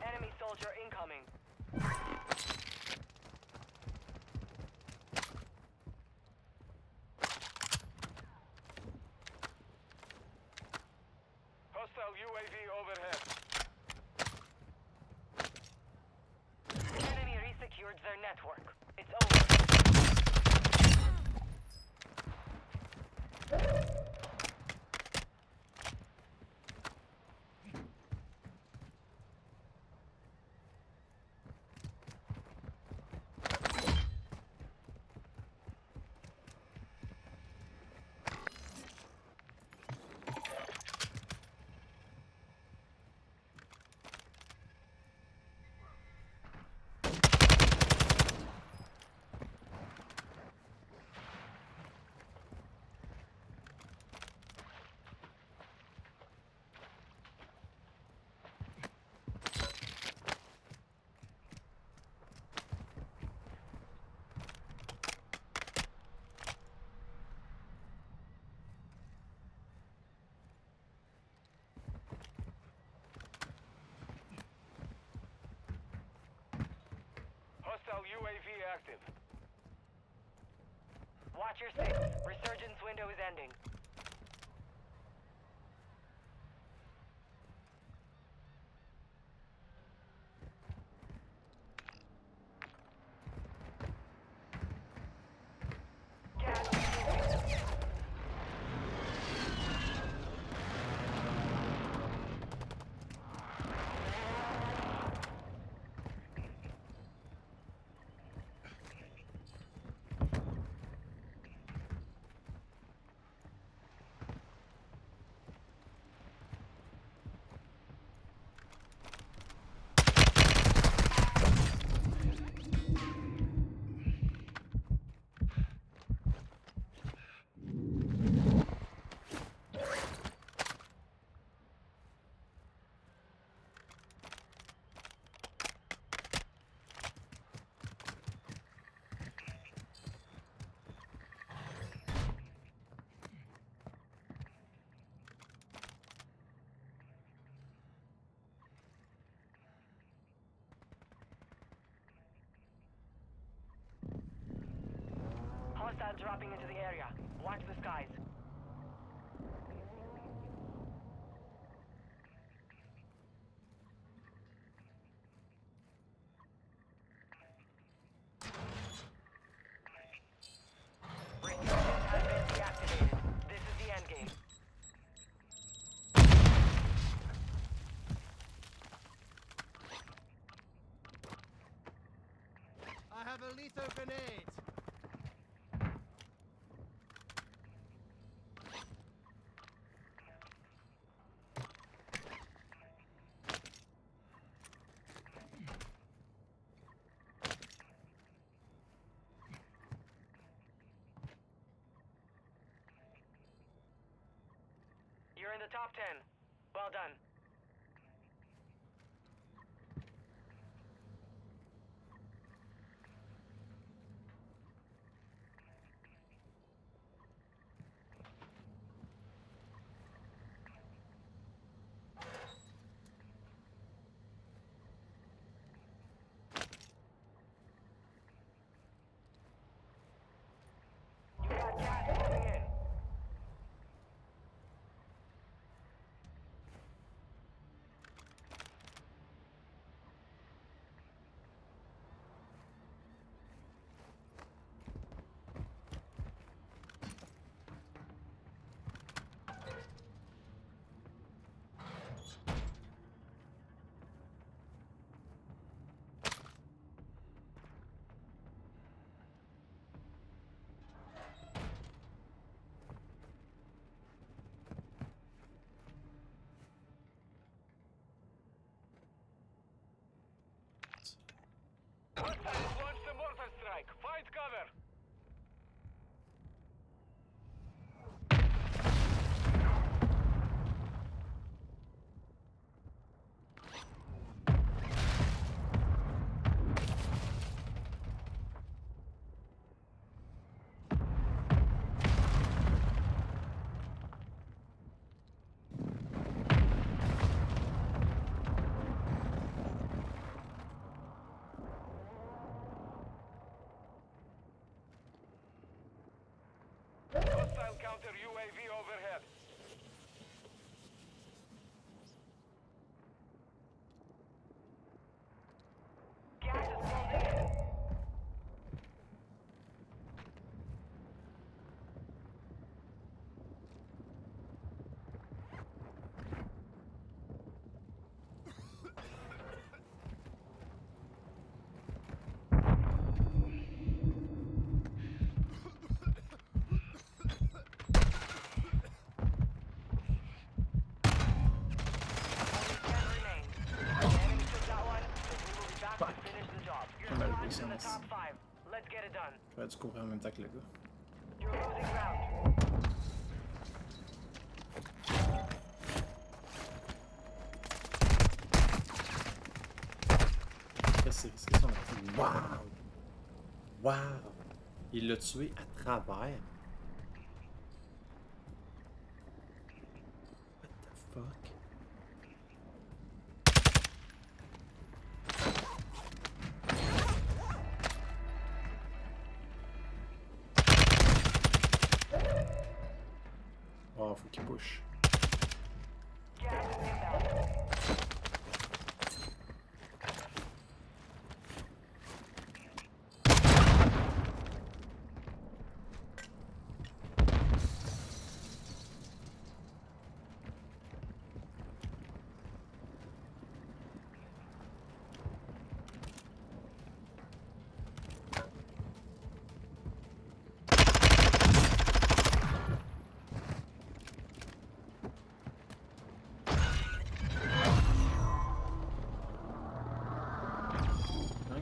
Enemy soldier incoming. Hostile UAV overhead. Enemy resecured their network. It's over. Hostile UAV active. Watch your six. Resurgence window is ending. Gas is moving. Hostile dropping into the area. Watch the skies. Resurgence has been deactivated. This is the end game. I have a lethal grenade. You're in the top 10. Well done. You got gas moving in. Hostiles launched a mortar strike. Find cover. counter UAV overhead. Gas is closing in. J'aurais dû courir en même temps que le gars. You're losing ground. C'est risqué son activité. Wow! Wow! Il l'a tué à travers. What the fuck? Oh, faut qu'il push.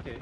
Okay.